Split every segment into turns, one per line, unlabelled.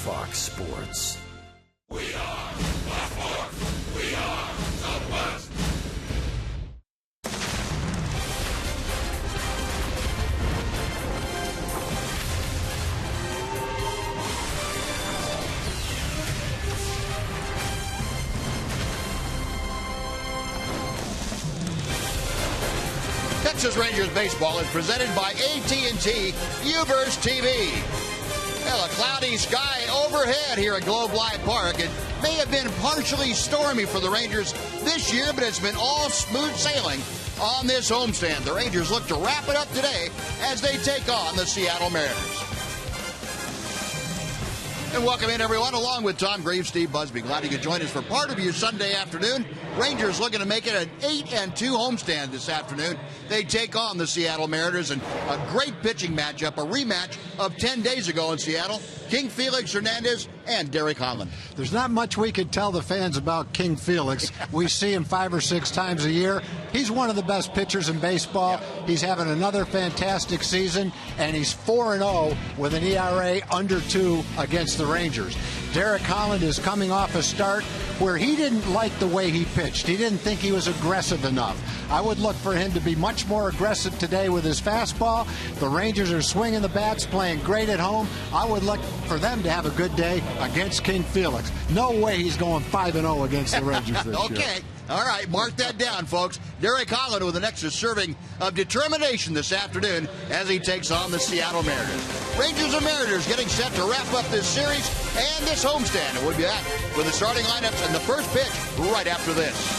Fox Sports.
We are Baltimore. We are Southwest.
Texas Rangers baseball is presented by AT Uverse TV. Well, a cloudy sky overhead here at Globe Life Park. It may have been partially stormy for the Rangers this year, but it's been all smooth sailing on this homestand. The Rangers look to wrap it up today as they take on the Seattle Mariners. And welcome in, everyone, along with Tom Graves, Steve Busby. Glad you could join us for part of your Sunday afternoon. Rangers looking to make it an 8-2 homestand this afternoon. They take on the Seattle Mariners, and a great pitching matchup, a rematch of 10 days ago in Seattle. King Felix Hernandez and Derek Holland.
There's not much we could tell the fans about King Felix. We see him 5 or 6 times a year. He's one of the best pitchers in baseball. He's having another fantastic season, and he's 4-0 with an ERA under 2 against the Rangers. Derek Holland is coming off a start where he didn't like the way he pitched. He didn't think he was aggressive enough. I would look for him to be much more aggressive today with his fastball. The Rangers are swinging the bats, playing great at home. I would look for them to have a good day against King Felix. No way he's going 5-0 against the Rangers this year.
Okay. All right, mark that down, folks. Derek Holland with an extra serving of determination this afternoon as he takes on the Seattle Mariners. Rangers and Mariners getting set to wrap up this series and this homestand. And we'll be back with the starting lineups and the first pitch right after this.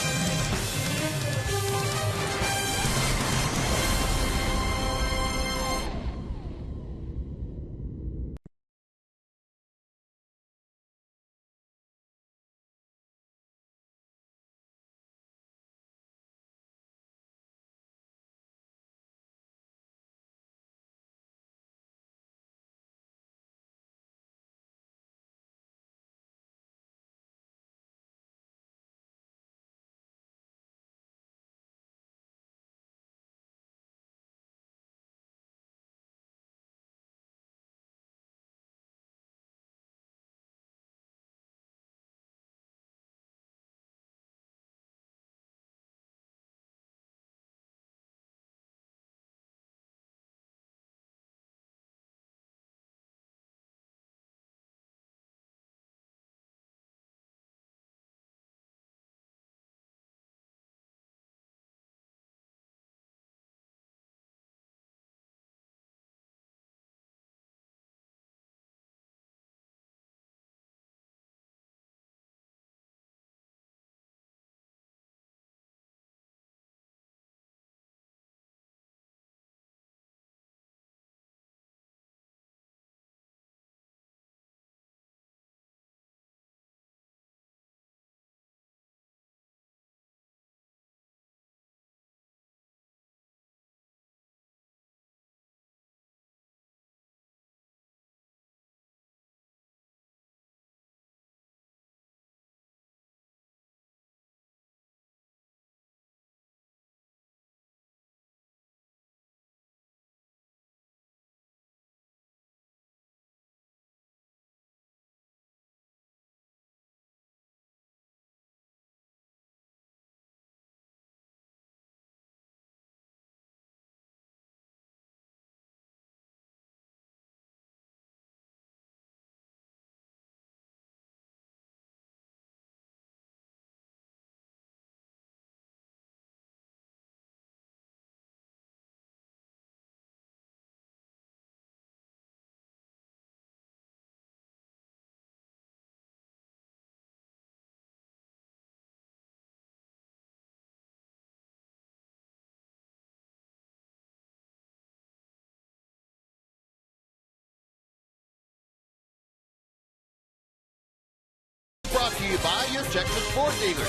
Brought to you by your Texas Ford dealer.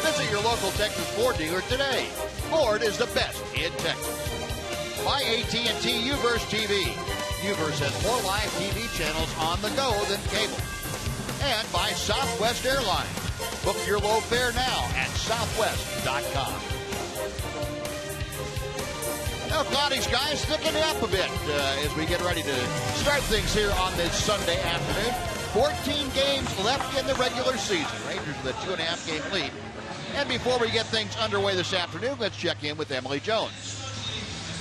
Visit your local Texas Ford dealer today. Ford is the best in Texas. By AT Uverse TV. Uverse has more live TV channels on the go than cable. And by Southwest Airlines. Book your low fare now at southwest.com. Now, cloudy skies thickening up a bit as we get ready to start things here on this Sunday afternoon. 14 games left in the regular season. Rangers with a 2.5-game lead. And before we get things underway this afternoon, let's check in with Emily Jones.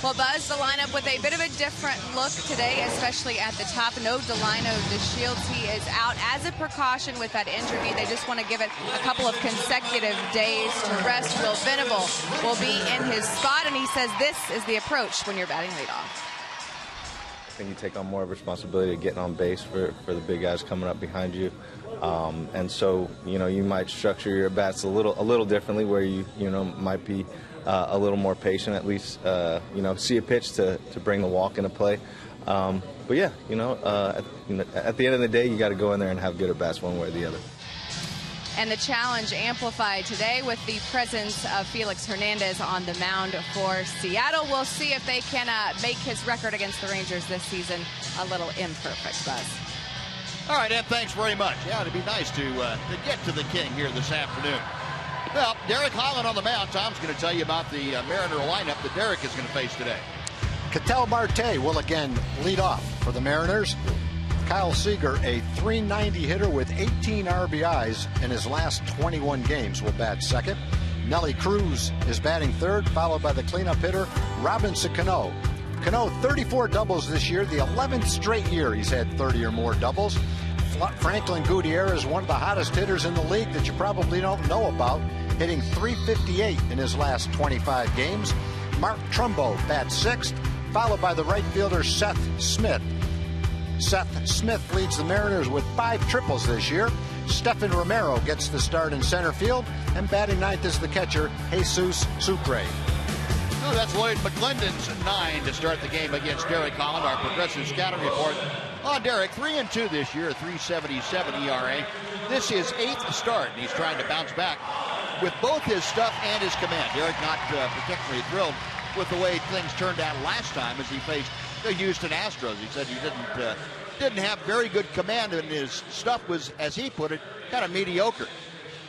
Well, Buzz, the lineup with a bit of a different look today, especially at the top. No Delino DeShields. He is out as a precaution with that injury. They just want to give it a couple of consecutive days to rest. Will Venable will be in his spot, and he says this is the approach when you're batting leadoff.
I think you take on more of responsibility of getting on base for the big guys coming up behind you. And so, you might structure your bats a little differently, where you might be a little more patient, at least, see a pitch to bring the walk into play. But yeah, at the end of the day, you got to go in there and have good at bats one way or the other.
And the challenge amplified today with the presence of Felix Hernandez on the mound for Seattle. We'll see if they can make his record against the Rangers this season a little imperfect, Buzz.
All right, Ed, thanks very much. Yeah, it'd be nice to get to the king here this afternoon. Well, Derek Holland on the mound. Tom's going to tell you about the Mariner lineup that Derek is going to face today.
Ketel Marte will again lead off for the Mariners. Kyle Seager, a .390 hitter with 18 RBIs in his last 21 games, will bat second. Nelly Cruz is batting third, followed by the cleanup hitter, Robinson Cano. Cano, 34 doubles this year, the 11th straight year he's had 30 or more doubles. Franklin Gutierrez, one of the hottest hitters in the league that you probably don't know about, hitting .358 in his last 25 games. Mark Trumbo bats sixth, followed by the right fielder Seth Smith. Seth Smith leads the Mariners with 5 triples this year. Stephen Romero gets the start in center field, and batting ninth is the catcher, Jesus Sucre.
Oh, that's Lloyd McClendon's 9 to start the game against Derek Holland. Our progressive scouting report on Derek, 3-2 this year, a .377 ERA. This is 8th start, and he's trying to bounce back with both his stuff and his command. Derek not particularly thrilled with the way things turned out last time as he faced the Houston Astros. He said he didn't have very good command, and his stuff was, as he put it, kind of mediocre.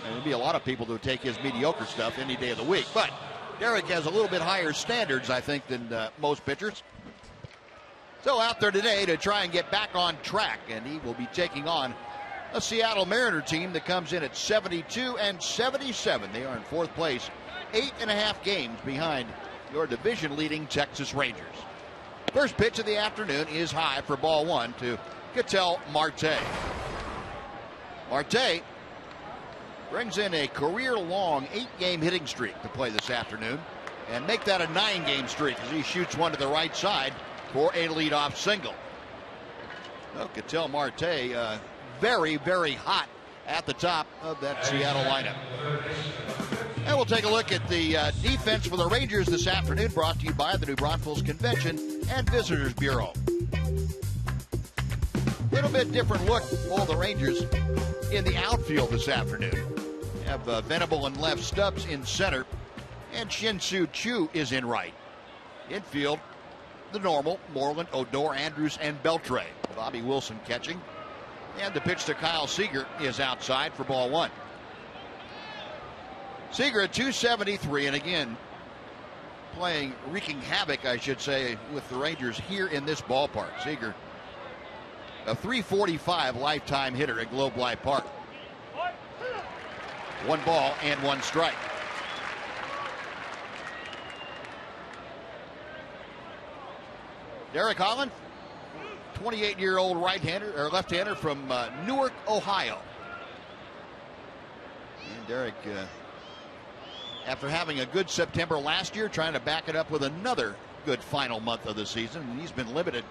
And there'd be a lot of people who take his mediocre stuff any day of the week. But Derek has a little bit higher standards, I think, than most pitchers. So out there today to try and get back on track, and he will be taking on a Seattle Mariner team that comes in at 72-77. They are in 4th place, 8.5 games behind your division-leading Texas Rangers. First pitch of the afternoon is high for ball 1 to Ketel Marte. Marte brings in a career-long 8-game hitting streak to play this afternoon and make that a 9-game streak as he shoots one to the right side for a leadoff single. Well, Ketel Marte very, very hot at the top of that Seattle lineup. And we'll take a look at the defense for the Rangers this afternoon, brought to you by the New Braunfels Convention and Visitors Bureau. Little bit different look for the Rangers in the outfield this afternoon. You have Venable in left, Stubbs in center, and Shin-Soo Choo is in right. Infield, the normal, Moreland, Odor, Andrews, and Beltre. Bobby Wilson catching. And the pitch to Kyle Seager is outside for ball 1. Seager at .273, and again, wreaking havoc, I should say, with the Rangers here in this ballpark. Seager, a .345 lifetime hitter at Globe Life Park. 1 ball and 1 strike. Derek Holland, 28-year-old right-hander or left-hander from Newark, Ohio. And Derek, after having a good September last year, trying to back it up with another good final month of the season. And he's been limited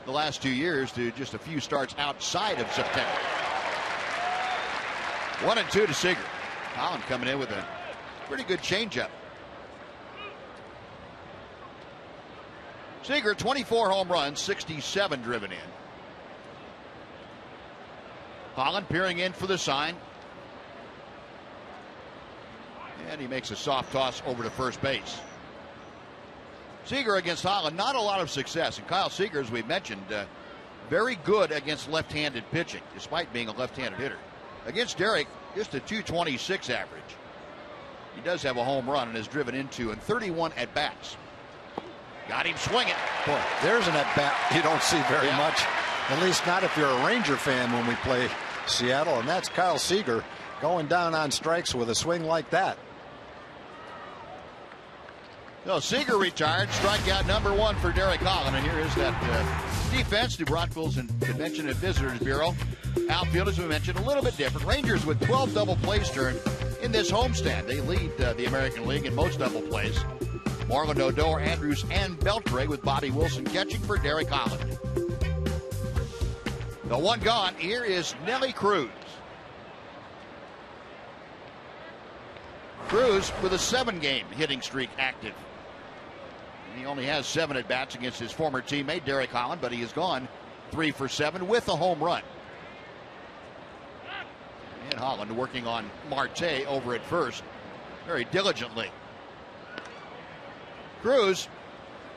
the last 2 years to just a few starts outside of September. 1-2 to Seager. Holland coming in with a pretty good changeup. Seager, 24 home runs, 67 driven in. Holland peering in for the sign. And he makes a soft toss over to first base. Seager against Holland, not a lot of success. And Kyle Seager, as we mentioned, very good against left-handed pitching, despite being a left-handed hitter. Against Derek, just a .226 average. He does have a home run and is driven into in 31 at-bats. Got him swinging.
Boy, there's an at-bat you don't see very much. At least not if you're a Ranger fan when we play Seattle, and that's Kyle Seager going down on strikes with a swing like that.
So Seager retired. Strikeout number 1 for Derek Holland. And here is that defense. New Braunfels and Convention and Visitors Bureau. Outfield, as we mentioned, a little bit different. Rangers with 12 double plays turned in this homestand. They lead the American League in most double plays. Marlon Odor, Andrews, and Beltre with Bobby Wilson catching for Derek Holland. The one gone. Here is Nelly Cruz. Cruz with a 7-game hitting streak active. He only has 7 at-bats against his former teammate Derek Holland, but he has gone 3 for 7 with a home run. And Holland working on Marte over at first very diligently. Cruz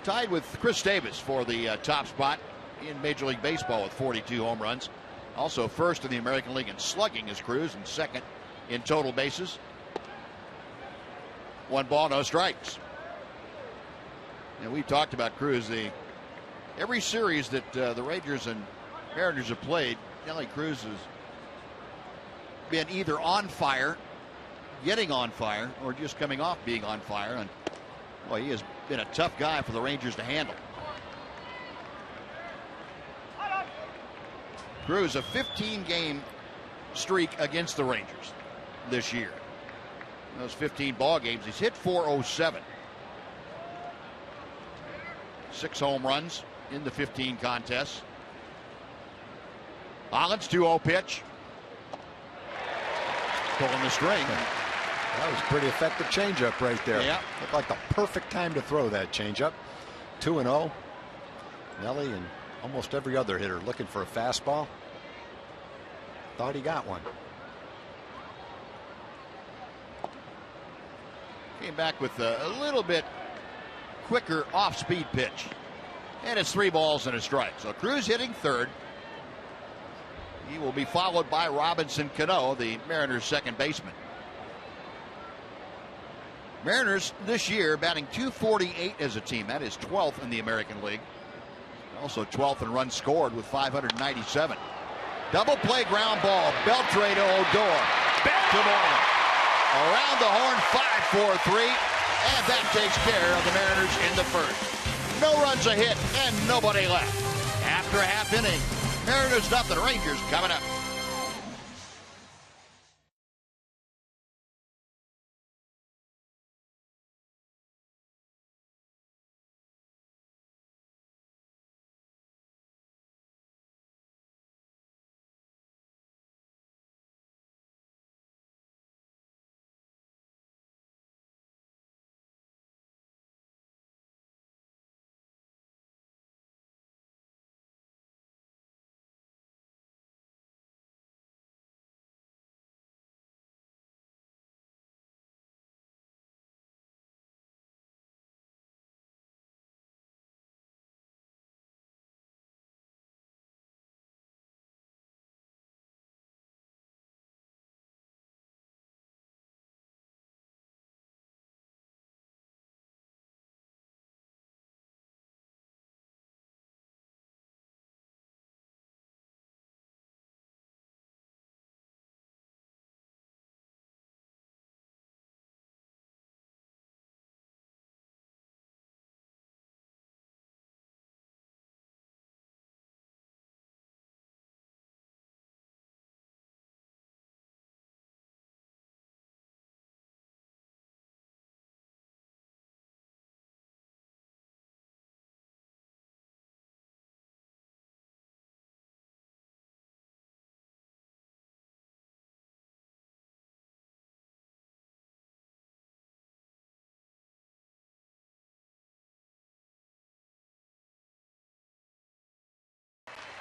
tied with Chris Davis for the top spot in Major League Baseball with 42 home runs. Also first in the American League in slugging is Cruz, and second in total bases. 1 ball, no strikes. And we talked about Cruz. Every series that the Rangers and Mariners have played, Nelly Cruz has been either on fire, getting on fire, or just coming off being on fire. And boy, he has been a tough guy for the Rangers to handle. Cruz, a 15-game streak against the Rangers this year. In those 15 ball games, he's hit .407. 6 home runs in the 15 contests. Holland's 2-0 pitch. Pulling the string.
That was a pretty effective changeup right there.
Yeah.
Looked like the perfect time to throw that changeup. 2-0. Nelly and almost every other hitter looking for a fastball. Thought he got one.
Came back with a little bit quicker off-speed pitch. And it's 3 balls and a strike. So Cruz hitting third. He will be followed by Robinson Cano, the Mariners' second baseman. Mariners this year batting .248 as a team. That is 12th in the American League. Also 12th in runs scored with 597. Double play ground ball. Beltre to Odor. Back to Marlin. Around the horn, 5-4-3. And that takes care of the Mariners in the first. No runs a hit and nobody left. After a half inning, Mariners nothing. Rangers coming up.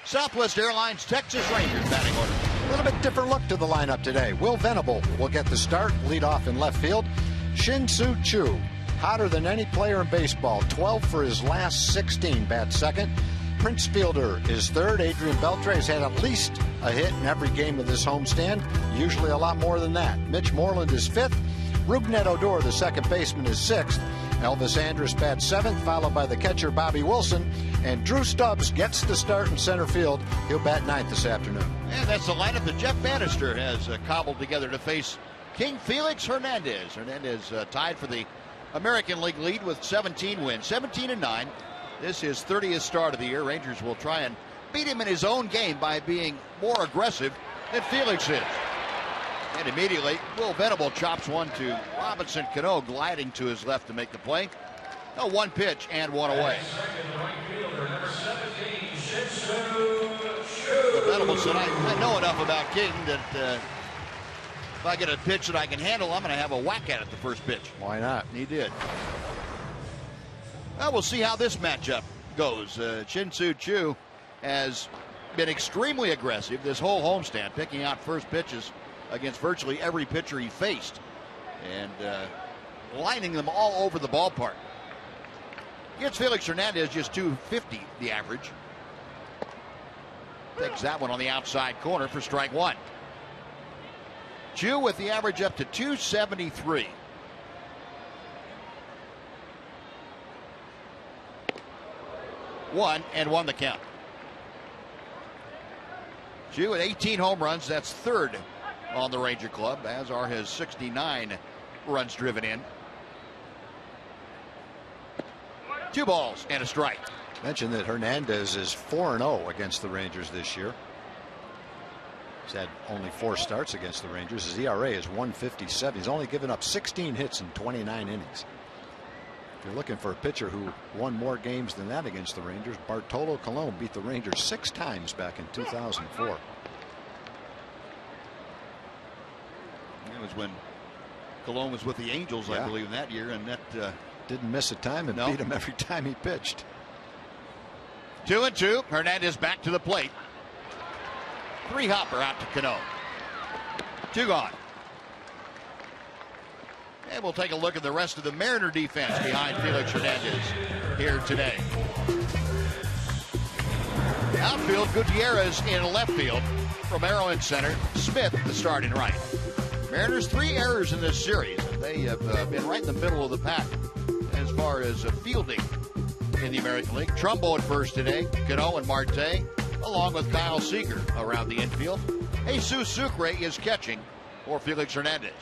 Southwest Airlines Texas Rangers batting order.
A little bit different look to the lineup today. Will Venable will get the start, lead off in left field. Shin-Soo Choo, hotter than any player in baseball, 12 for his last 16, bats second. Prince Fielder is third. Adrian Beltre has had at least a hit in every game of this homestand, usually a lot more than that. Mitch Moreland is fifth. Rougned Odor, the second baseman, is sixth. Elvis Andrus bats 7th, followed by the catcher Bobby Wilson. And Drew Stubbs gets the start in center field. He'll bat 9th this afternoon.
And that's the lineup that Jeff Bannister has cobbled together to face King Felix Hernandez. Hernandez tied for the American League lead with 17 wins, 17-9. This is 30th start of the year. Rangers will try and beat him in his own game by being more aggressive than Felix is. And immediately, Will Venable chops one to Robinson Cano, gliding to his left to make the play. No, one pitch and one away. But Venable said, I know enough about King that if I get a pitch that I can handle, I'm going to have a whack at it the first pitch.
Why not?
He did. Well, we'll see how this matchup goes. Shin-Soo Choo has been extremely aggressive this whole homestand, picking out first pitches against virtually every pitcher he faced and lining them all over the ballpark. Against Felix Hernandez, just 250 the average. Takes that one on the outside corner for strike one. Choo with the average up to 273. One and one the count. Choo at 18 home runs, that's third on the Ranger club, as are his 69 runs driven in. 2 balls and a strike.
Mentioned that Hernandez is 4-0 against the Rangers this year. He's had only 4 starts against the Rangers. His ERA is 1.57. He's only given up 16 hits in 29 innings. If you're looking for a pitcher who won more games than that against the Rangers, Bartolo Colon beat the Rangers 6 times back in 2004.
That was when Colon was with the Angels, I believe, in that year, and that
didn't miss a time and beat him every time he pitched.
2-2. Hernandez back to the plate. 3-hopper out to Cano. 2 gone. And we'll take a look at the rest of the Mariner defense behind Felix Hernandez here today. Outfield, Gutierrez in left field. Romero in center. Smith the starting right. Mariners 3 errors in this series. They have been right in the middle of the pack as far as fielding in the American League. Trumbo at first today. Cano and Marte, along with Kyle Seager around the infield. Jesus Sucre is catching for Felix Hernandez.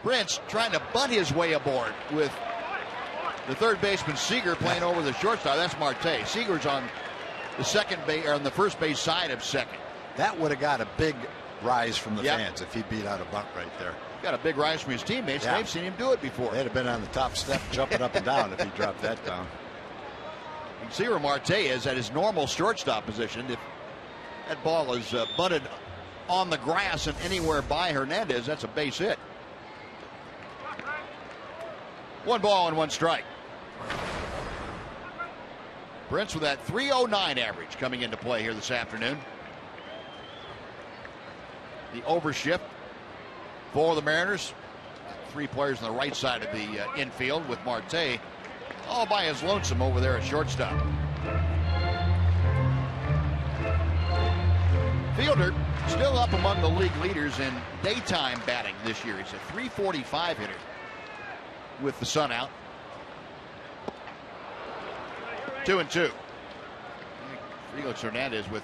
Prince trying to bunt his way aboard with the third baseman Seager playing over the shortstop. That's Marte. Seager's on the second base, or on the first base side of second.
That would have got a big rise from the fans if he beat out a bunt right there.
Got a big rise from his teammates. They've seen him do it before.
They'd have been on the top step jumping up and down if he dropped that down.
You can see where Marte is at his normal shortstop position. If that ball is bunted on the grass and anywhere by Hernandez, that's a base hit. 1 ball and 1 strike. Prince with that 309 average coming into play here this afternoon. The overshift for the Mariners. 3 players on the right side of the infield with Marte all by his lonesome over there at shortstop. Fielder still up among the league leaders in daytime batting this year. He's a 345 hitter with the sun out. 2-2. Felix Hernandez with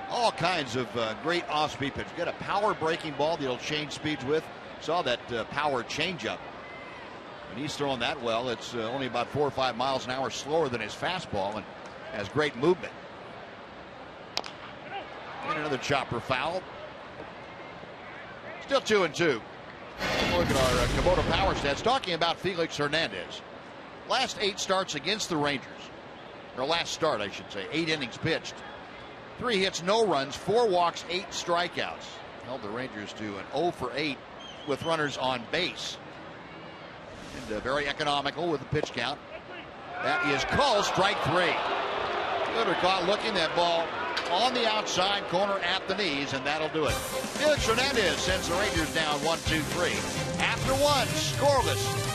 all kinds of great off-speed pitches. Got a power breaking ball that he'll change speeds with. Saw that power changeup. When he's throwing that well, it's only about 4 or 5 miles an hour slower than his fastball and has great movement. And another chopper foul. Still 2-2. Look at our Kubota power stats. Talking about Felix Hernandez. Last 8 starts against the Rangers. Or last start, I should say. 8 innings pitched. 3 hits, no runs, 4 walks, 8 strikeouts. Held the Rangers to an 0 for 8 with runners on base. And very economical with the pitch count. That is called strike 3. Fielder caught looking, that ball on the outside corner at the knees, and that'll do it. Felix Hernandez sends the Rangers down 1-2-3. After 1, scoreless.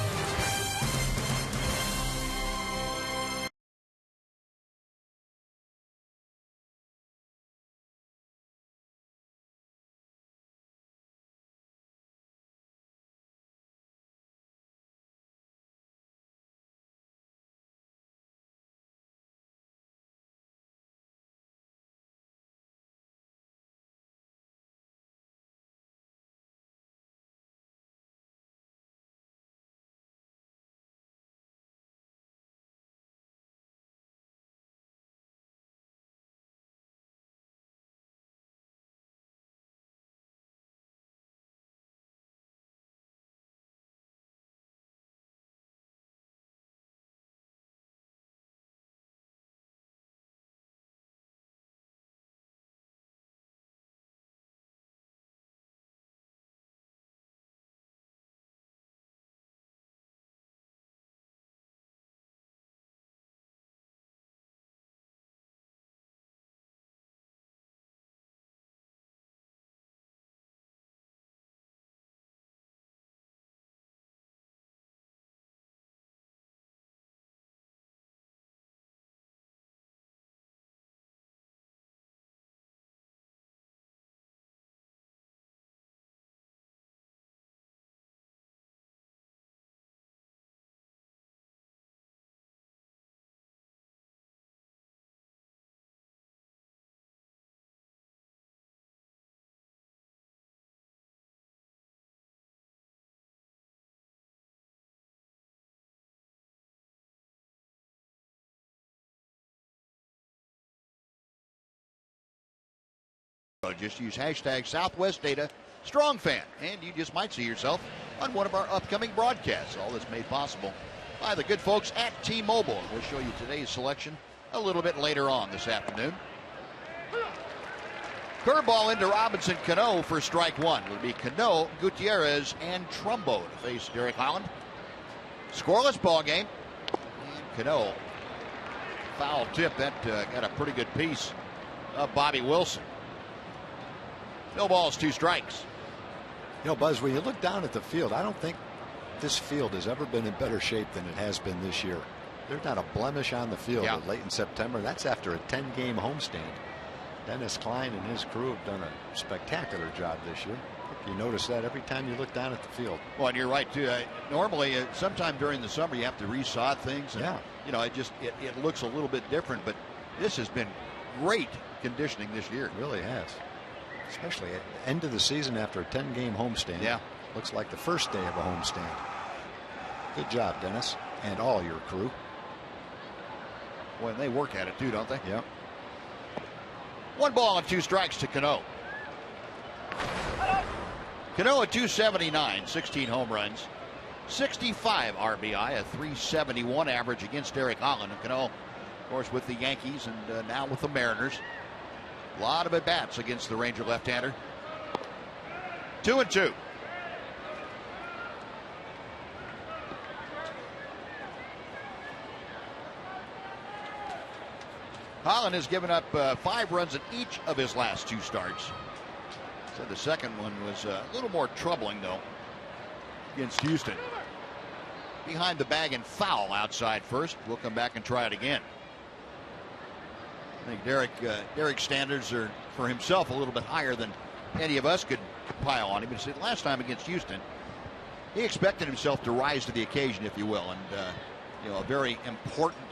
Just use hashtag Southwest Data StrongFan, and you just might see yourself on one of our upcoming broadcasts. All that's made possible by the good folks at T-Mobile. We'll show you today's selection a little bit later on this afternoon. Curveball into Robinson Cano for strike one. It'll be Cano, Gutierrez, and Trumbo to face Derek Holland. Scoreless ball game. And Cano, foul tip. That got a pretty good piece of Bobby Wilson. No balls, 2 strikes.
You know, Buzz, when you look down at the field, I don't think this field has ever been in better shape than it has been this year. There's not a blemish on the field.
Yeah.
Late in September. That's after a 10-game homestand. Dennis Klein and his crew have done a spectacular job this year. You notice that every time you look down at the field.
Well, and you're right too. Normally, sometime during the summer, you have to resod things. And,
yeah.
You know, it looks a little bit different, but this has been great conditioning this year.
It really has. Especially at the end of the season after a 10-game homestand.
Yeah.
Looks like the first day of a homestand. Good job, Dennis, and all your crew.
Well, they work at it too, don't they?
Yep.
1 ball and 2 strikes to Cano. Cano at 279, 16 home runs, 65 RBI, a 371 average against Derek Holland. And Cano, of course, with the Yankees and now with the Mariners. A lot of at-bats against the Ranger left-hander. 2-2. Holland has given up 5 runs in each of his last 2 starts. So the second one was a little more troubling, though, against Houston. Behind the bag and foul outside first. We'll come back and try it again. I think Derek's standards are for himself a little bit higher than any of us could pile on him. But last time against Houston, he expected himself to rise to the occasion, if you will, and you know, a very important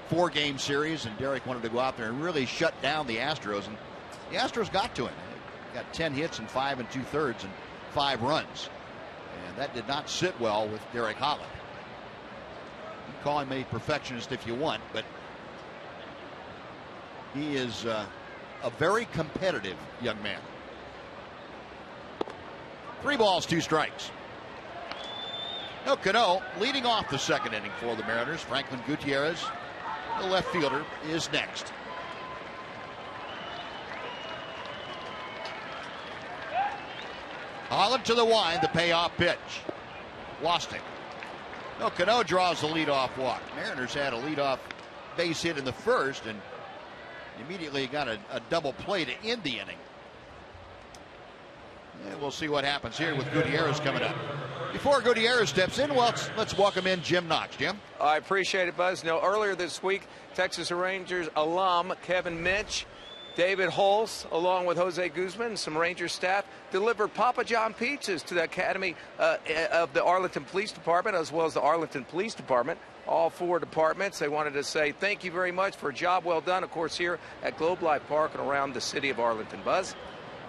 4-game series, and Derek wanted to go out there and really shut down the Astros, and the Astros got to him. Got 10 hits in 5 2/3 and 5 runs, and that did not sit well with Derek Holland. You can call him a perfectionist if you want, but he is a very competitive young man. 3 balls, 2 strikes. No, Cano leading off the second inning for the Mariners. Franklin Gutierrez, the left fielder, is next. Holland to the wind, the payoff pitch. Lost him. No, Cano draws the leadoff walk. Mariners had a leadoff base hit in the first, and immediately got a double play to end the inning. And we'll see what happens here with Gutierrez coming up. Before Gutierrez steps in, well, let's welcome in Jim Knox. Jim?
I appreciate it, Buzz. Now, earlier this week, Texas Rangers alum Kevin Minch, David Holtz, along with Jose Guzman and some Ranger staff, delivered Papa John pizzas to the Academy of the Arlington Police Department, as well as the Arlington Police Department. All 4 departments. They wanted to say thank you very much for a job well done, of course, here at Globe Life Park and around the city of Arlington. Buzz?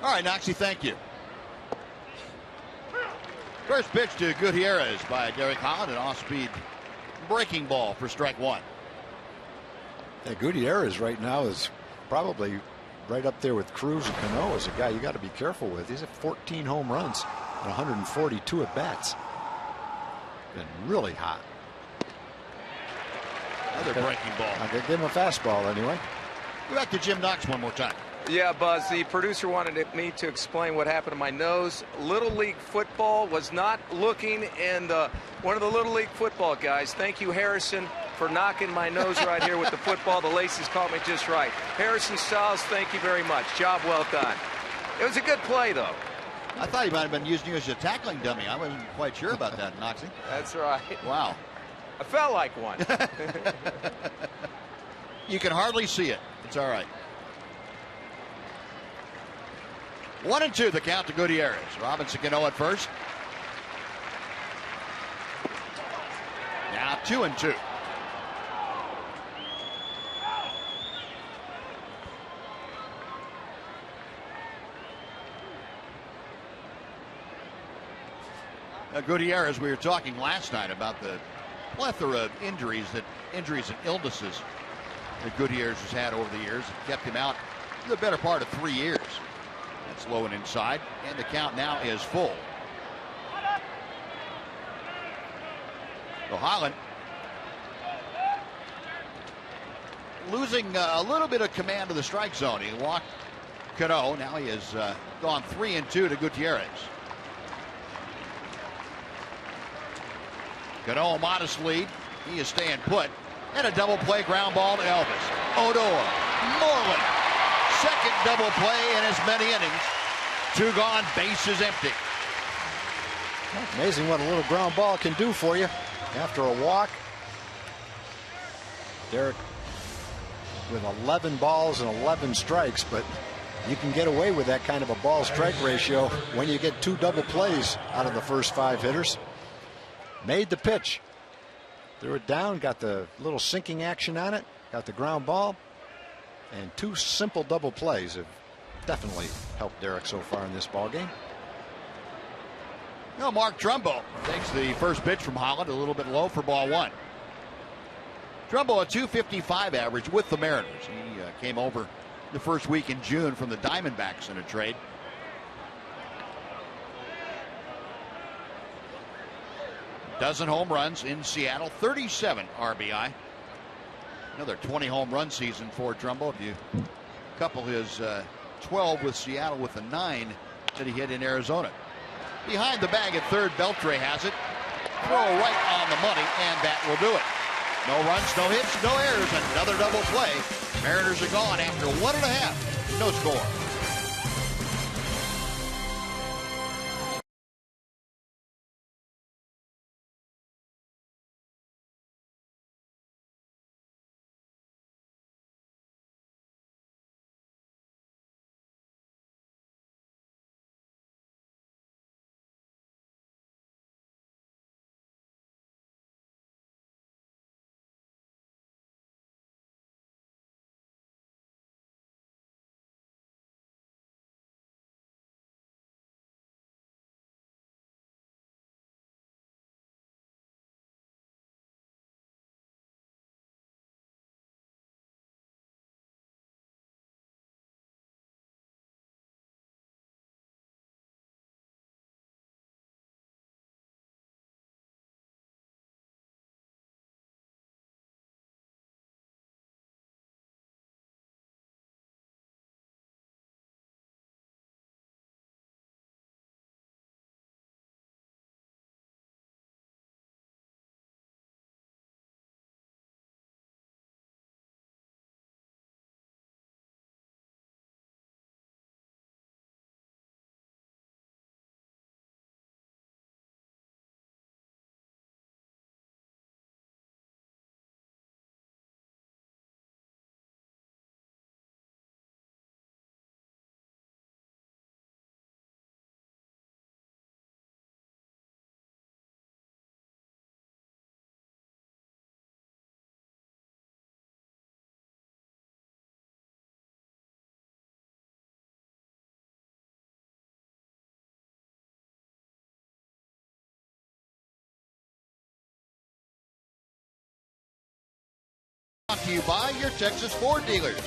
All right, Knoxy, thank you. First pitch to Gutierrez by Derek Holland, an off-speed breaking ball for strike 1.
Yeah, Gutierrez right now is probably right up there with Cruz and Cano as a guy you got to be careful with. He's at 14 home runs and 142 at bats. Been really hot.
Another breaking ball.
I could give him a fastball anyway.
Go back to Jim Knox one more time.
Yeah, Buzz, the producer wanted me to explain what happened to my nose. Little League football was not looking, and one of the Little League football guys, thank you, Harrison, for knocking my nose right here with the football. The laces caught me just right. Harrison Styles, thank you very much. Job well done. It was a good play, though.
I thought he might have been using you as a tackling dummy. I wasn't quite sure about that, Knoxy.
That's right.
Wow.
I felt like one.
You can hardly see it. It's all right. 1-2 the count to Gutierrez. Robinson Cano at first. Now 2-2. Gutierrez, we were talking last night about the plethora of injuries and illnesses that Gutierrez has had over the years. It kept him out the better part of 3 years. That's low and inside, and the count now is full. So Holland losing a little bit of command of the strike zone. He walked Cano. Now he has gone 3-2 to Gutierrez. Cano, a modest lead. He is staying put. And a double play ground ball to Elvis. Odor. Moreland. Second double play in as many innings. 2 gone, bases empty.
Amazing what a little ground ball can do for you after a walk. Derek with 11 balls and 11 strikes, but you can get away with that kind of a ball strike ratio when you get 2 double plays out of the first 5 hitters. Made the pitch, threw it down, got the little sinking action on it, got the ground ball, and 2 simple double plays have definitely helped Derek so far in this ball game.
Now Mark Trumbo takes the first pitch from Holland, a little bit low for ball 1. Trumbo a .255 average with the Mariners. He came over the first week in June from the Diamondbacks in a trade. Dozen home runs in Seattle, 37 RBI. Another 20 home run season for Trumbo. If you couple his 12 with Seattle with the 9 that he hit in Arizona. Behind the bag at third, Beltre has it. Throw right on the money, and that will do it. No runs, no hits, no errors, another double play. Mariners are gone after 1.5. No score. Brought to you by your Texas Ford dealers.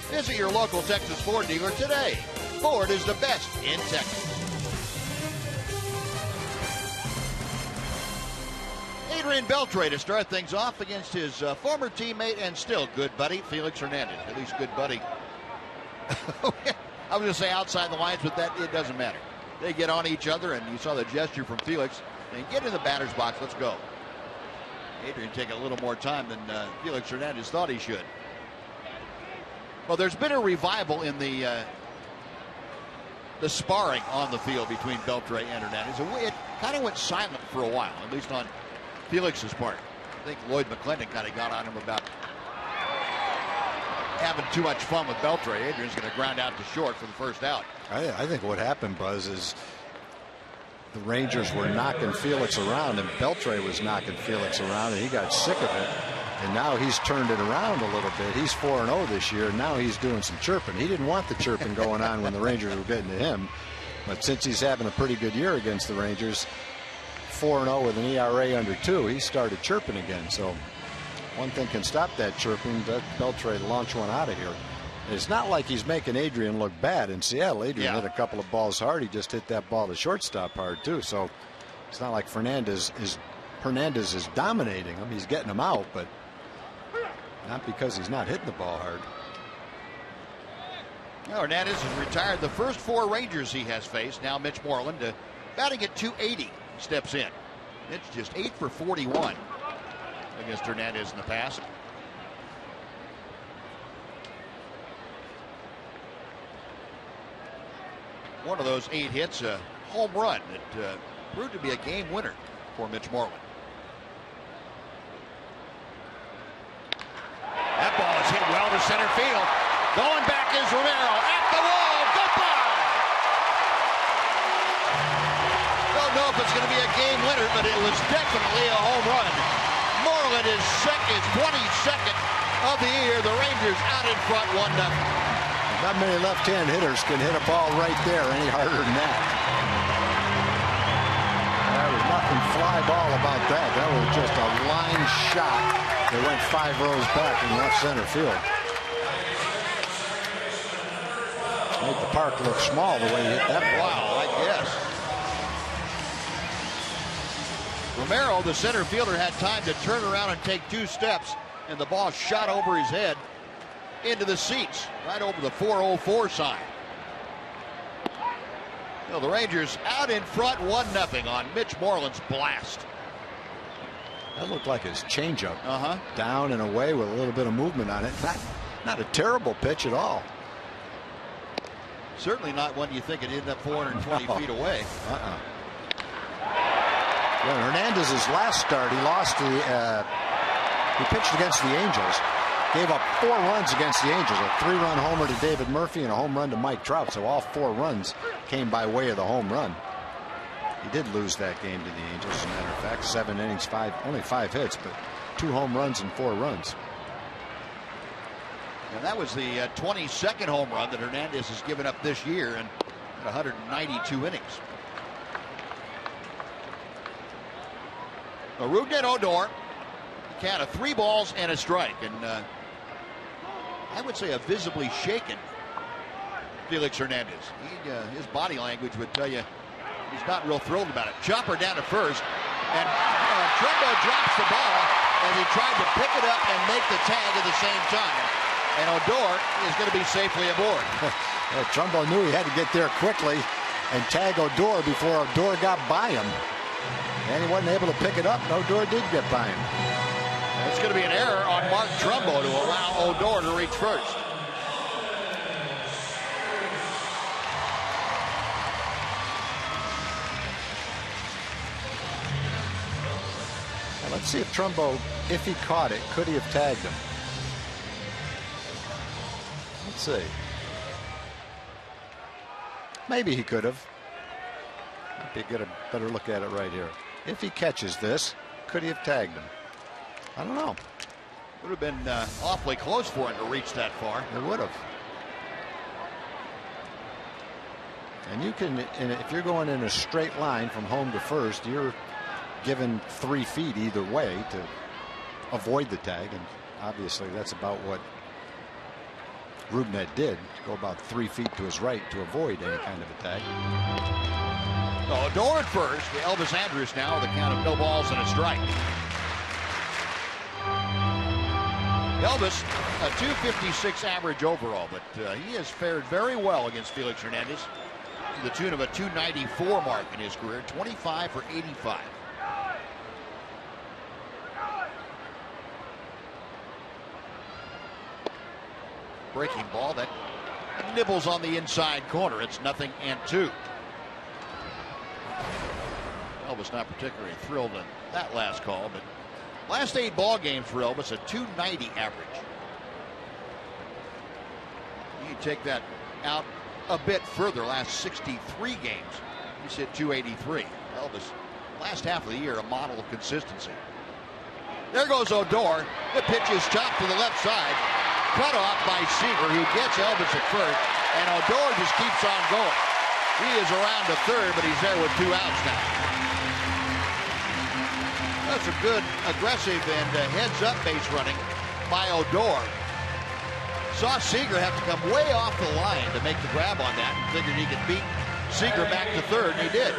Visit your local Texas Ford dealer today. Ford is the best in Texas. Adrian Beltre to start things off against his former teammate and still good buddy, Felix Hernandez. At least good buddy. I was going to say outside the lines, but that it doesn't matter. They get on each other, and you saw the gesture from Felix. And get in the batter's box. Let's go. Adrian taking a little more time than Felix Hernandez thought he should. Well, there's been a revival in the sparring on the field between Beltre and Hernandez. It kind of went silent for a while, at least on Felix's part. I think Lloyd McClendon kind of got on him about having too much fun with Beltre. Adrian's going to ground out to short for the first out.
I think what happened, Buzz, is the Rangers were knocking Felix around, and Beltre was knocking Felix around, and he got sick of it. And now he's turned it around a little bit. He's 4-0 this year, and now he's doing some chirping. He didn't want the chirping going on when the Rangers were getting to him. But since he's having a pretty good year against the Rangers, 4-0 with an ERA under 2, he started chirping again. So one thing can stop that chirping, that Beltre launch one out of here. It's not like he's making Adrian look bad in Seattle. Adrian hit a couple of balls hard. He just hit that ball to shortstop hard too. So it's not like Hernandez is dominating him. He's getting him out, but not because he's not hitting the ball hard.
Well, Hernandez has retired the first 4 Rangers he has faced. Now Mitch Moreland, batting at .280, steps in. Mitch just 8 for 41 against Hernandez in the past. One of those 8 hits, a home run that proved to be a game winner for Mitch Moreland. That ball is hit well to center field. Going back is Romero at the wall. Goodbye. Don't know if it's going to be a game winner, but it was definitely a home run. Moreland is 22nd of the year. The Rangers out in front 1-0.
Not many left-hand hitters can hit a ball right there any harder than that. There was nothing fly ball about that. That was just a line shot that went 5 rows back in left center field. Made the park look small the way he hit that ball.
Wow, I guess. Romero, the center fielder, had time to turn around and take 2 steps, and the ball shot over his head into the seats, right over the 404 sign. So the Rangers out in front 1-0 on Mitch Moreland's blast.
That looked like his changeup. Down and away with a little bit of movement on it. Not a terrible pitch at all.
Certainly not one you think it ended up 420 feet away.
Yeah, Hernandez's last start, he lost he pitched against the Angels. Gave up 4 runs against the Angels, a 3-run homer to David Murphy and a home run to Mike Trout. So all 4 runs came by way of the home run. He did lose that game to the Angels, as a matter of fact. 7 innings, only 5 hits, but 2 home runs and 4 runs.
And that was the 22nd home run that Hernandez has given up this year in 192 innings. Rougned Odor, count of 3 balls and a strike, and I would say a visibly shaken Felix Hernandez. His body language would tell you he's not real thrilled about it. Chopper down to first, and Trumbo drops the ball as he tried to pick it up and make the tag at the same time. And Odor is going to be safely aboard.
Well, Trumbo knew he had to get there quickly and tag Odor before Odor got by him. And he wasn't able to pick it up, and Odor did get by him.
It's going to be an error on Mark Trumbo to allow Odor to reach first.
Now let's see if Trumbo, if he caught it, could he have tagged him? Let's see. Maybe he could have. I'll get a better look at it right here. If he catches this, could he have tagged him? I don't know.
Would have been awfully close for him to reach that far.
It would have. And you can, and if you're going in a straight line from home to first, you're given 3 feet either way to avoid the tag, and obviously that's about what Rougned did, to go about 3 feet to his right to avoid any kind of a tag.
So Odor at first. Elvis Andrus now with a count of no balls and a strike. Elvis, a .256 average overall, but he has fared very well against Felix Hernandez to the tune of a .294 mark in his career, 25 for 85. Breaking ball that nibbles on the inside corner. It's 0-2. Elvis not particularly thrilled at that last call, but last 8 ball games for Elvis, a .290 average. You take that out a bit further, last 63 games, he's hit .283. Elvis, last half of the year, a model of consistency. There goes Odor. The pitch is chopped to the left side. Cut off by Seaver, who gets Elvis at first, and Odor just keeps on going. He is around to third, but he's there with 2 outs now. That's a good, aggressive, and heads-up base running by Odor. Saw Seager have to come way off the line to make the grab on that, and figured he could beat Seager back to third, and he did.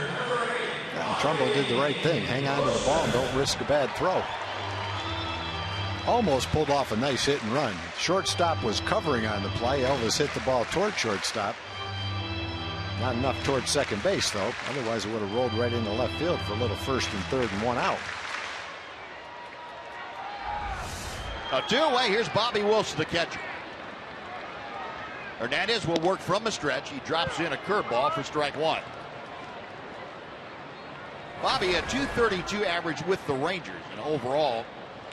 Well, Trumbo did the right thing. Hang on to the ball and don't risk a bad throw. Almost pulled off a nice hit and run. Shortstop was covering on the play. Elvis hit the ball toward shortstop. Not enough towards second base, though. Otherwise, it would have rolled right into left field for a little first and third and one out.
A two-away. Here's Bobby Wilson, the catcher. Hernandez will work from the stretch. He drops in a curveball for strike one. Bobby a .232 average with the Rangers, and overall,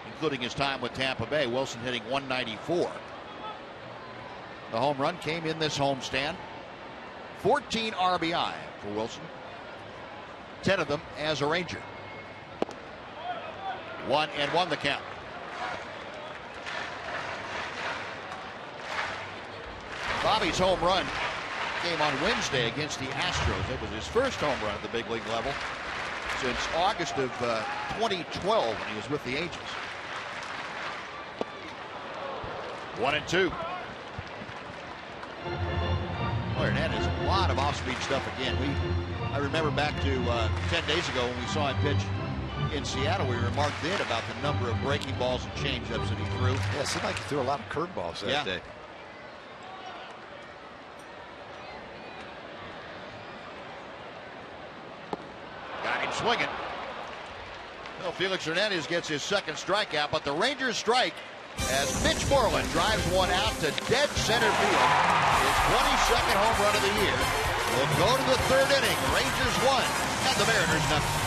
including his time with Tampa Bay, Wilson hitting .194. The home run came in this homestand. 14 RBI for Wilson. 10 of them as a Ranger. 1-1 the count. Bobby's home run came on Wednesday against the Astros. It was his first home run at the big league level since August of 2012 when he was with the Angels. 1-2. Well, Hernandez, a lot of off-speed stuff again. I remember back to 10 days ago when we saw him pitch in Seattle. We remarked then about the number of breaking balls and changeups that he threw.
Yeah, it seemed like he threw a lot of curveballs that day.
Got him swinging. Well, Felix Hernandez gets his second strikeout, but the Rangers strike as Mitch Moreland drives one out to dead center field. His 22nd home run of the year. Will go to the third inning. Rangers 1 and the Mariners nothing.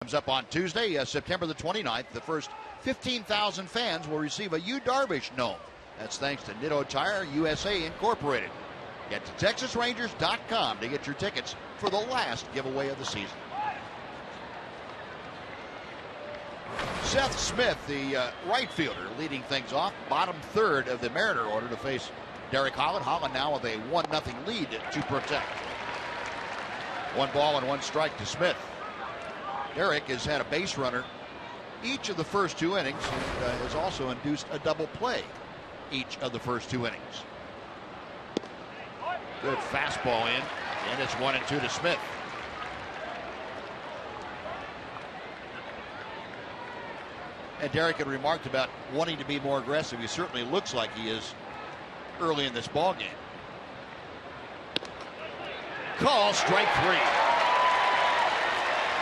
Comes up on Tuesday, September the 29th. The first 15,000 fans will receive a Yu Darvish gnome. That's thanks to Nitto Tire USA Incorporated. Get to TexasRangers.com to get your tickets for the last giveaway of the season. Seth Smith, the right fielder, leading things off. Bottom third of the Mariner order to face Derek Holland. Holland now with a 1-0 lead to protect. 1 ball and 1 strike to Smith. Derek has had a base runner each of the first 2 innings and has also induced a double play each of the first 2 innings. Good fastball in, and it's 1-2 to Smith. And Derek had remarked about wanting to be more aggressive. He certainly looks like he is early in this ball game. Call strike 3.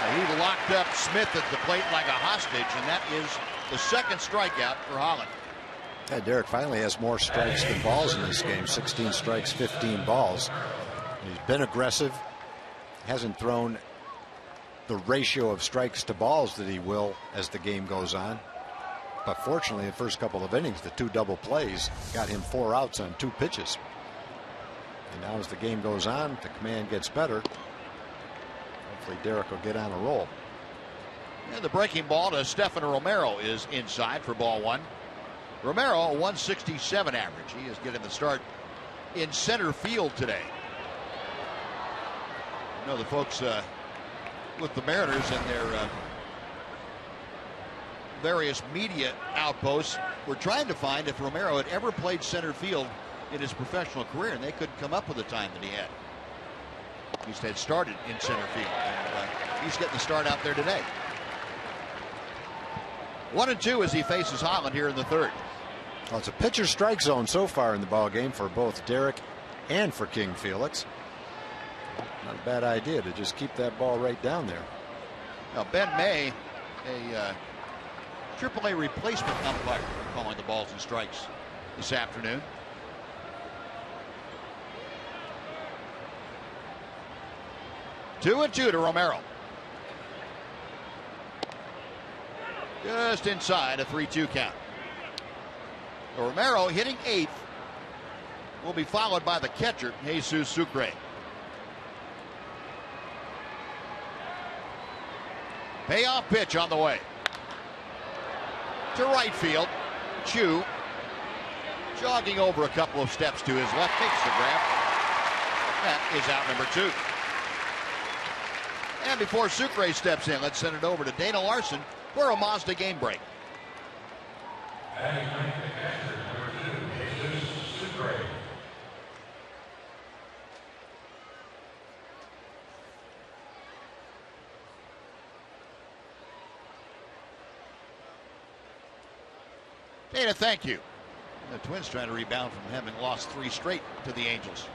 He locked up Smith at the plate like a hostage, and that is the second strikeout for Holland.
Yeah, Derek finally has more strikes than balls in this game. 16 strikes, 15 balls. He's been aggressive. hasn't thrown the ratio of strikes to balls that he will as the game goes on. But fortunately, the first couple of innings, the 2 double plays got him 4 outs on 2 pitches. And now as the game goes on, the command gets better. Hopefully Derek will get on a roll.
And the breaking ball to Stefano Romero is inside for ball 1. Romero, a 167 average. He is getting the start in center field today. You know, the folks with the Mariners and their various media outposts were trying to find if Romero had ever played center field in his professional career, and they couldn't come up with the time that he had. He had started in center field, and he's getting the start out there today. 1-2 as he faces Holland here in the 3rd.
Well, it's a pitcher strike zone so far in the ball game for both Derek and for King Felix. Not a bad idea to just keep that ball right down there.
Now Ben May, a AAA replacement umpire, calling the balls and strikes this afternoon. Two and 2 to Romero. Just inside a 3-2 count. Romero hitting 8th will be followed by the catcher, Jesus Sucre. Payoff pitch on the way. To right field. Chu jogging over a couple of steps to his left, makes the grab. That is out number 2. And before Sucre steps in, let's send it over to Dana Larson for a Mazda game break. Dana, thank you. The Twins trying to rebound from having lost 3 straight to the Angels.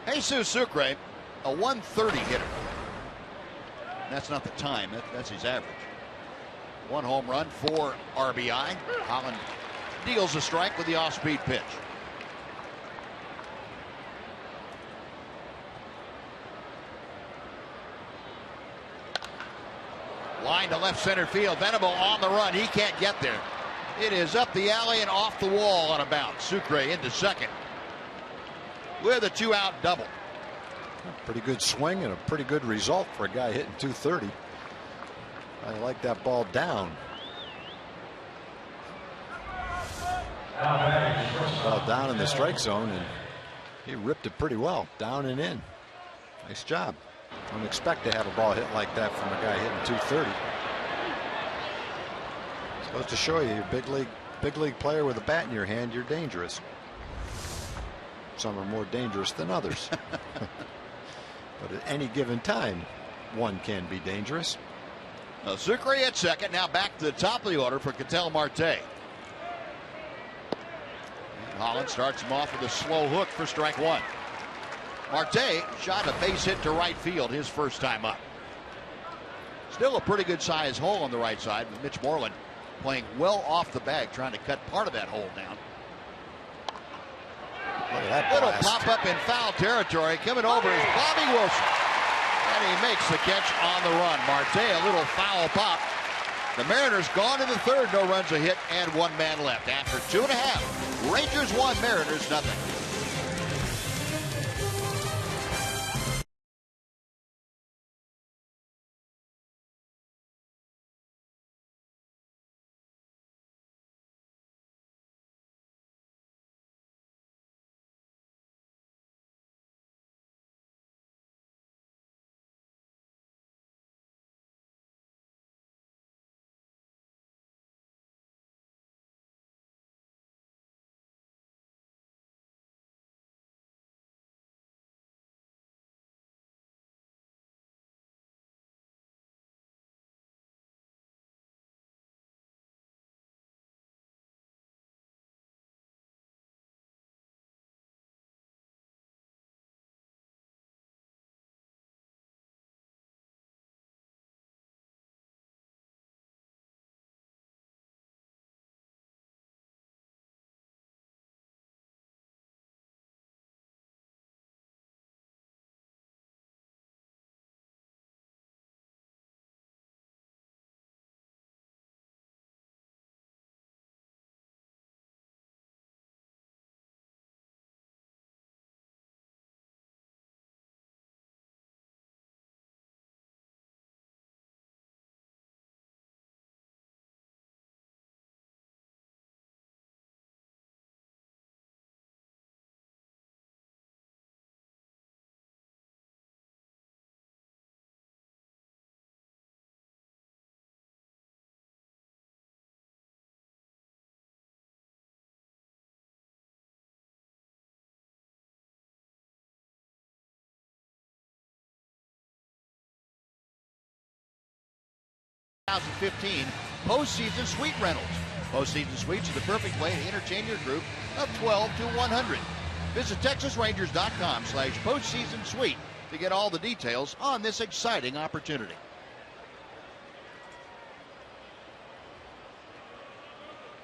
Jesus Sucre, a 130 hitter. That's not the time, that's his average. 1 home run, 4 RBI. Holland deals a strike with the off-speed pitch. Line to left center field. Venable on the run. He can't get there. It is up the alley and off the wall on a bounce. Sucre into second with a 2-out double.
Pretty good swing and a pretty good result for a guy hitting 230. I like that ball down. Ball down in the strike zone, and he ripped it pretty well, down and in. Nice job. Don't expect to have a ball hit like that from a guy hitting 230. Supposed to show you, you're a big league player with a bat in your hand, you're dangerous. Some are more dangerous than others. But at any given time, one can be dangerous.
Sucre at second. Now back to the top of the order for Ketel Marte. Holland starts him off with a slow hook for strike 1. Marte shot a base hit to right field his first time up. Still a pretty good size hole on the right side, with Mitch Moreland playing well off the bag, trying to cut part of that hole down.
Look at that
Little
blast.
pop up in foul territory. Coming over is Bobby Wilson. And he makes the catch on the run. Marte, a little foul pop. The Mariners gone in the 3rd, no runs a hit, and 1 man left. After 2.5, Rangers 1, Mariners nothing. 2015 postseason suite rentals. Postseason suites are the perfect way to entertain your group of 12 to 100. Visit TexasRangers.com/postseason suite to get all the details on this exciting opportunity.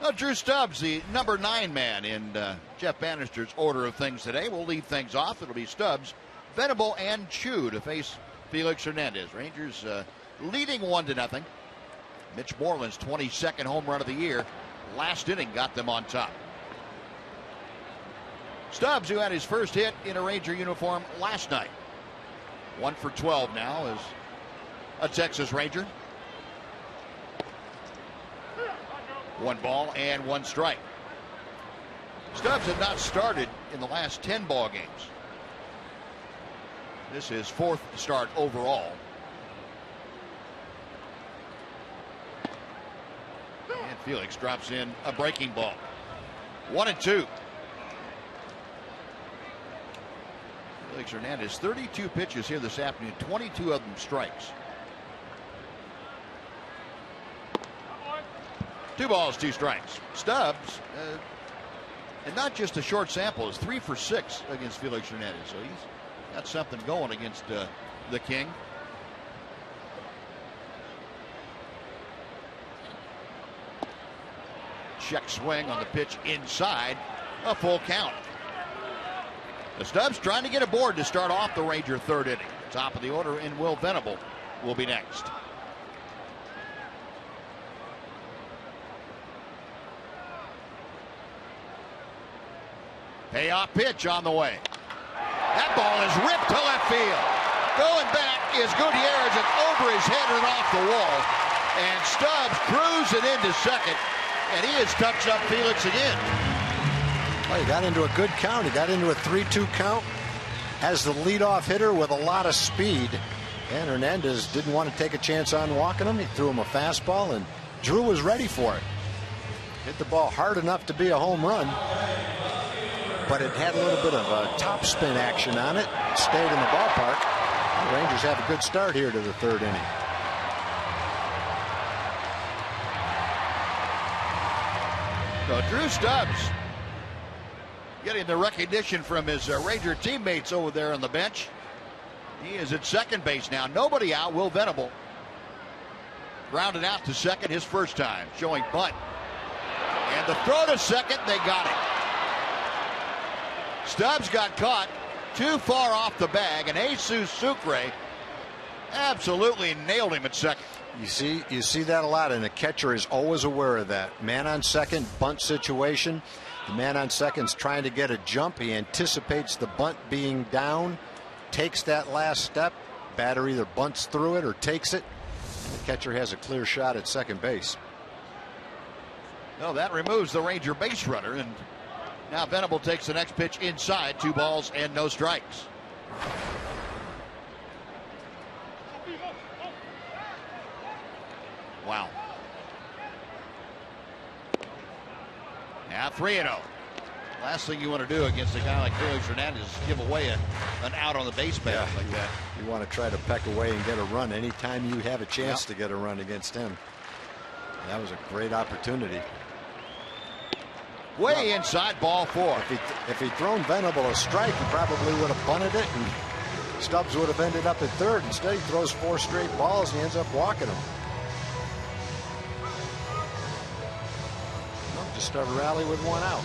Well, Drew Stubbs, the number 9 man in Jeff Bannister's order of things today. We'll lead things off. It'll be Stubbs, Venable, and Chu to face Felix Hernandez. Rangers leading 1-0. Mitch Moreland's 22nd home run of the year. Last inning got them on top. Stubbs, who had his first hit in a Ranger uniform last night. 1 for 12 now as a Texas Ranger. 1 ball and 1 strike. Stubbs had not started in the last 10 ball games. This is 4th start overall. And Felix drops in a breaking ball. 1-2. Felix Hernandez, 32 pitches here this afternoon, 22 of them strikes. 2 balls, 2 strikes. Stubbs, and not just a short sample, is 3 for 6 against Felix Hernandez. So he's got something going against the King. Check swing on the pitch inside, a full count. The Stubbs trying to get aboard to start off the Ranger 3rd inning. Top of the order in Will Venable will be next. Payoff pitch on the way. That ball is ripped to left field. Going back is Gutierrez, and over his head and off the wall. And Stubbs cruising into second, and he has touched up Felix again.
Well, he got into a good count. He got into a 3-2 count as the leadoff hitter with a lot of speed. And Hernandez didn't want to take a chance on walking him. He threw him a fastball, and Drew was ready for it. Hit the ball hard enough to be a home run, but it had a little bit of a topspin action on it. It stayed in the ballpark. The Rangers have a good start here to the 3rd inning.
So Drew Stubbs getting the recognition from his Ranger teammates over there on the bench. He is at second base now. Nobody out. Will Venable grounded out to second his first time, showing bunt. And the throw to second, they got it. Stubbs got caught too far off the bag, and Jesus Sucre absolutely nailed him at second.
You see that a lot, and the catcher is always aware of that. Man on second, bunt situation. The man on second's trying to get a jump. He anticipates the bunt being down, takes that last step. Batter either bunts through it or takes it. The catcher has a clear shot at second base.
No, that removes the Ranger base runner, and now Venable takes the next pitch inside. 2 balls and no strikes. Wow. Now 3-0. Last thing you want to do against a guy like Felix Hernandez is give away an out on the base path like that.
You want to try to peck away and get a run anytime you have a chance to get a run against him. That was a great opportunity.
Way inside, ball 4.
If he'd thrown Venable a strike, he probably would have bunted it, and Stubbs would have ended up at third. Instead, he throws 4 straight balls, and he ends up walking them. Well, just start a rally with 1 out.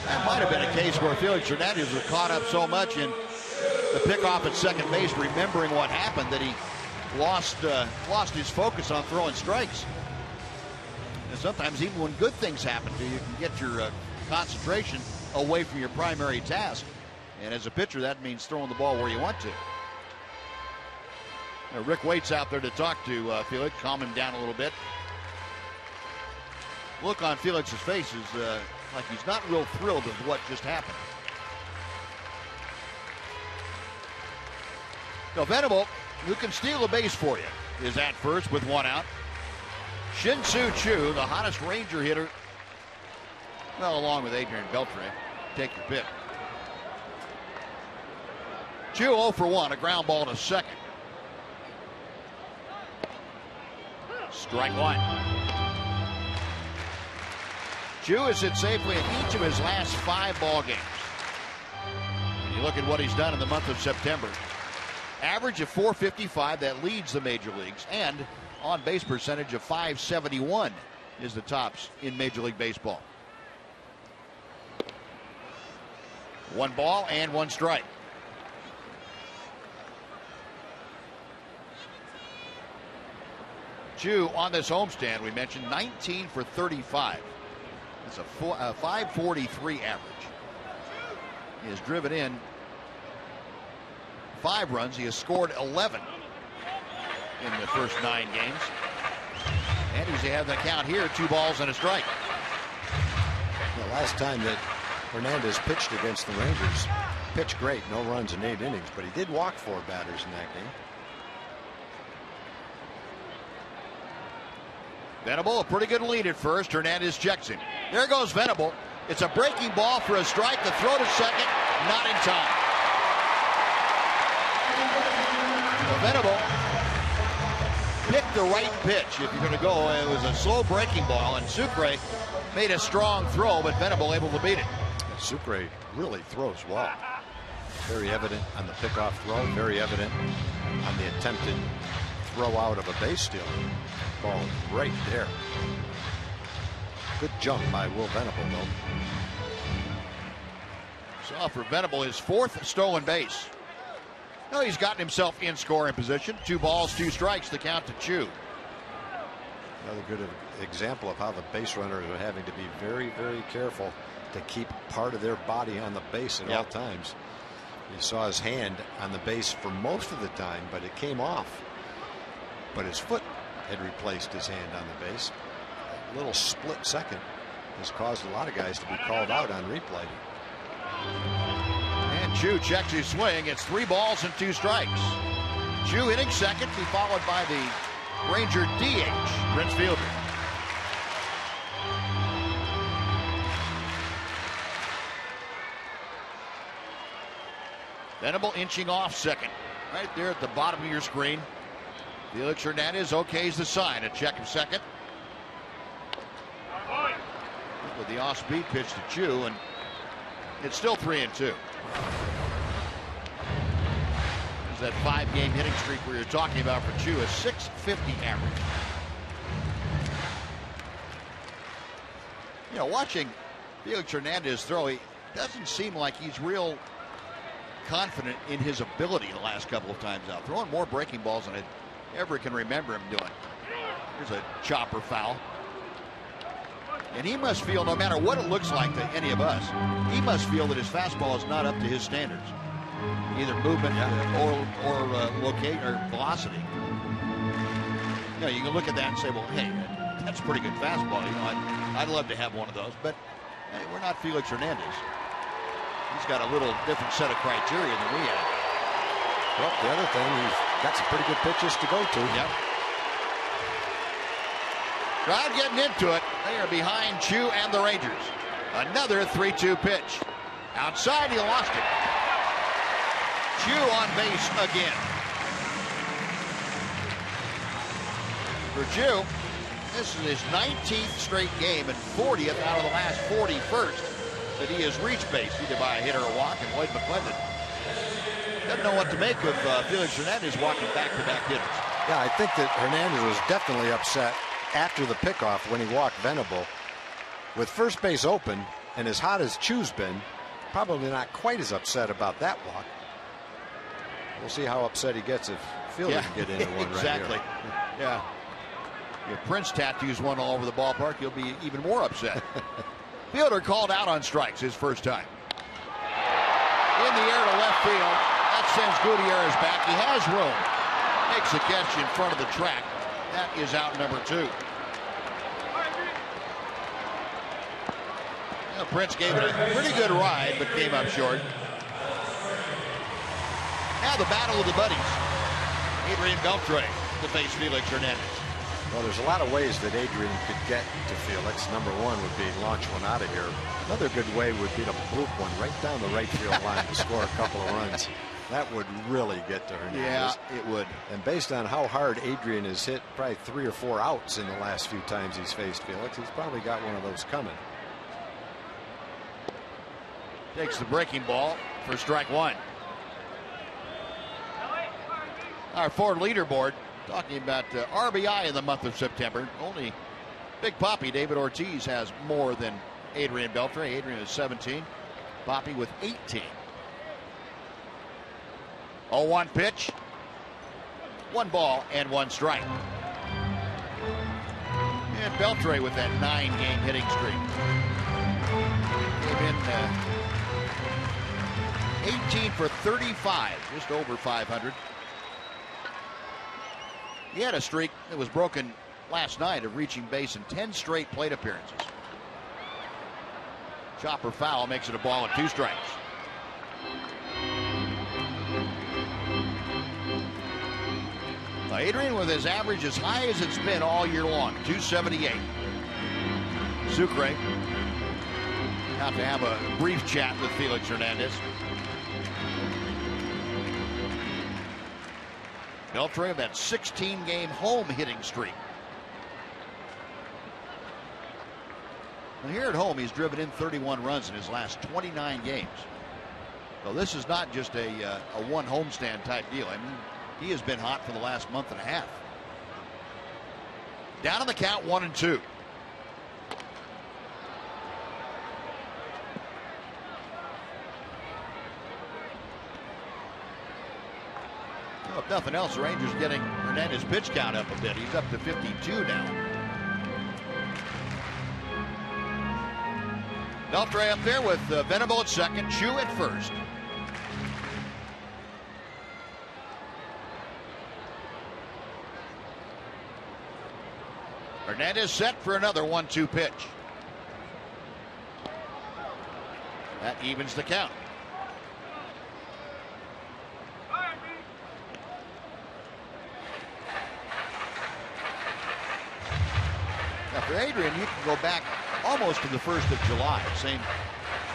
That might have been a case where Felix Hernandez was caught up so much in the pickoff at second base, remembering what happened, that he lost his focus on throwing strikes. And sometimes even when good things happen to you, you can get your concentration away from your primary task. And as a pitcher, that means throwing the ball where you want to. Now, Rick Waite's out there to talk to Felix, calm him down a little bit. Look on Felix's face is like he's not real thrilled with what just happened. Now, Venable, who can steal a base for you, is at first with 1 out. Shin-Soo Choo, the hottest Ranger hitter, well, along with Adrian Beltre. Take your pick. Choo 0 for 1, a ground ball to second. Strike one. Chu is hit safely in each of his last 5 ball games. And you look at what he's done in the month of September. Average of .455, that leads the major leagues, and on base percentage of .571 is the tops in Major League Baseball. 1 ball and 1 strike. Chu on this homestand, we mentioned 19 for 35. That's a 543 average. He has driven in 5 runs. He has scored 11 in the first 9 games. And he's had the count here, 2 balls and a strike.
The last time that Hernandez pitched against the Rangers, pitched great, no runs in 8 innings, but he did walk 4 batters in that game.
Venable, a pretty good lead at first. Hernandez checks him. There goes Venable. It's a breaking ball for a strike. The throw to second, not in time. So Venable picked the right pitch. If you're going to go, it was a slow breaking ball, and Sucre made a strong throw, but Venable able to beat it.
Sucre really throws well. Very evident on the pickoff throw. Very evident on the attempted throw out of a base stealer. Ball right there. Good jump by Will Venable, though.
So for Venable, his 4th stolen base. Now he's gotten himself in scoring position. 2 balls, 2 strikes, the count to Chu.
Another good example of how the base runners are having to be very, very careful to keep part of their body on the base at all times. You saw his hand on the base for most of the time, but it came off. But his foot had replaced his hand on the base. A little split second has caused a lot of guys to be called out on replay.
And Chu checks his swing. It's 3 balls and 2 strikes. Chu hitting second, be followed by the Ranger DH, Prince Fielder. Venable inching off second. Right there at the bottom of your screen. Felix Hernandez okays the sign. A check of second. With the off-speed pitch to Chu, and it's still 3-2. There's that 5-game hitting streak we were talking about for Chu, a .650 average. You know, watching Felix Hernandez throw, he doesn't seem like he's real confident in his ability the last couple of times out. Throwing more breaking balls than I ever can remember him doing. Here's a chopper foul. And he must feel, no matter what it looks like to any of us, he must feel that his fastball is not up to his standards. Either movement or locate or velocity. You know, you can look at that and say, well, hey, that's a pretty good fastball. You know, I'd love to have one of those, but hey, we're not Felix Hernandez. He's got a little different set of criteria than we have.
Well, the other thing, he's got some pretty good pitches to go to.
Yep. Crowd getting into it. They are behind Chu and the Rangers. Another 3-2 pitch. Outside, he lost it. Chu on base again. For Chu, this is his 19th straight game and 40th out of the last 41st that he has reached base, either by a hit or a walk, and Lloyd McClendon doesn't know what to make of Felix Hernandez walking back-to-back hitters.
Yeah, I think that Hernandez was definitely upset after the pickoff when he walked Venable. With first base open and as hot as Chu's been, probably not quite as upset about that walk. We'll see how upset he gets if Fielder can get into one
exactly.
right here.
Yeah. If Prince tattoos one all over the ballpark, he'll be even more upset. Fielder called out on strikes his first time. In the air to left field. That sends Gutierrez back. He has room. Makes a catch in front of the track. That is out number 2. Well, Prince gave it a pretty good ride, but came up short. Now the battle of the buddies. Adrian Beltre to face Felix Hernandez.
Well, there's a lot of ways that Adrian could get to Felix. Number one would be launch one out of here. Another good way would be to bloop one right down the right field line to score a couple of runs.
That would really get to Hernandez.
Yeah, it would.
And based on how hard Adrian has hit probably 3 or 4 outs in the last few times he's faced Felix, he's probably got one of those coming.
Takes the breaking ball for strike one. Our Ford leaderboard talking about RBI in the month of September. Only Big Papi David Ortiz has more than Adrian Beltre. Adrian is 17. Papi with 18. 0-1 pitch. 1 ball and 1 strike. And Beltre with that 9-game hitting streak. Came in 18 for 35, just over 500. He had a streak that was broken last night of reaching base in 10 straight plate appearances. Chopper foul makes it a ball and 2 strikes. Now Adrian with his average as high as it's been all year long, 278. Sucre out to have a brief chat with Felix Hernandez. Beltre, that 16-game home hitting streak. Now here at home, he's driven in 31 runs in his last 29 games. So this is not just a one homestand type deal. I mean, he has been hot for the last month and a half. Down on the count, 1-2. Well, if nothing else, the Rangers getting Hernandez's pitch count up a bit. He's up to 52 now. Beltre up there with Venable at second, Chu at first. Hernandez set for another 1-2 pitch. That evens the count. Now for Adrian, you can go back almost to the 1st of July. Same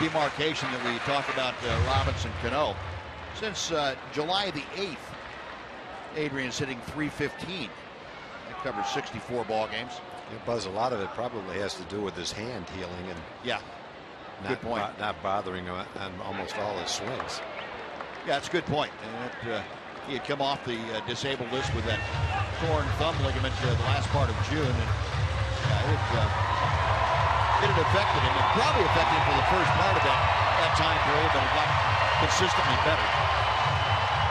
demarcation that we talked about Robinson Cano. Since July the 8th, Adrian's hitting .315. That covers 64 ball games.
Yeah, Buzz, a lot of it probably has to do with his hand healing and
yeah, good point.
Not bothering him on almost all his swings.
Yeah, that's a good point. And he had come off the disabled list with that torn thumb ligament the last part of June, and it had affected him. It probably affected him for the first part of that time period, but it got consistently better.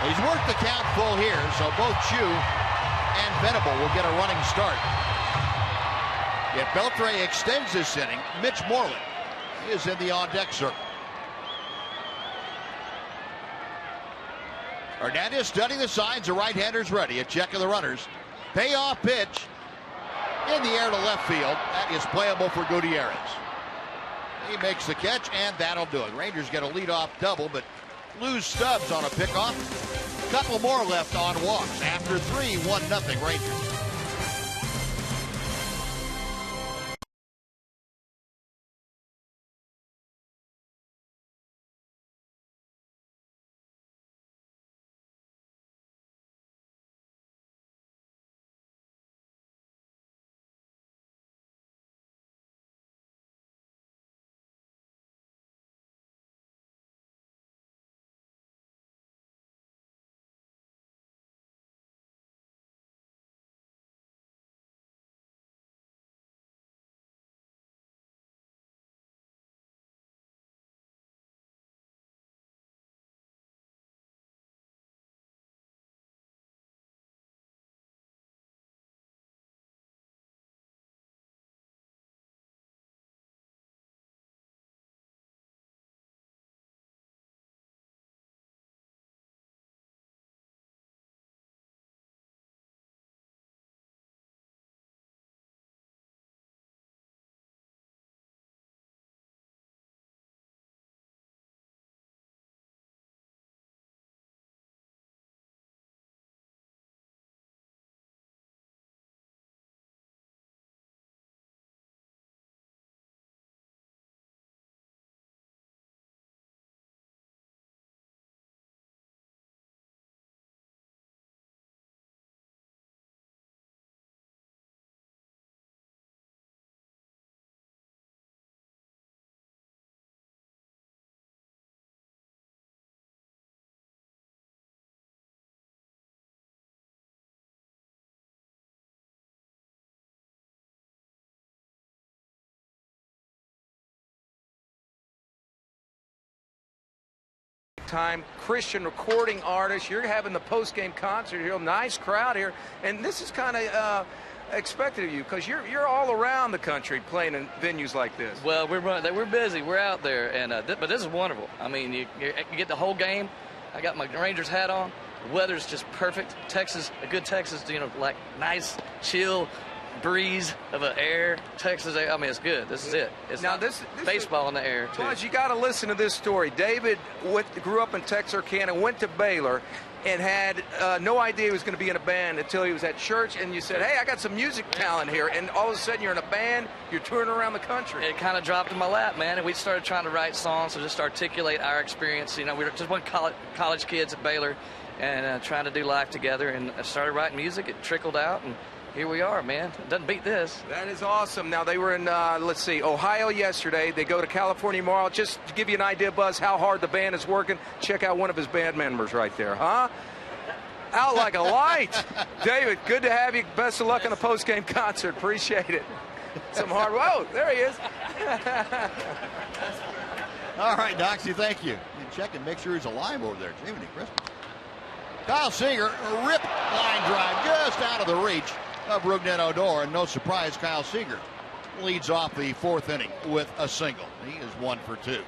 Well, he's worked the count full here, so both Chu and Venable will get a running start. If Beltre extends this inning, Mitch Moreland is in the on-deck circle. Hernandez studying the signs. The right-hander's ready. A check of the runners. Payoff pitch in the air to left field. That is playable for Gutierrez. He makes the catch, and that'll do it. Rangers get a leadoff double, but lose Stubbs on a pickoff. Couple more left on walks. After 3, 1-0 Rangers.
time Christian recording artist. You're having the post-game concert here. Nice crowd here. And this is kind of expected of you because you're all around the country playing in venues like this.
Well, we're busy. We're out there. And but this is wonderful. I mean, you get the whole game. I got my Rangers hat on. The weather's just perfect. Texas, a good Texas, like nice, chill breeze of an air. Texas, I mean, it's good. This is it. It's
now
not
this
baseball in the air, too.
Buzz, you got to listen to this story. David grew up in Texarkana, went to Baylor, and had no idea he was going to be in a band until he was at church, and you said, hey, I got some music talent here, and all of a sudden you're in a band, you're touring around the country.
It kind of dropped in my lap, man, and we started trying to write songs to just articulate our experience. We were just one college kids at Baylor and trying to do life together, and I started writing music. It trickled out, and here we are, man. It doesn't beat this.
That is awesome. Now, they were in, Ohio yesterday. They go to California tomorrow. Just to give you an idea, Buzz, how hard the band is working, check out one of his band members right there, huh? Out like a light. David, good to have you. Best of luck in the post-game concert. Appreciate it. Some hard. Whoa, there he is.
All right, Doxy, thank you. And check and make sure he's alive over there. Jiminy Christmas. Kyle Seager, a rip line drive just out of the reach of Rougned Odor, and no surprise, Kyle Seager leads off the fourth inning with a single. He is 1 for 2.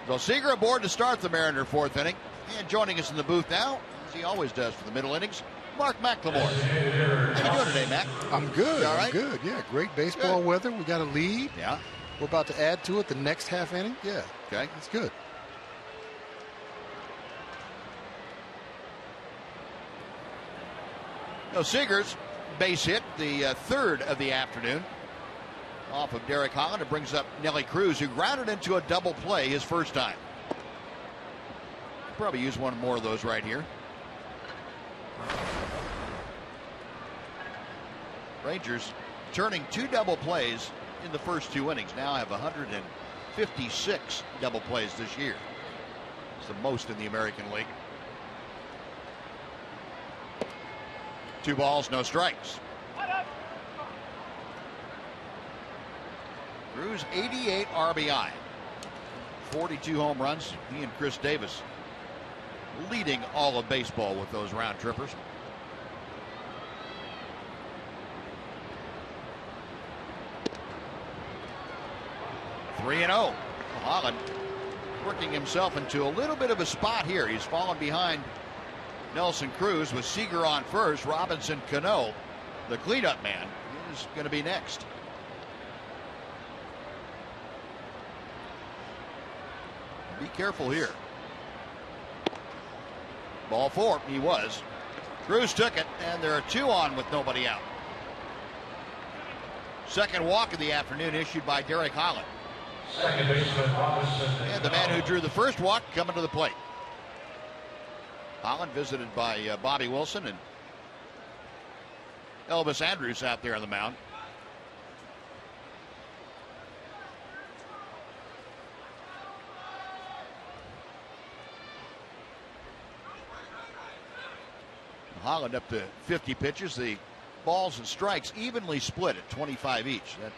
So Seager aboard to start the Mariner fourth inning, and joining us in the booth now, as he always does for the middle innings, Mark McLemore. How you doing today, Mac?
I'm good.
You all right?
I'm good. Yeah, great baseball weather. We got a lead.
Yeah.
We're about to add to it the next half inning. Yeah.
Okay.
It's good.
No, Seager's base hit, the third of the afternoon, off of Derek Holland. It brings up Nelly Cruz, who grounded into a double play his first time. Probably use one more of those right here. Rangers turning 2 double plays in the first 2 innings. Now have 156 double plays this year. It's the most in the American League. 2 balls, no strikes. Cruz 88 RBI, 42 home runs. He and Chris Davis leading all of baseball with those round trippers. Three and 0. Holland working himself into a little bit of a spot here. He's fallen behind Nelson Cruz with Seager on first. Robinson Cano, the cleanup man, is going to be next. Be careful here. Ball 4, he was. Cruz took it, and there are 2 on with nobody out. Second walk of the afternoon issued by Derek Holland.
Second baseman Robinson.
And the man who drew the first walk coming to the plate. Holland visited by Bobby Wilson and Elvis Andrus out there on the mound. Holland up to 50 pitches. The balls and strikes evenly split at 25 each. That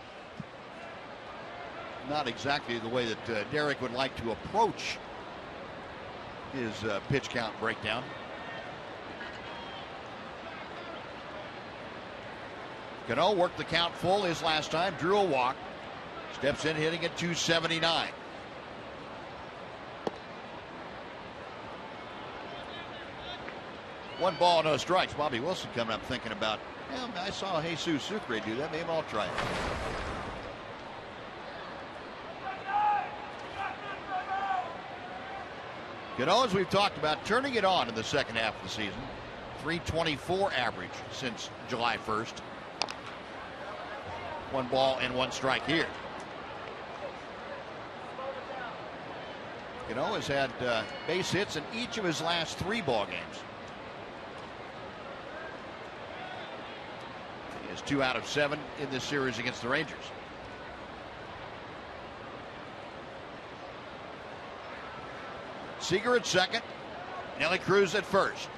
not exactly the way that Derek would like to approach his pitch count breakdown. Cano worked the count full his last time, drew a walk, steps in hitting at 279. One ball, no strikes. Bobby Wilson coming up thinking about, well, I saw Jesus Sucre do that. Maybe I'll try it. Cano, as we've talked about, turning it on in the second half of the season. 324 average since July 1st. 1 ball and 1 strike here. Cano has had base hits in each of his last 3 ball games. He has 2 out of 7 in this series against the Rangers. Seager at second, Nelly Cruz at first.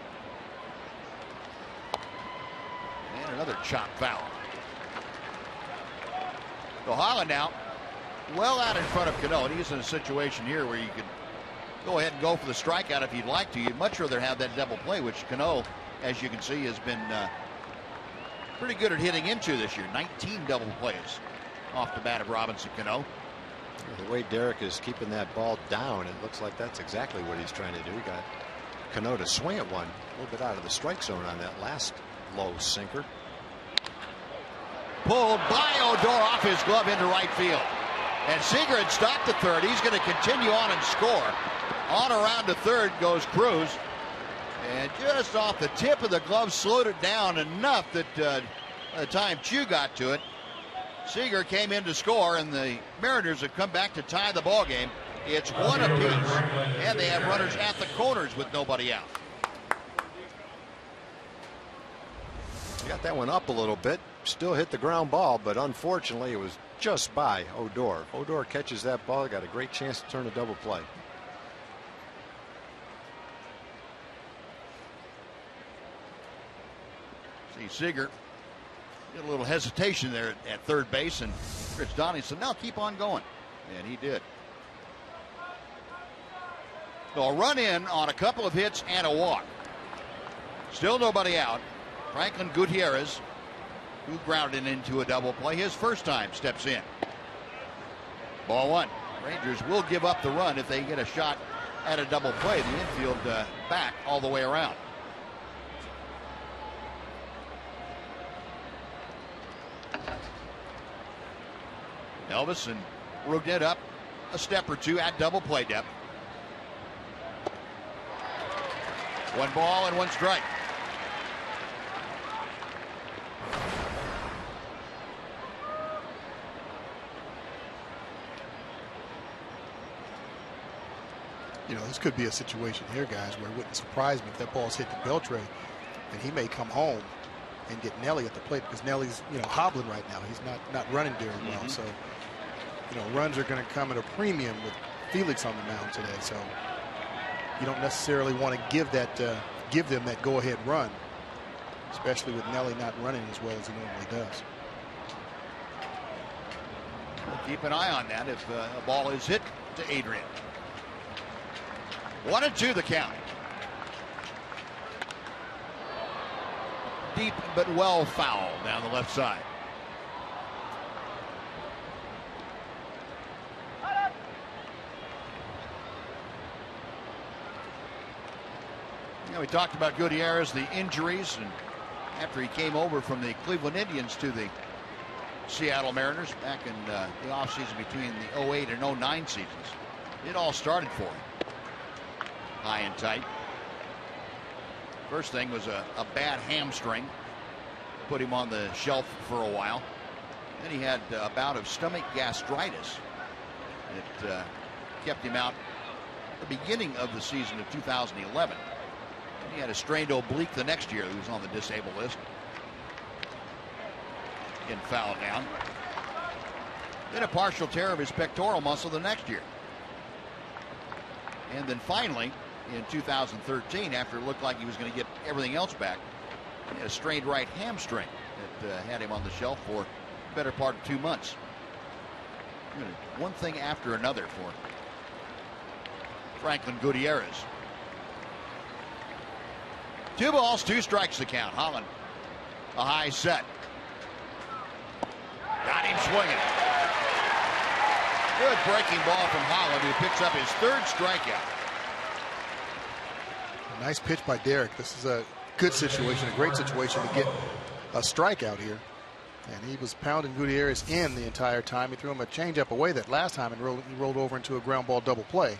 And another chop foul. So Holland now well out in front of Cano, and he's in a situation here where you could go ahead and go for the strikeout if you'd like to. You'd much rather have that double play, which Cano, as you can see, has been pretty good at hitting into this year. 19 double plays off the bat of Robinson Cano.
The way Derek is keeping that ball down, it looks like that's exactly what he's trying to do. He got Cano to swing at one a little bit out of the strike zone on that last low sinker.
Pulled by Odor off his glove into right field. And Seager had stopped at third. He's going to continue on and score. On around to third goes Cruz. And just off the tip of the glove, slowed it down enough that by the time Chu got to it, Seager came in to score, and the Mariners have come back to tie the ball game. It's one apiece, and they have runners at the corners with nobody out.
Got that one up a little bit. Still hit the ground ball, but unfortunately it was just by Odor. If Odor catches that ball, got a great chance to turn a double play.
See Seager get a little hesitation there at third base, and Rich Donnie said, "No, keep on going," and he did. So a run in on a couple of hits and a walk. Still nobody out. Franklin Gutierrez, who grounded into a double play his first time, steps in. Ball one. Rangers will give up the run if they get a shot at a double play. The infield back all the way around. Elvis and Rugnet up a step or two at double play depth. One ball and one strike.
You know, this could be a situation here, guys, where it wouldn't surprise me if that ball's hit to Beltre, and he may come home and get Nelly at the plate, because Nelly's, you know, hobbling right now. He's not running very well. So, you know, runs are going to come at a premium with Felix on the mound today. So you don't necessarily want to give them that go-ahead run, especially with Nelly not running as well as he normally does.
We'll keep an eye on that if a ball is hit to Adrian. 1-2 the count. Deep but well foul down the left side. You know, we talked about Gutierrez, the injuries, and after he came over from the Cleveland Indians to the Seattle Mariners back in the offseason between the 08 and 09 seasons, it all started for him. High and tight. First thing was a bad hamstring. Put him on the shelf for a while. Then he had a bout of stomach gastritis. It kept him out at the beginning of the season of 2011. And he had a strained oblique the next year. He was on the disabled list. Getting fouled down. Then a partial tear of his pectoral muscle the next year. And then finally, in 2013, after it looked like he was going to get everything else back, he had a strained right hamstring that had him on the shelf for the better part of 2 months. One thing after another for Franklin Gutierrez. 2 balls, 2 strikes the count. Holland, a high set. Got him swinging. Good breaking ball from Holland, who picks up his 3rd strikeout.
A nice pitch by Derek. This is a good situation, a great situation to get a strikeout here. And he was pounding Gutierrez in the entire time. He threw him a changeup away that last time and he rolled over into a ground ball double play.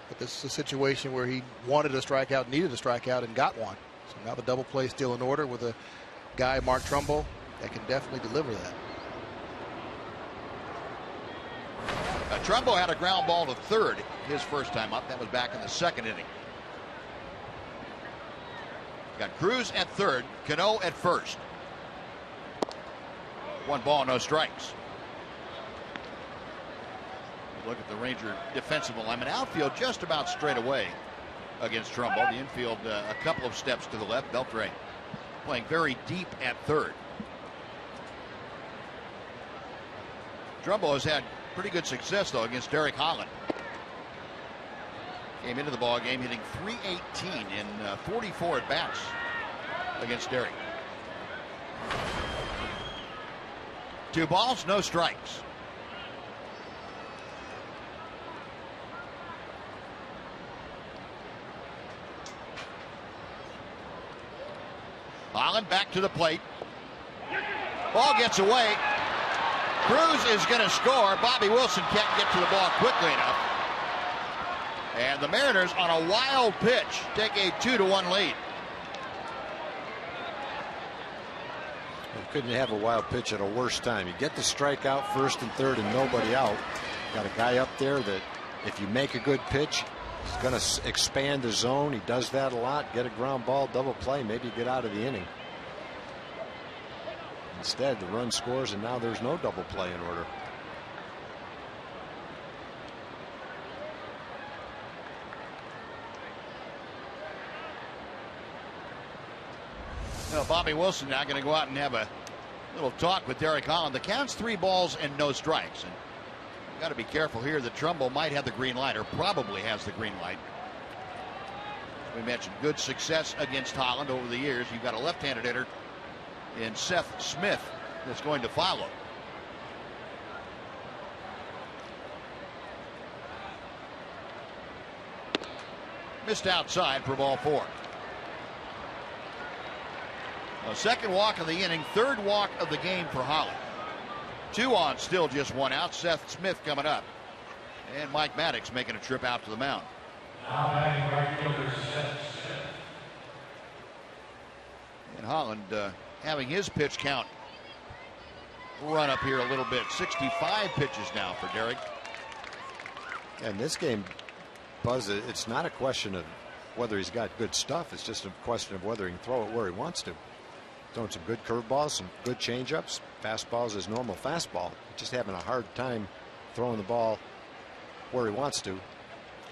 But this is a situation where he wanted a strikeout, needed a strikeout, and got one. So now the double play is still in order with a guy, Mark Trumbo, that can definitely deliver that.
Trumbo had a ground ball to third his first time up. That was back in the 2nd inning. Got Cruz at third, Cano at first. 1 ball, no strikes. Look at the Ranger defensive alignment. Outfield just about straight away against Trumbo. The infield a couple of steps to the left. Beltre playing very deep at third. Trumbo has had pretty good success, though, against Derek Holland. Came into the ball game hitting .318 in 44 at bats against Derek. 2 balls, no strikes. Holland back to the plate. Ball gets away. Cruz is going to score. Bobby Wilson can't get to the ball quickly enough. And the Mariners, on a wild pitch, take a 2-1 lead.
You couldn't have a wild pitch at a worse time. You get the strikeout first and third and nobody out. Got a guy up there that if you make a good pitch, he's going to expand the zone. He does that a lot. Get a ground ball, double play, maybe get out of the inning. Instead, the run scores, and now there's no double play in order.
Well, Bobby Wilson now going to go out and have a little talk with Derek Holland. The count's 3 balls and no strikes. And you got to be careful here that Trumbull might have the green light, or probably has the green light. We mentioned good success against Holland over the years. You've got a left-handed hitter in Seth Smith that's going to follow. Missed outside for ball 4. A second walk of the inning, third walk of the game for Holland. 2 on, still just 1 out. Seth Smith coming up. And Mike Maddox making a trip out to the mound.
Now batting right fielder Seth Smith.
And Holland having his pitch count run up here a little bit. 65 pitches now for Derek.
And this game, Buzz, it's not a question of whether he's got good stuff. It's just a question of whether he can throw it where he wants to. Throwing some good curveballs, some good changeups, fastballs his normal fastball. Just having a hard time throwing the ball where he wants to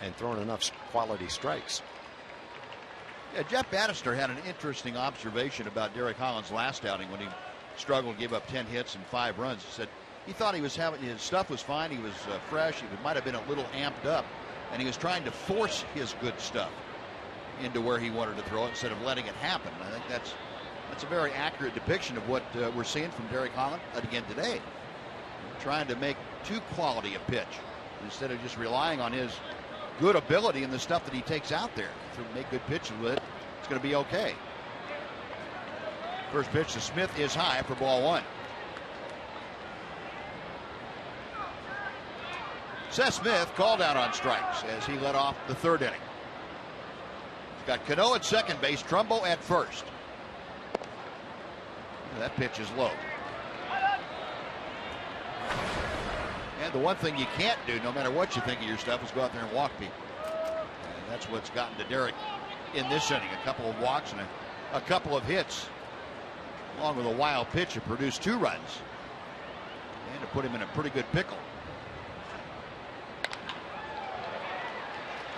and throwing enough quality strikes.
Yeah, Jeff Bannister had an interesting observation about Derek Holland's last outing when he struggled, gave up 10 hits and 5 runs. He said he thought he was having, his stuff was fine, he was fresh, he might have been a little amped up, and he was trying to force his good stuff into where he wanted to throw it instead of letting it happen. And I think that's a very accurate depiction of what we're seeing from Derek Holland again today. Trying to make too quality a pitch instead of just relying on his good ability and the stuff that he takes out there. If you make good pitches with it, it's going to be okay. First pitch to Smith is high for ball 1. Seth Smith called out on strikes as he led off the 3rd inning. He's got Cano at second base, Trumbo at first. That pitch is low. And the one thing you can't do, no matter what you think of your stuff, is go out there and walk people. And that's what's gotten to Derek in this inning. A couple of walks and a couple of hits, along with a wild pitch to produce 2 runs and to put him in a pretty good pickle.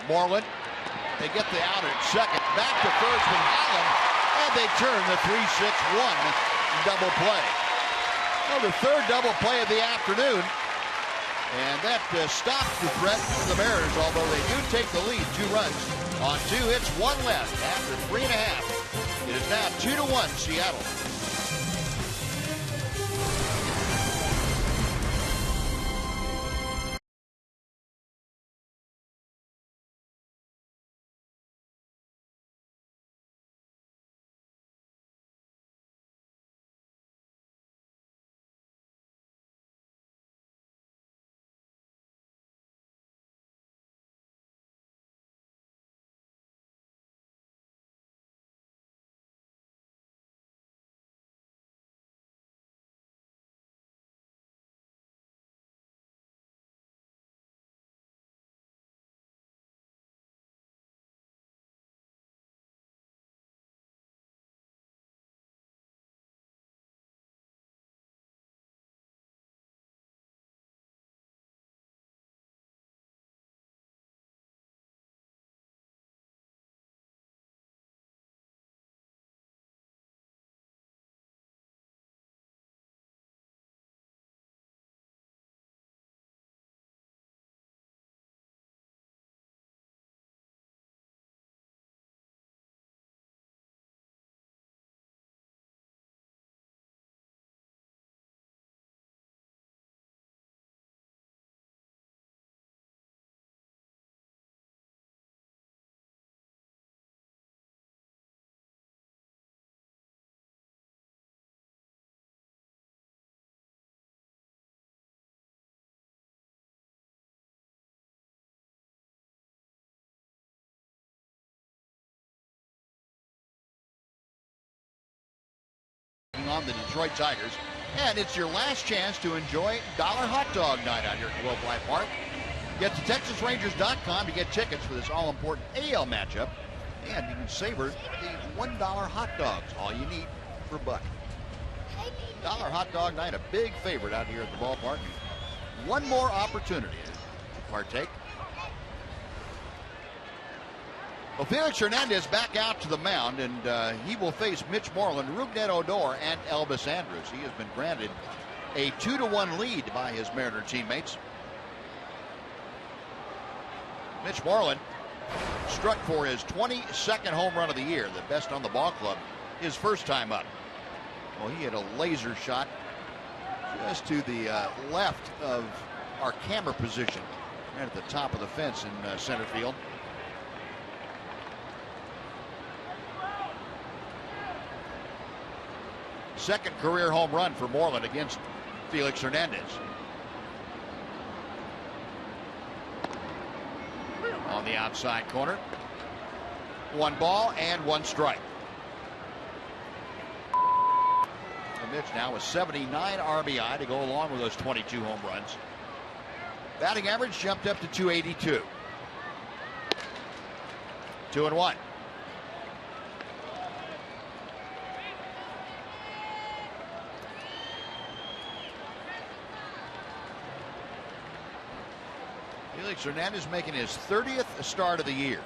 Moreland, they get the out at second. Back to first with Holland, and they turn the 3-6-1 double play. Well, the 3rd double play of the afternoon. And that stops the threat of the Mariners, although they do take the lead 2 runs on 2 hits, 1 left after 3.5. It is now 2-1 Seattle. on the Detroit Tigers. And it's your last chance to enjoy Dollar Hot Dog Night out here at Globe Life Park. Get to TexasRangers.com to get tickets for this all-important AL matchup. And you can savor the $1 hot dogs, all you need for a buck. Dollar Hot Dog Night, a big favorite out here at the ballpark. One more opportunity to partake. Well, Felix Hernandez back out to the mound, and he will face Mitch Moreland, Rougned Odor, and Elvis Andrus. He has been granted a 2-1 lead by his Mariner teammates. Mitch Moreland struck for his 22nd home run of the year, the best on the ball club, his first time up. Well, he had a laser shot just to the left of our camera position, right at the top of the fence in center field. Second career home run for Moreland against Felix Hernandez. On the outside corner. 1 ball and 1 strike. And Mitch now with 79 RBI to go along with those 22 home runs. Batting average jumped up to 282. 2-1. Felix Hernandez making his 30th start of the year.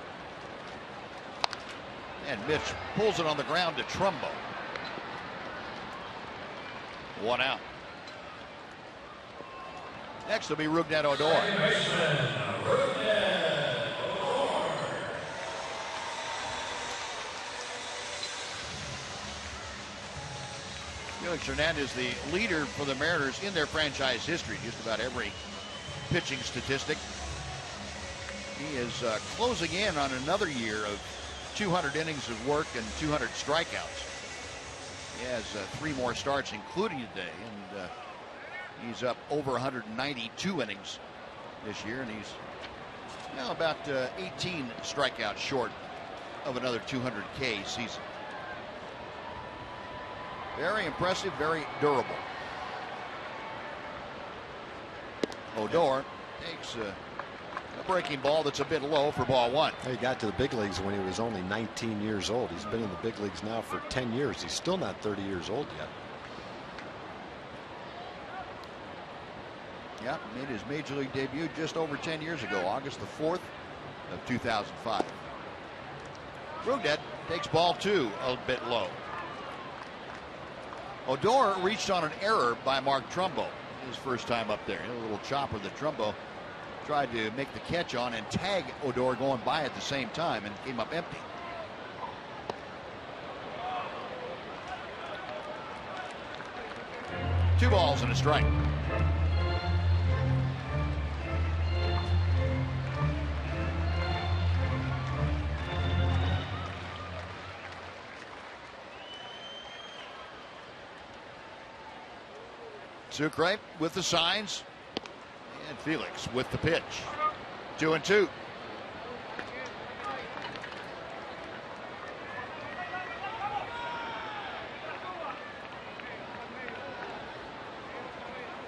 And Mitch pulls it on the ground to Trumbo. 1 out. Next will be Rougned Odor. Felix Hernandez, the leader for the Mariners in their franchise history, just about every pitching statistic. He is closing in on another year of 200 innings of work and 200 strikeouts. He has 3 more starts, including today, and he's up over 192 innings this year, and he's now about 18 strikeouts short of another 200K season. Very impressive, very durable. Odor takes a breaking ball that's a bit low for ball 1.
He got to the big leagues when he was only 19 years old. He's been in the big leagues now for 10 years. He's still not 30 years old yet.
Yeah, made his major league debut just over 10 years ago, August the 4th of 2005. Rougned takes ball 2 a bit low. Odor reached on an error by Mark Trumbo his first time up there. A little chopper that Trumbo tried to make the catch on and tag Odor going by at the same time, and came up empty. Two balls and a strike. Sucre with the signs, and Felix with the pitch. 2-2.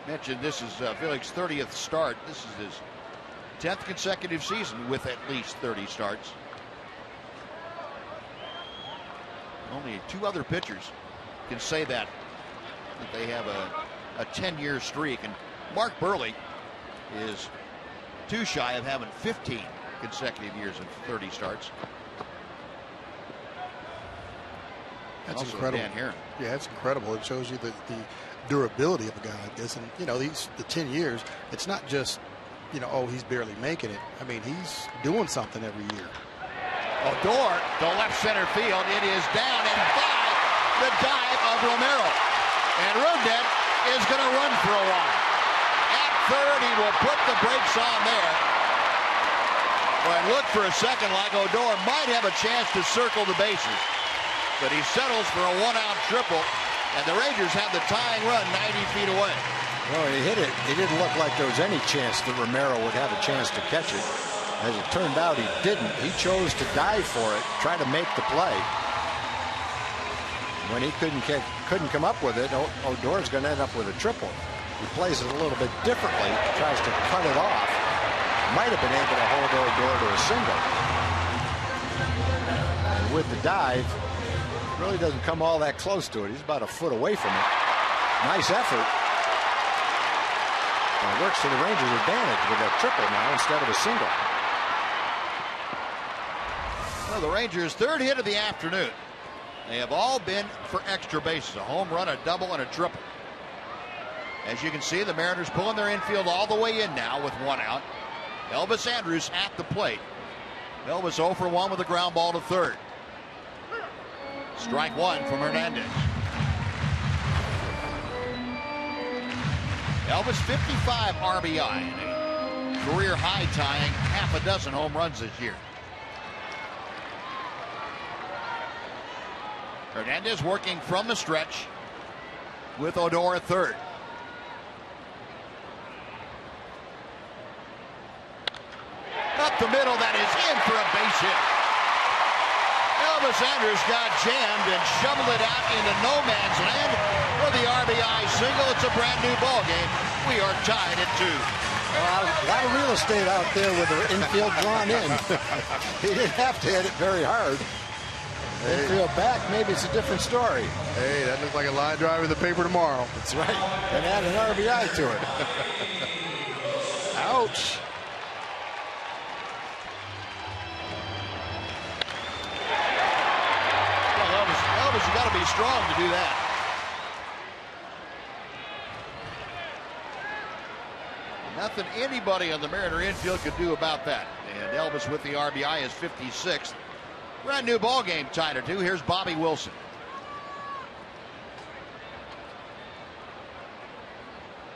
Mentioned this is Felix's 30th start. This is his 10th consecutive season with at least 30 starts. Only 2 other pitchers can say that they have a 10-year streak, and Mark Burley is too shy of having 15 consecutive years of 30 starts.
That's
also
incredible.
Dan Heron.
Yeah, that's incredible. It shows you the durability of a guy like this. And, you know, the 10 years, it's not just, you know, oh, he's barely making it. I mean, he's doing something every year.
Odor to left center field. It is down and by the dive of Romero. And Rougned is going to run for a while. At third, he will put the brakes on there. Well, it looked for a second like Odor might have a chance to circle the bases. But he settles for a 1-out triple, and the Rangers have the tying run 90 feet away.
Well, he hit it. It didn't look like there was any chance that Romero would have a chance to catch it. As it turned out, he didn't. He chose to dive for it, try to make the play. When he couldn't couldn't come up with it. Odor's going to end up with a triple. He plays it a little bit differently, tries to cut it off. Might have been able to hold Odor to a single. And with the dive, really doesn't come all that close to it. He's about a foot away from it. Nice effort. And it works to the Rangers' advantage with a triple now instead of a single.
Well, the Rangers' third hit of the afternoon. They have all been for extra bases. A home run, a double, and a triple. As you can see, the Mariners pulling their infield all the way in now with one out. Elvis Andrus at the plate. Elvis 0 for 1 with a ground ball to third. Strike one from Hernandez. Elvis 55 RBI and a career high tying half a dozen home runs this year. Hernandez working from the stretch with Odor at third. Up the middle, that is in for a base hit. Elvis Andrus got jammed and shoveled it out into no man's land for the RBI single. It's a brand new ball game. We are tied at 2.
Well, a lot of real estate out there with the infield drawn in. He didn't have to hit it very hard. Infield back, maybe it's a different story.
Hey, that looks like a line drive in the paper tomorrow.
That's right. And add an RBI to it. Ouch.
Elvis, you got to be strong to do that. Nothing anybody on the Mariner infield could do about that. And Elvis with the RBI is 56th. Brand new ball game, tied at 2. Here's Bobby Wilson.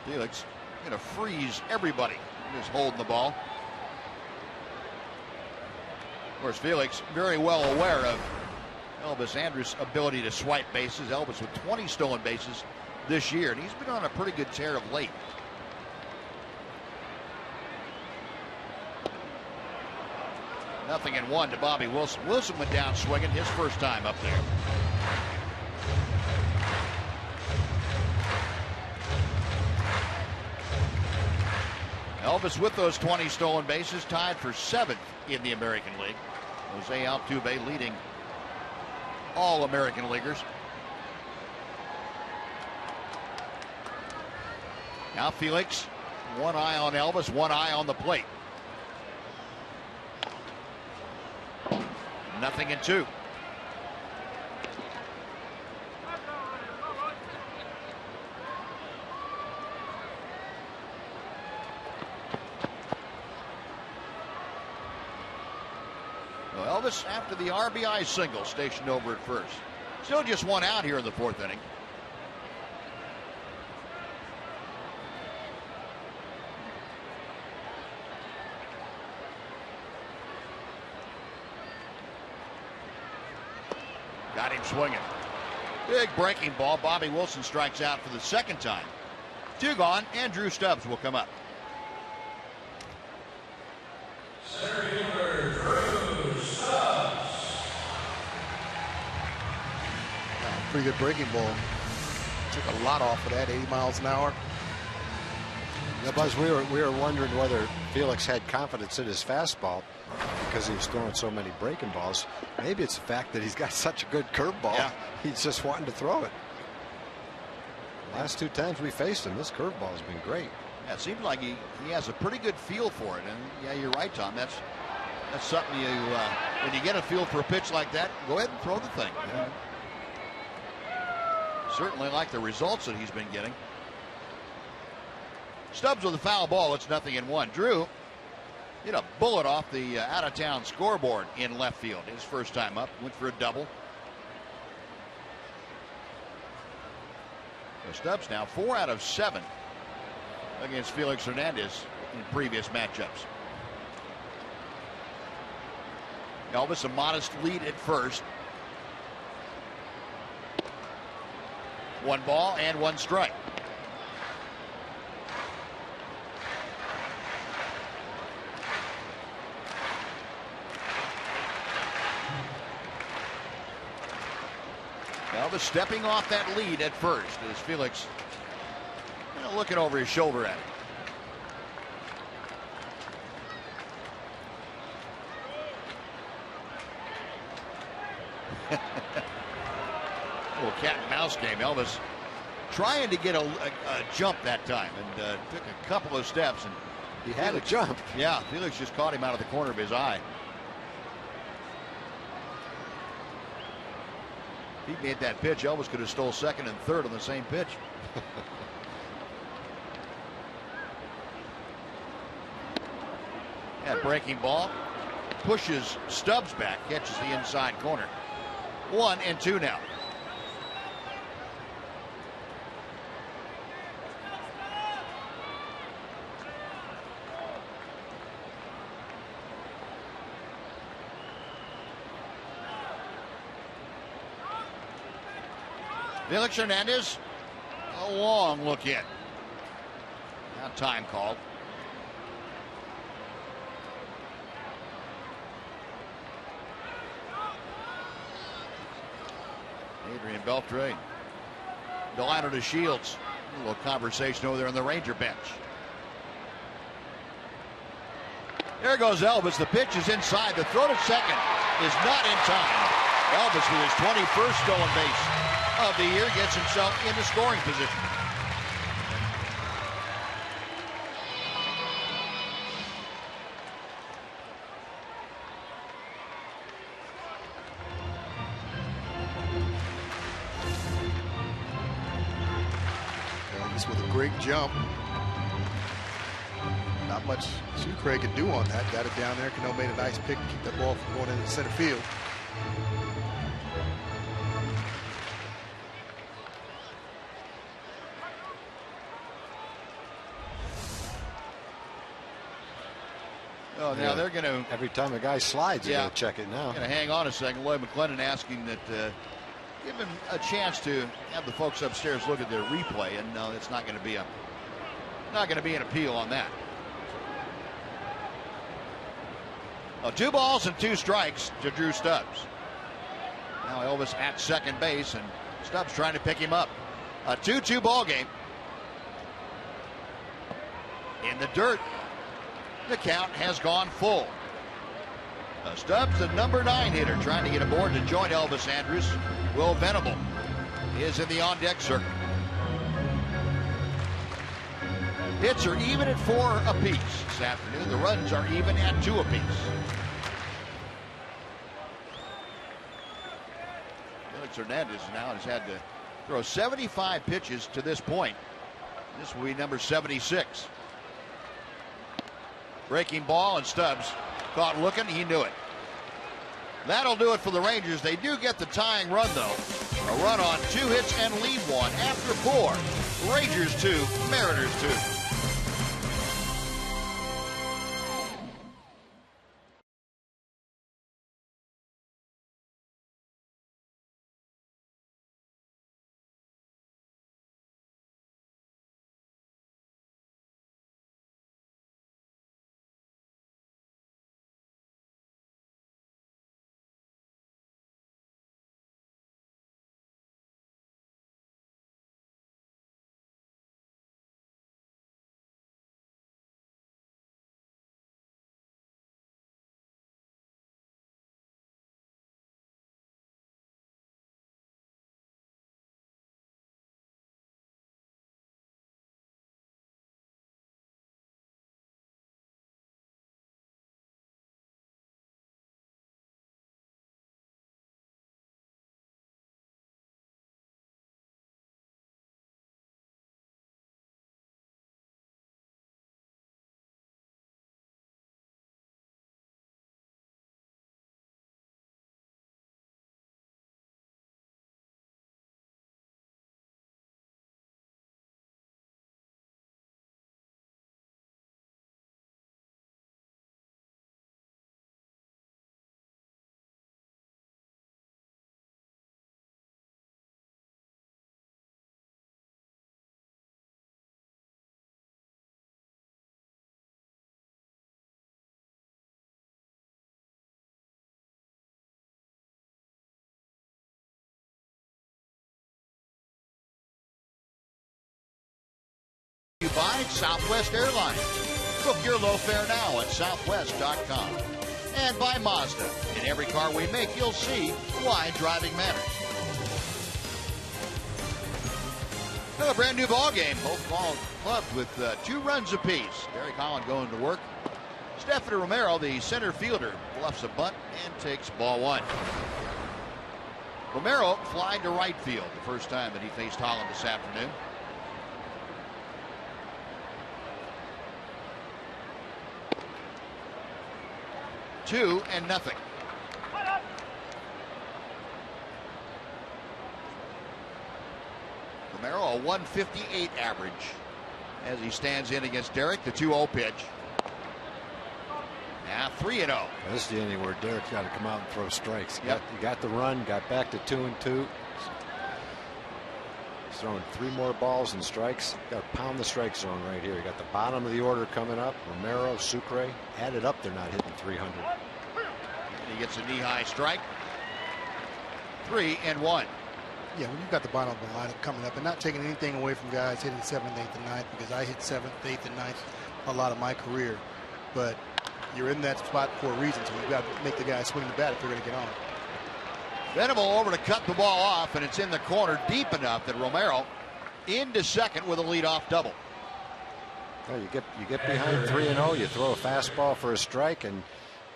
Felix going to freeze everybody just holding the ball. Of course, Felix very well aware of Elvis Andrus' ability to swipe bases. Elvis with 20 stolen bases this year, and he's been on a pretty good tear of late. Nothing in 1 to Bobby Wilson. Wilson went down swinging his first time up there. Elvis with those 20 stolen bases, tied for 7th in the American League. Jose Altuve leading all American leaguers. Now Felix, one eye on Elvis, one eye on the plate. Nothing in 2. Well, Elvis, after the RBI single, stationed over at first. Still just one out here in the 4th inning. Got him swinging. Big breaking ball. Bobby Wilson strikes out for the 2nd time. 2 gone, and Drew Stubbs will come up.
Pretty good breaking ball. Took a lot off of that, 80 miles an hour.
Yeah, Buzz, we were wondering whether Felix had confidence in his fastball because he was throwing so many breaking balls. Maybe it's the fact that he's got such a good curveball. Yeah. He's just wanting to throw it. Last 2 times we faced him, this curveball has been great.
Yeah, it seems like he has a pretty good feel for it. And yeah, you're right, Tom. That's something you when you get a feel for a pitch like that, go ahead and throw the thing. Yeah. Certainly like the results that he's been getting. Stubbs with a foul ball. It's nothing in 1. Drew hit a bullet off the out-of-town scoreboard in left field. His first time up. Went for a double. So Stubbs now 4 out of 7 against Felix Hernandez in previous matchups. Elvis a modest lead at first. 1 ball and 1 strike. Elvis stepping off that lead at first as Felix looking over his shoulder at him. Little cat and mouse game. Elvis trying to get a jump that time and took a couple of steps, and
he had a jump.
Yeah, Felix just caught him out of the corner of his eye. If he made that pitch, Elvis could have stole second and third on the same pitch. That breaking ball pushes Stubbs back, catches the inside corner. 1-2 now. Felix Hernandez, a long look in. Now time called. Adrian Beltre. Delino to Shields. A little conversation over there on the Ranger bench. There goes Elvis. The pitch is inside. The throw to second is not in time. Elvis, with his 21st stolen base of the year, gets himself into scoring position.
Elvis with a great jump. Not much Sue Craig could do on that. Got it down there. Cano made a nice pick, keep that ball from going into center field.
Oh, now they're going to.
Every time a guy slides, they're going to check it now.
Going to hang on a second. Lloyd McClendon asking that give him a chance to have the folks upstairs look at their replay, and no, it's not going to be an appeal on that. 2 balls and 2 strikes to Drew Stubbs. Now Elvis at second base, and Stubbs trying to pick him up. A 2-2 ball game. In the dirt. The count has gone full. Stubbs, the number 9 hitter, trying to get aboard to join Elvis Andrus. Will Venable is in the on-deck circle. Hits are even at 4 apiece this afternoon. The runs are even at 2 apiece. Felix Hernandez now has had to throw 75 pitches to this point. This will be number 76. Breaking ball, and Stubbs caught looking. He knew it. That'll do it for the Rangers. They do get the tying run, though. A run on 2 hits and leave 1 after 4. Rangers 2, Mariners 2. by Southwest Airlines. Book your low fare now at southwest.com. And by Mazda. In every car we make, you'll see why driving matters. Another brand new ball game. Both ball clubs with 2 runs apiece. Derek Holland going to work. Stephanie Romero, the center fielder, bluffs a bunt and takes ball 1. Romero flying to right field the first time that he faced Holland this afternoon. Two and nothing. Romero a 158 average as he stands in against Derek. The 2-0 pitch. Now 3-0.
This is the inning where Derek's got to come out and throw strikes. He got the run, got back to 2-2. He's throwing 3 more balls and strikes. Got to pound the strike zone right here. You got the bottom of the order coming up. Romero, Sucre, added up, they're not hitting 300.
And he gets a knee-high strike. 3-1.
Yeah, when you've got the bottom of the lineup coming up and not taking anything away from guys hitting 7th, 8th, and 9th, because I hit 7th, 8th, and 9th a lot of my career. But you're in that spot for a reason, so you've got to make the guy swing the bat if they're going to get on.
Venable over to cut the ball off, and it's in the corner deep enough that Romero into second with a leadoff double.
Well, you get behind 3-0, you throw a fastball for a strike, and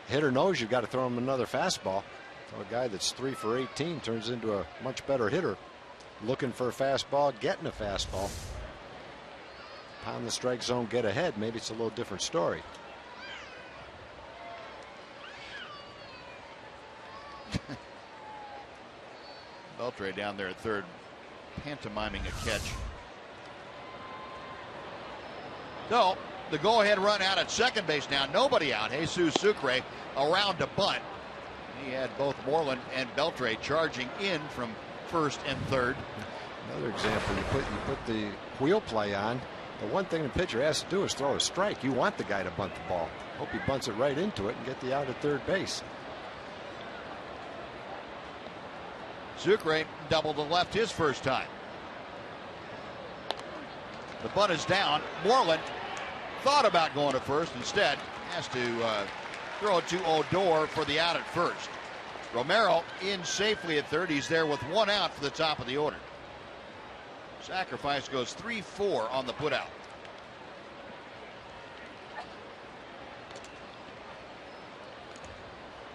hitter knows you've got to throw him another fastball. So a guy that's 3 for 18 turns into a much better hitter. Looking for a fastball, getting a fastball. Pound the strike zone, get ahead. Maybe it's a little different story.
Beltre down there at third, pantomiming a catch. So the go-ahead run out at second base now. Nobody out. Jesus Sucre around to bunt. He had both Moreland and Beltre charging in from first and third.
Another example, you put the wheel play on. The one thing the pitcher has to do is throw a strike. You want the guy to bunt the ball. Hope he bunts it right into it and get the out at third base.
Sucre doubled to left his first time. The bunt is down. Moreland thought about going to first. Instead has to throw it to Odor for the out at first. Romero in safely at third. He's there with 1 out for the top of the order. Sacrifice goes 3-4 on the putout.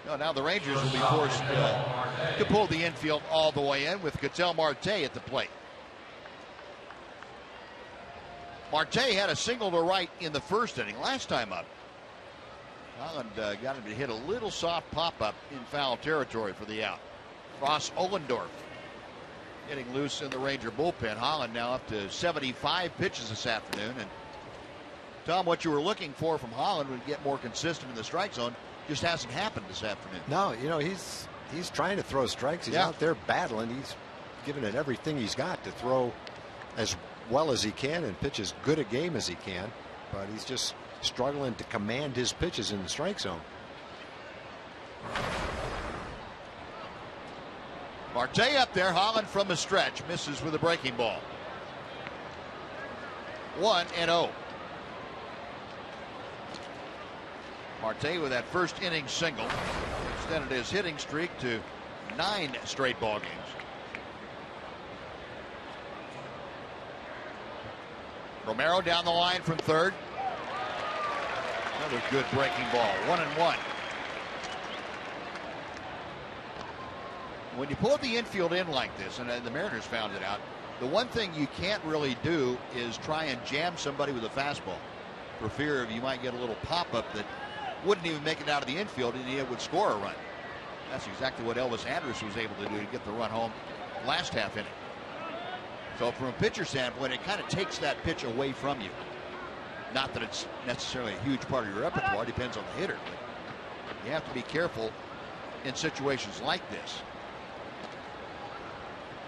Now the Rangers will be forced to pull the infield all the way in with Ketel Marte at the plate. Marte had a single to right in the first inning last time up. Holland got him to hit a little soft pop-up in foul territory for the out. Ross Ollendorf getting loose in the Ranger bullpen. Holland now up to 75 pitches this afternoon. And Tom, what you were looking for from Holland would get more consistent in the strike zone. Just hasn't happened this afternoon.
No, you know, he's trying to throw strikes. He's out there battling. He's giving it everything he's got to throw as well as he can and pitch as good a game as he can. But he's just struggling to command his pitches in the strike zone.
Marte up there. Holland from the stretch misses with a breaking ball. 1-0. Marte with that first inning single extended his hitting streak to 9 straight ball games. Romero down the line from third. Another good breaking ball. 1-1. When you pull the infield in like this, and the Mariners found it out, the one thing you can't really do is try and jam somebody with a fastball for fear of you might get a little pop-up that wouldn't even make it out of the infield and it would score a run. That's exactly what Elvis Andrus was able to do to get the run home last half inning. So from a pitcher standpoint, it kind of takes that pitch away from you. Not that it's necessarily a huge part of your repertoire, it depends on the hitter, but you have to be careful in situations like this.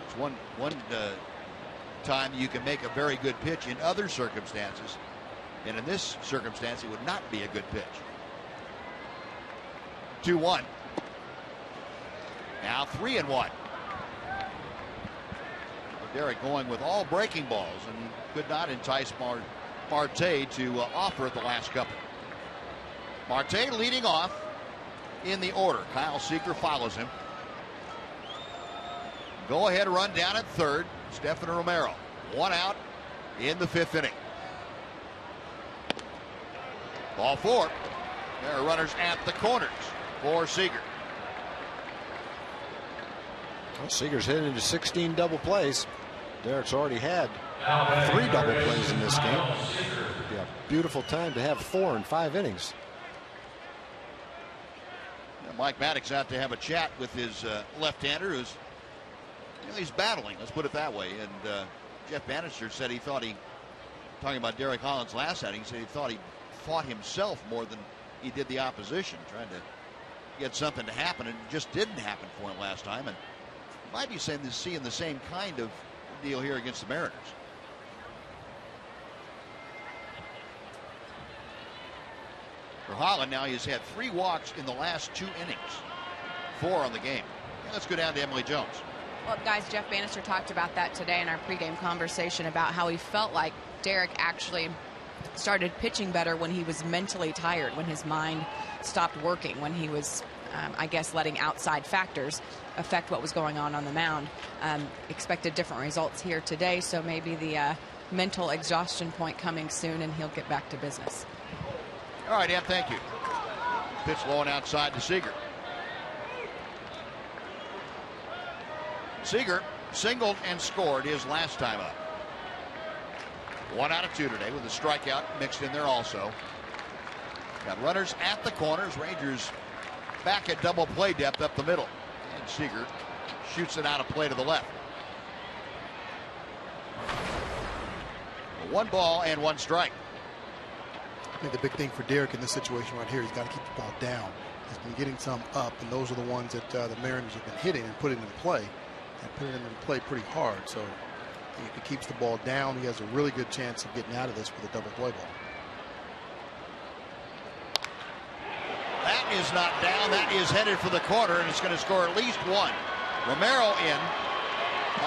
It's one time you can make a very good pitch in other circumstances, and in this circumstance it would not be a good pitch. 2-1. Now 3-1. Derek going with all breaking balls and could not entice Marte to offer at the last couple. Marte leading off in the order. Kyle Seager follows him. Go ahead run down at third. Stephen Romero. One out in the 5th inning. Ball 4. There are runners at the corners for Seager.
Well, Seager's headed into 16 double plays. Derek's already had 3 double plays in this game. It'd be a beautiful time to have 4 in 5 innings.
Mike Maddox out to have a chat with his left-hander who's, he's battling, let's put it that way. And Jeff Bannister said he thought talking about Derek Holland's last outing, he said he thought he fought himself more than he did the opposition, trying to get something to happen, and it just didn't happen for him last time. And might be seeing the same kind of deal here against the Mariners. For Holland, now he's had 3 walks in the last 2 innings, 4 on the game. And let's go down to Emily Jones.
Well, guys, Jeff Bannister talked about that today in our pregame conversation about how he felt like Derek actually started pitching better when he was mentally tired, when his mind stopped working, when he was, I guess, letting outside factors affect what was going on the mound. Expected different results here today, so maybe the mental exhaustion point coming soon, and he'll get back to business.
All right, Em, thank you. Pitch low and outside to Seager. Seager singled and scored his last time up. 1 out of 2 today with a strikeout mixed in there also. Got runners at the corners. Rangers back at double play depth up the middle. And Seager shoots it out of play to the left. 1 ball and 1 strike.
I think the big thing for Derek in this situation right here, he's got to keep the ball down. He's been getting some up, and those are the ones that the Mariners have been hitting and putting in play. And putting them in play pretty hard. So if he keeps the ball down, he has a really good chance of getting out of this with a double play ball.
That is not down. That is headed for the corner, and it's going to score at least 1. Romero in.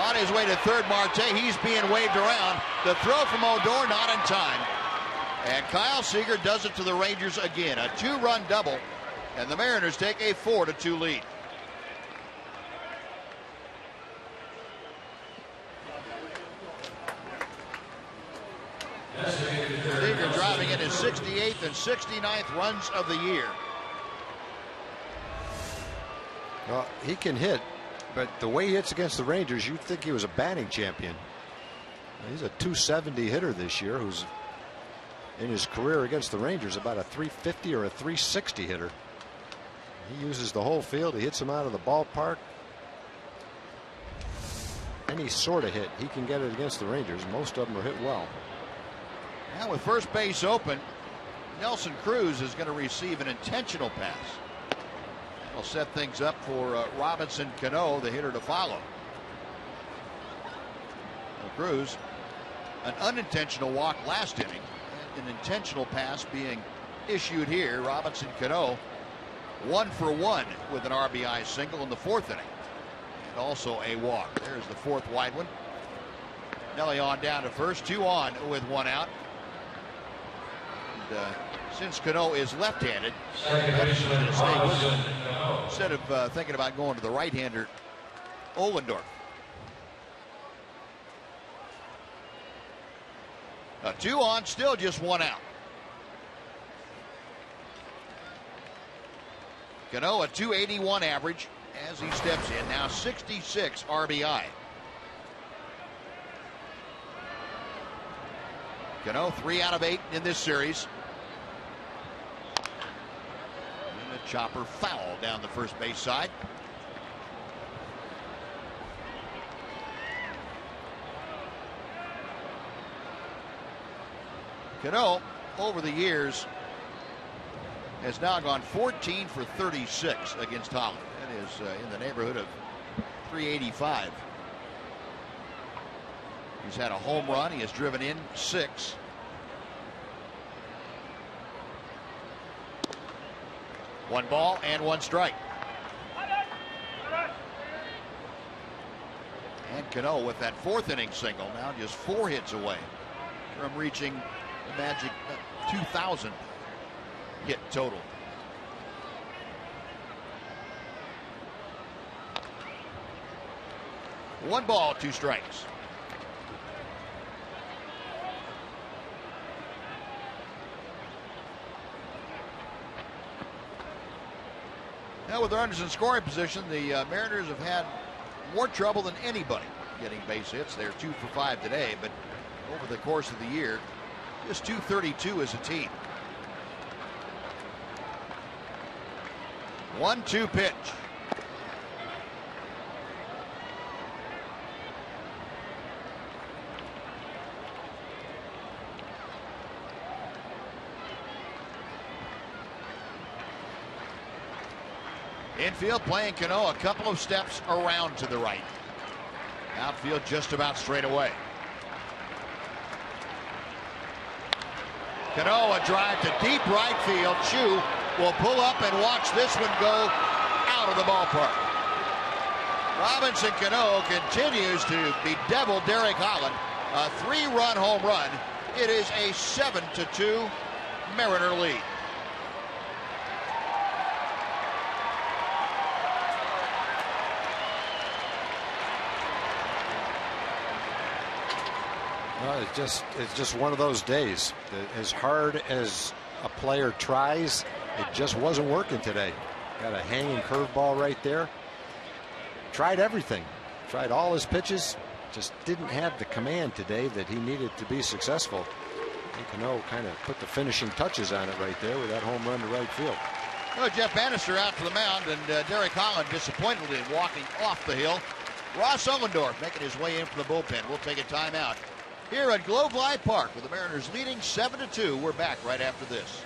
On his way to third, Marte. He's being waved around. The throw from Odor not in time. And Kyle Seager does it to the Rangers again. A 2-run double, and the Mariners take a 4-2 lead. Seager driving in his 68th and 69th runs of the year.
Well, he can hit, but the way he hits against the Rangers, you'd think he was a batting champion. He's a 270 hitter this year who's in his career against the Rangers about a 350 or a 360 hitter. He uses the whole field. He hits them out of the ballpark. Any sort of hit, he can get it against the Rangers. Most of them are hit well.
Now with first base open, Nelson Cruz is going to receive an intentional pass. That'll set things up for Robinson Cano, the hitter, to follow. Cruz, an unintentional walk last inning, an intentional pass being issued here. Robinson Cano 1 for 1 with an RBI single in the 4th inning, and also a walk. There's the 4th wide one. Nelly on down to first, 2 on with 1 out. Since Cano is left-handed, instead of thinking about going to the right-hander, Ohlendorf. 2 on, still just 1 out. Cano a 281 average as he steps in. Now 66 RBI. Cano 3 out of 8 in this series. And a chopper foul down the first base side. Cano over the years has now gone 14 for 36 against Holland. That is in the neighborhood of 385. He's had a home run. He has driven in 6. One ball and 1 strike. And Cano with that 4th inning single, now just 4 hits away from reaching the magic 2,000 hit total. One ball, two strikes. Now with runners in scoring position, the Mariners have had more trouble than anybody getting base hits. They're 2 for 5 today, but over the course of the year, just 232 as a team. 1-2 pitch. Infield playing Cano a couple of steps around to the right. Outfield just about straight away. Cano a drive to deep right field. Chu will pull up and watch this one go out of the ballpark. Robinson Cano continues to bedevil Derek Holland. A 3-run home run. It is a 7-2 Mariner lead.
Well, it's just one of those days. As hard as a player tries, it just wasn't working today. Got a hanging curveball right there. Tried everything. Tried all his pitches. Just didn't have the command today that he needed to be successful. And Cano kind of put the finishing touches on it right there with that home run to right field.
Well, Jeff Bannister out to the mound, and Derek Holland disappointedly walking off the hill. Ross Ohlendorf making his way in from the bullpen. We'll take a timeout here at Globe Life Park with the Mariners leading 7-2. We're back right after this.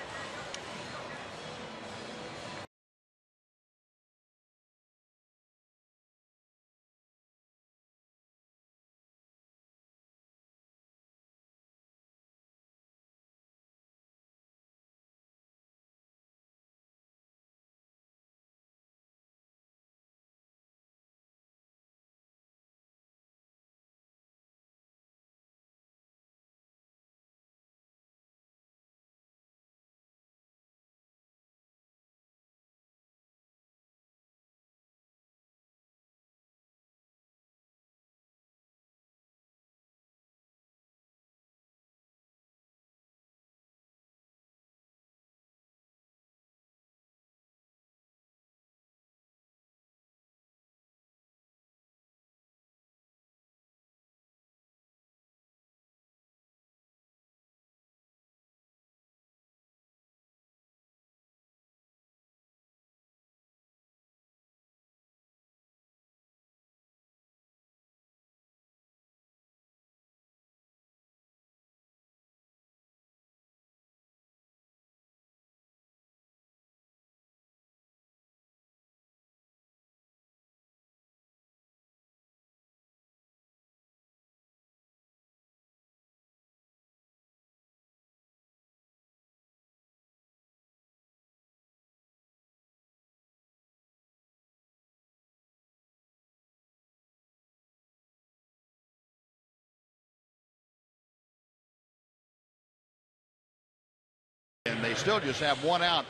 And they still just have one out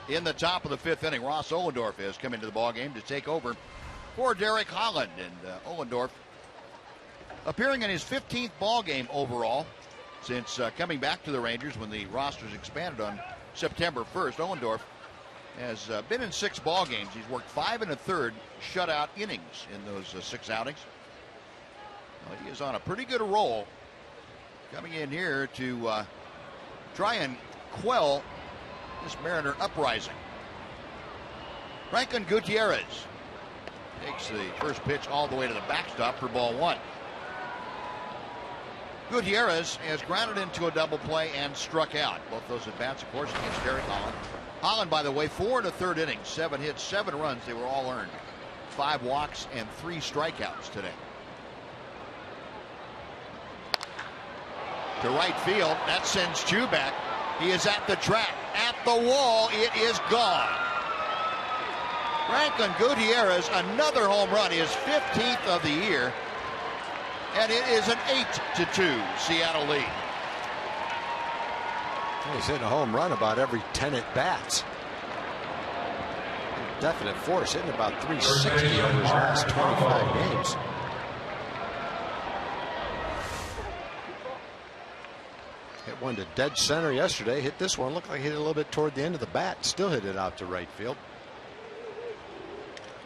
in the top of the 5th inning. Ross Ohlendorf has come into the ballgame to take over for Derek Holland. And Ohlendorf appearing in his 15th ballgame overall since coming back to the Rangers when the rosters expanded on September 1st. Ohlendorf has been in 6 ballgames. He's worked 5 1/3 shutout innings in those 6 outings. Well, he is on a pretty good roll, coming in here to try and quell this Mariner uprising. Franklin Gutierrez takes the first pitch all the way to the backstop for ball 1. Gutierrez has grounded into a double play and struck out. Both those at bats, of course, against Derek Holland. Holland, by the way, 4 1/3 innings, 7 hits, 7 runs. They were all earned. 5 walks and 3 strikeouts today. To right field, that sends Chu back. He is at the track, at the wall. It is gone. Franklin Gutierrez, another home run, his 15th of the year, and it is an 8-2 Seattle lead.
He's hitting a home run about every 10 at bats. Definite force, hitting about 360 over his last 25 games. Hit one to dead center yesterday. Hit this one. Looked like he hit it a little bit toward the end of the bat. Still hit it out to right field.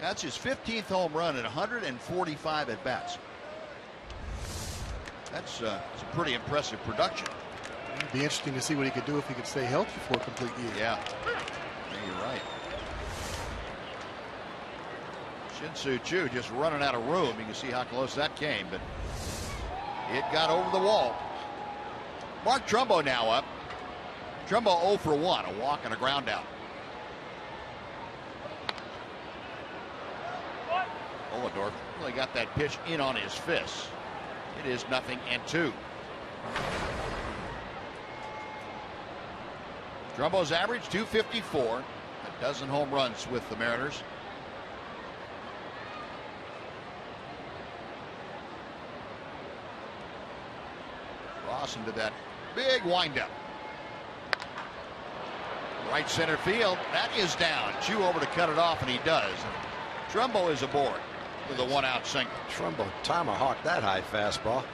That's his 15th home run in 145 at bats. That's some pretty impressive production.
It'd be interesting to see what he could do if he could stay healthy for a complete year.
Yeah, you're right. Shin-Soo Choo just running out of room. You can see how close that came, but it got over the wall. Mark Trumbo now up. Trumbo 0 for 1, a walk and a ground out. Ohlendorf really got that pitch in on his fist. It is 0-2. Trumbo's average 254, a dozen home runs with the Mariners. Ross into that big windup. Right center field, that is down. Choo over to cut it off, and he does. Trumbo is aboard with a 1-out single.
Trumbo tomahawked that high fastball.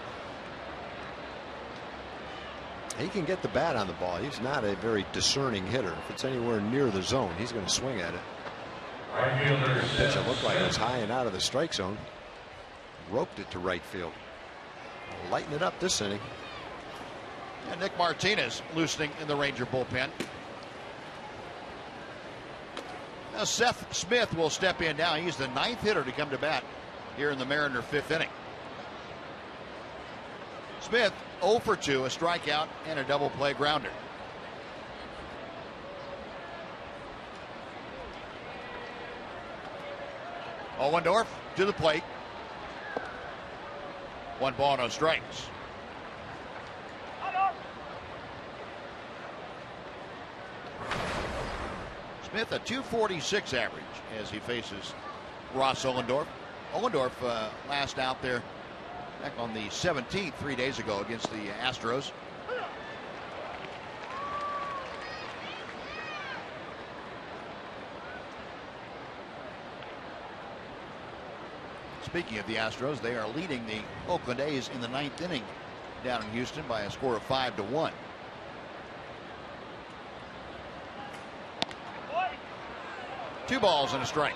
He can get the bat on the ball. He's not a very discerning hitter. If it's anywhere near the zone, he's going to swing at it. The pitch looked like it was high and out of the strike zone. Roped it to right field. Lighten it up this inning.
And Nick Martinez loosening in the Ranger bullpen. Now Seth Smith will step in now. He's the 9th hitter to come to bat here in the Mariner 5th inning. Smith 0 for 2, a strikeout and a double play grounder. Ohlendorf to the plate. 1 ball, no strikes. Smith a 246 average as he faces Ross Ohlendorf. Ohlendorf last out there back on the 17th 3 days ago against the Astros. Speaking of the Astros, they are leading the Oakland A's in the 9th inning down in Houston by a score of 5-1. Two balls and a strike.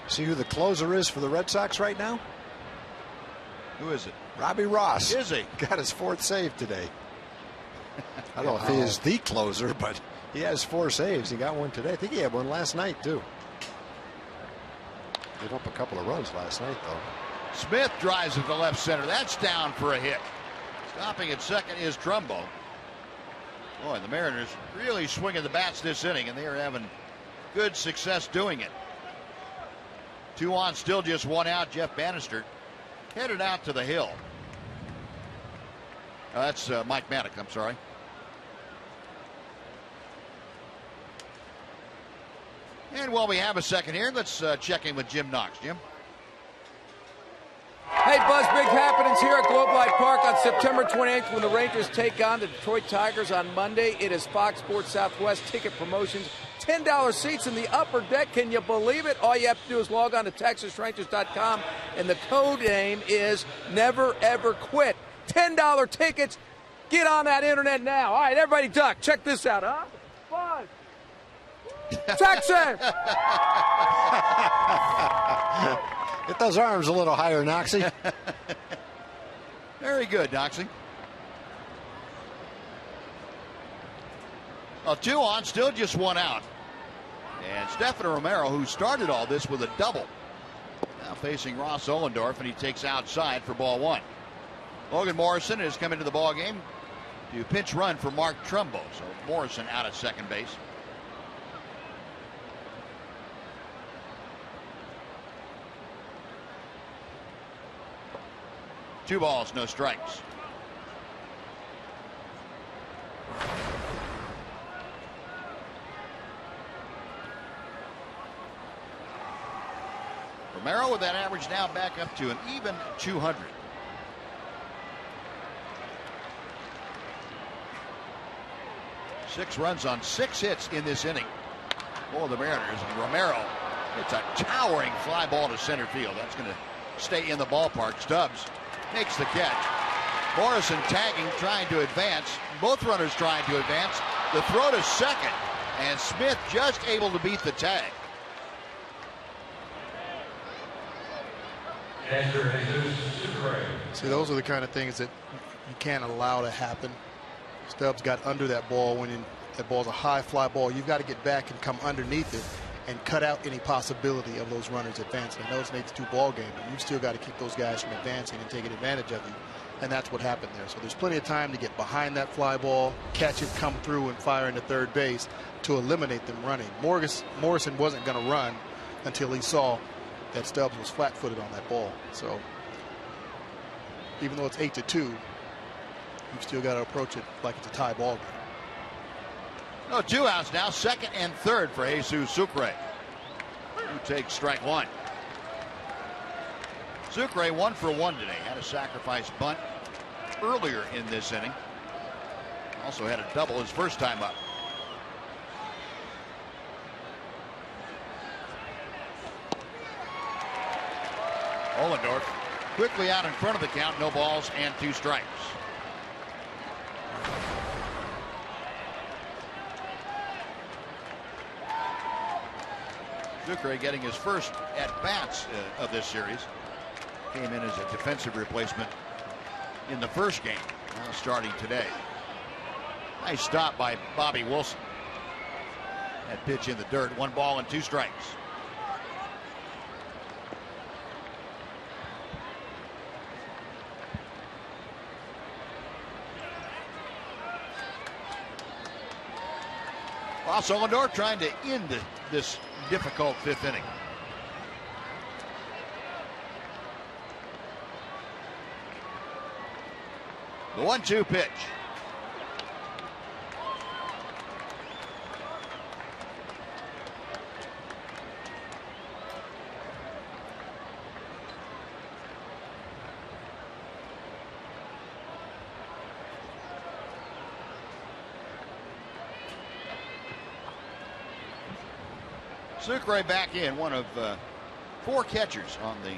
See who the closer is for the Red Sox right now?
Who is it?
Robbie Ross.
Is he?
Got his 4th save today. I don't know if he is the closer, but he has 4 saves. He got one today. I think he had one last night, too. Gave up a couple of runs last night, though.
Smith drives it to left center. That's down for a hit. Stopping at second is Trumbo. Boy, the Mariners really swinging the bats this inning, and they are having good success doing it. 2 on, still just 1 out. Jeff Bannister headed out to the hill. That's Mike Maddock, I'm sorry. And while we have a second here, let's check in with Jim Knox. Jim?
Hey, Buzz, big happenings here at Globe Life Park on September 28th when the Rangers take on the Detroit Tigers on Monday. It is Fox Sports Southwest ticket promotions. $10 seats in the upper deck. Can you believe it? All you have to do is log on to TexasRangers.com, and the code name is Never Ever Quit. $10 tickets. Get on that internet now. All right, everybody duck. Check this out, huh? Buzz. Texas!
Get those arms a little higher, Noxie.
Very good, Noxie. Well, 2 on, still just 1 out. And Stefano Romero, who started all this with a double, now facing Ross Ohlendorf, and he takes outside for ball 1. Logan Morrison has come into the ball game to pinch run for Mark Trumbo. So Morrison out at second base. Two balls, no strikes. Romero with that average now back up to an even 200. 6 runs on 6 hits in this inning for the Mariners. And Romero, it's a towering fly ball to center field. That's going to stay in the ballpark. Stubbs makes the catch. Morrison tagging, trying to advance. Both runners trying to advance. The throw to second, and Smith just able to beat the tag.
See, those are the kind of things that you can't allow to happen. Stubbs got under that ball when that ball's a high fly ball. You've got to get back and come underneath it and cut out any possibility of those runners advancing. I know it's an 8-2 ball game, but you've still got to keep those guys from advancing and taking advantage of you. And that's what happened there. So there's plenty of time to get behind that fly ball, catch it, come through, and fire into third base to eliminate them running. Morrison wasn't going to run until he saw that Stubbs was flat-footed on that ball. So even though it's 8-2, you've still got to approach it like it's a tie ball game.
No, 2 outs now, second and third for Jesus Sucre, who takes strike 1. Sucre 1 for 1 today. Had a sacrifice bunt earlier in this inning. Also had a double his first time up. Ollendorf quickly out in front of the count. No balls and 2 strikes. Sucre getting his first at-bats of this series. Came in as a defensive replacement in the first game. Now starting today. Nice stop by Bobby Wilson. That pitch in the dirt. 1 ball and 2 strikes. Ross Ollendorf trying to end this difficult 5th inning. The 1-2 pitch. Sucre back in, one of 4 catchers on the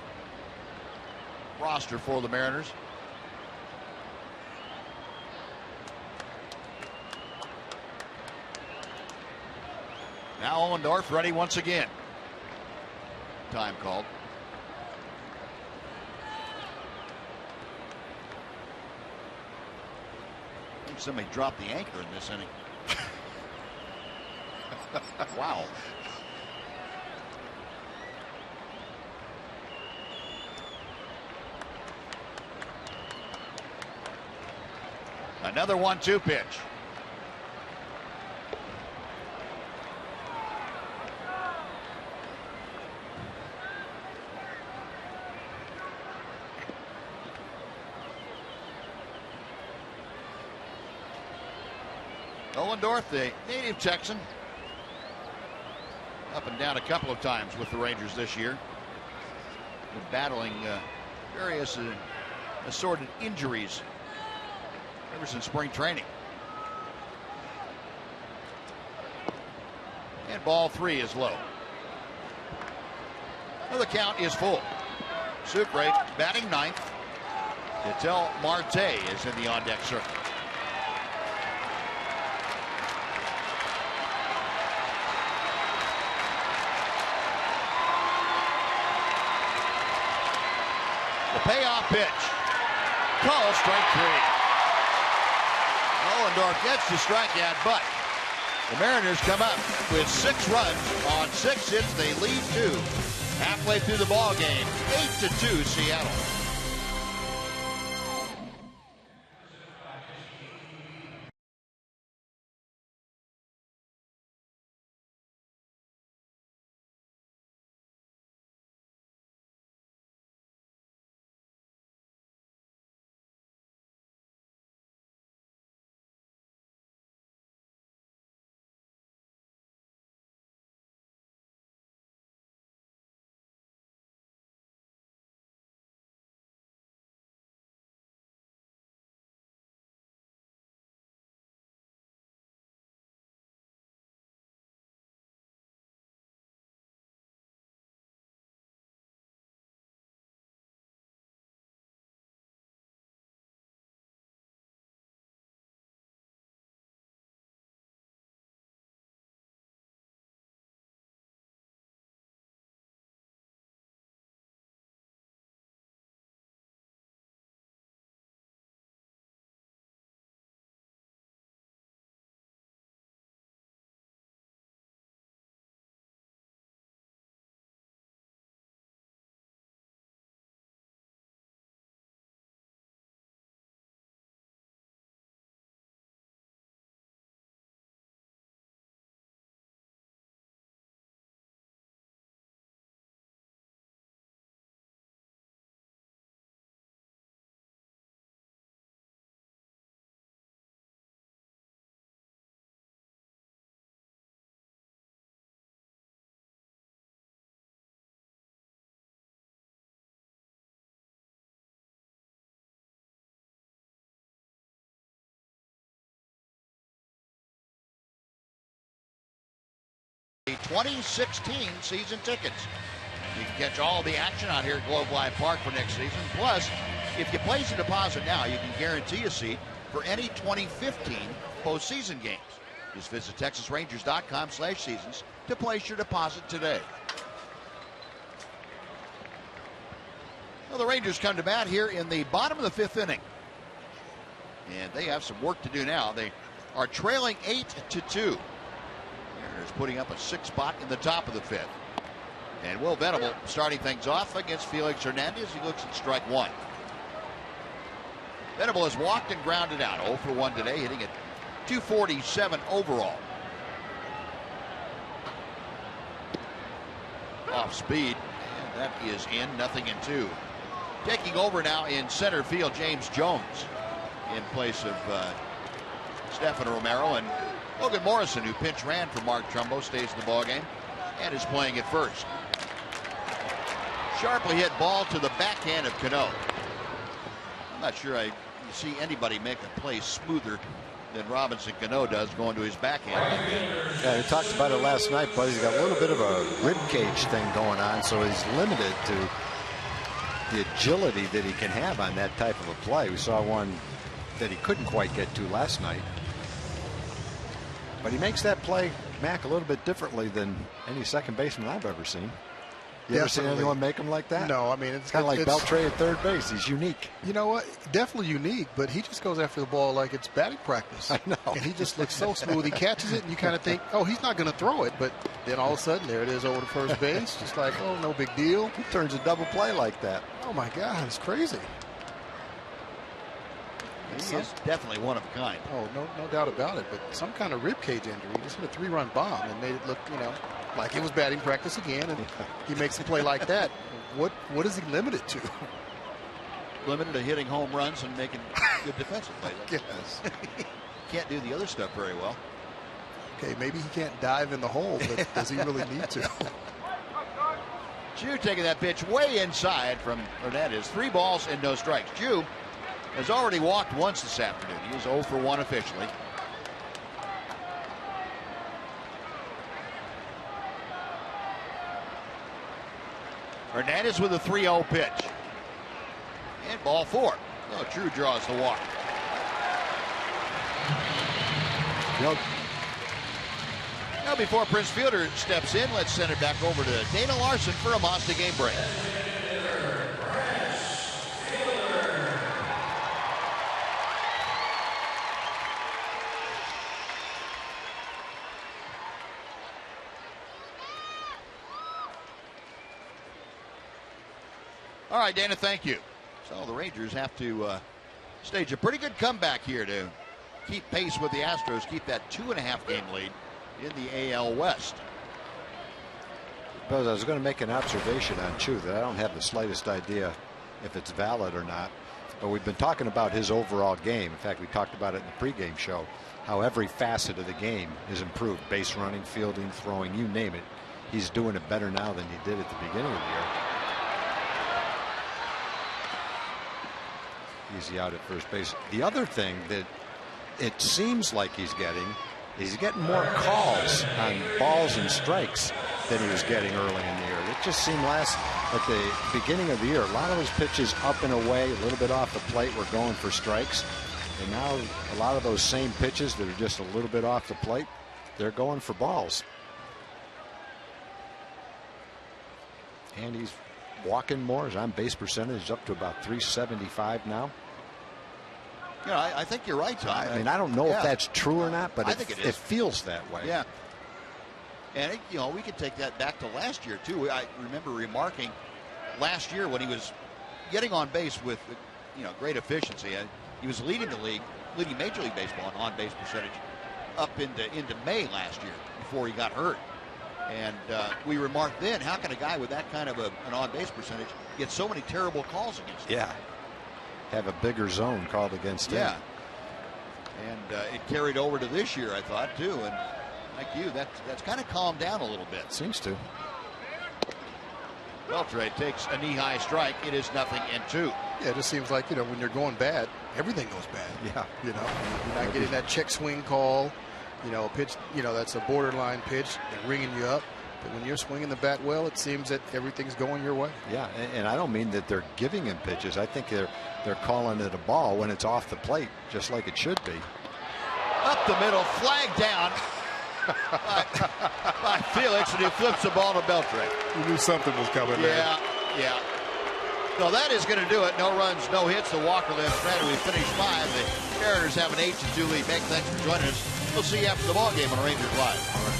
roster for the Mariners. Now Ollendorf ready once again. Time called. I think somebody dropped the anchor in this inning. Wow. Another 1-2 pitch. Ollendorf, the native Texan, up and down a couple of times with the Rangers this year. Been battling various assorted injuries ever since spring training. And ball 3 is low. Well, the count is full. Sucre batting 9th. Ketel Marte is in the on-deck circle. The payoff pitch. Call strike 3. Ollendorf gets the strikeout, but the Mariners come up with 6 runs on 6 hits. They lead 2 halfway through the ball game. 8-2 Seattle. 2016 season tickets. You can catch all the action out here at Globe Life Park for next season. Plus, if you place a deposit now, you can guarantee a seat for any 2015 postseason games. Just visit TexasRangers.com/seasons to place your deposit today. Well, the Rangers come to bat here in the bottom of the 5th inning. And they have some work to do now. They are trailing 8-2. Mariners putting up a 6 spot in the top of the 5th. And Will Venable starting things off against Felix Hernandez. He looks at strike 1. Venable has walked and grounded out. 0 for 1 today, hitting at .247 overall. Off speed, and that is in, 0-2. Taking over now in center field, James Jones in place of Stephen Romero, and Logan Morrison, who pinch ran for Mark Trumbo, stays in the ballgame and is playing at first. Sharply hit ball to the backhand of Cano. I'm not sure I see anybody make a play smoother than Robinson Cano does going to his backhand.
Yeah, we talked about it last night, but he's got a little bit of a rib cage thing going on, so he's limited to the agility that he can have on that type of a play. We saw one that he couldn't quite get to last night. But he makes that play, Mac, a little bit differently than any second baseman I've ever seen. You ever seen anyone make him like that?
No, I mean, it's
kind of like Beltre at third base. He's unique.
You know what? Definitely unique, but he just goes after the ball like it's batting practice.
I know.
And he just looks so smooth. He catches it, and you kind of think, oh, he's not going to throw it. But then all of a sudden, there it is over to first base. Just like, oh, no big deal.
He turns a double play like that.
Oh, my God. It's crazy.
He is definitely one of a kind.
Oh, no doubt about it. But some kind of rib cage injury. He just hit a 3-run bomb and made it look, like it was batting practice again. And he makes a play like that. What is he limited to?
Limited to hitting home runs and making good defensive plays.
Yes.
Can't do the other stuff very well.
Okay, maybe he can't dive in the hole, but does he really need to?
Jew taking that pitch way inside from Hernandez. 3 balls and no strikes. Jew has already walked once this afternoon. He is 0 for 1 officially. Hernandez with a 3-0 pitch. And ball 4. No, Drew draws the walk. Now before Prince Fielder steps in, let's send it back over to Dana Larson for a Mazda game break. All right, Dana, thank you. So the Rangers have to stage a pretty good comeback here to keep pace with the Astros, keep that 2.5 game lead in the AL West.
Because I was going to make an observation on Chu that I don't have the slightest idea if it's valid or not. But we've been talking about his overall game. In fact, we talked about it in the pregame show, how every facet of the game is improved. Base running, fielding, throwing, you name it. He's doing it better now than he did at the beginning of the year. Easy out at first base. The other thing that it seems like he's getting more calls on balls and strikes than he was getting early in the year. It just seemed at the beginning of the year, a lot of those pitches up and away, a little bit off the plate were going for strikes. And now a lot of those same pitches that are just a little bit off the plate, they're going for balls. And he's walking more. His on base percentage is up to about .375 now.
You know, I think you're right, Tom.
I mean, I don't know if that's true or not, but I think it feels that way.
Yeah. And, we could take that back to last year, too. I remember remarking last year when he was getting on base with, great efficiency. He was leading the league, leading Major League Baseball in on-base percentage up into May last year before he got hurt. And we remarked then, how can a guy with that kind of an on-base percentage get so many terrible calls against him?
Yeah. Have a bigger zone called against him.
Yeah. And it carried over to this year, I thought, too. And like you, that's kind of calmed down a little bit.
Seems to.
Beltre takes a knee-high strike. It is 0-2.
Yeah, it just seems like, when you're going bad, everything goes bad.
Yeah.
You're not getting that check swing call. A pitch, that's a borderline pitch. They're ringing you up. But when you're swinging the bat well, it seems that everything's going your way.
Yeah, and I don't mean that they're giving him pitches. I think they're calling it a ball when it's off the plate, just like it should be.
Up the middle, flag down by Felix, and he flips the ball to Beltre.
You knew something was coming there.
Yeah. So that is going to do it. No runs, no hits. The walker left stranded. We finished 5. The Mariners have an 8-2 lead. Meg, thanks for joining us. We'll see you after the ball game on Rangers Live. All right.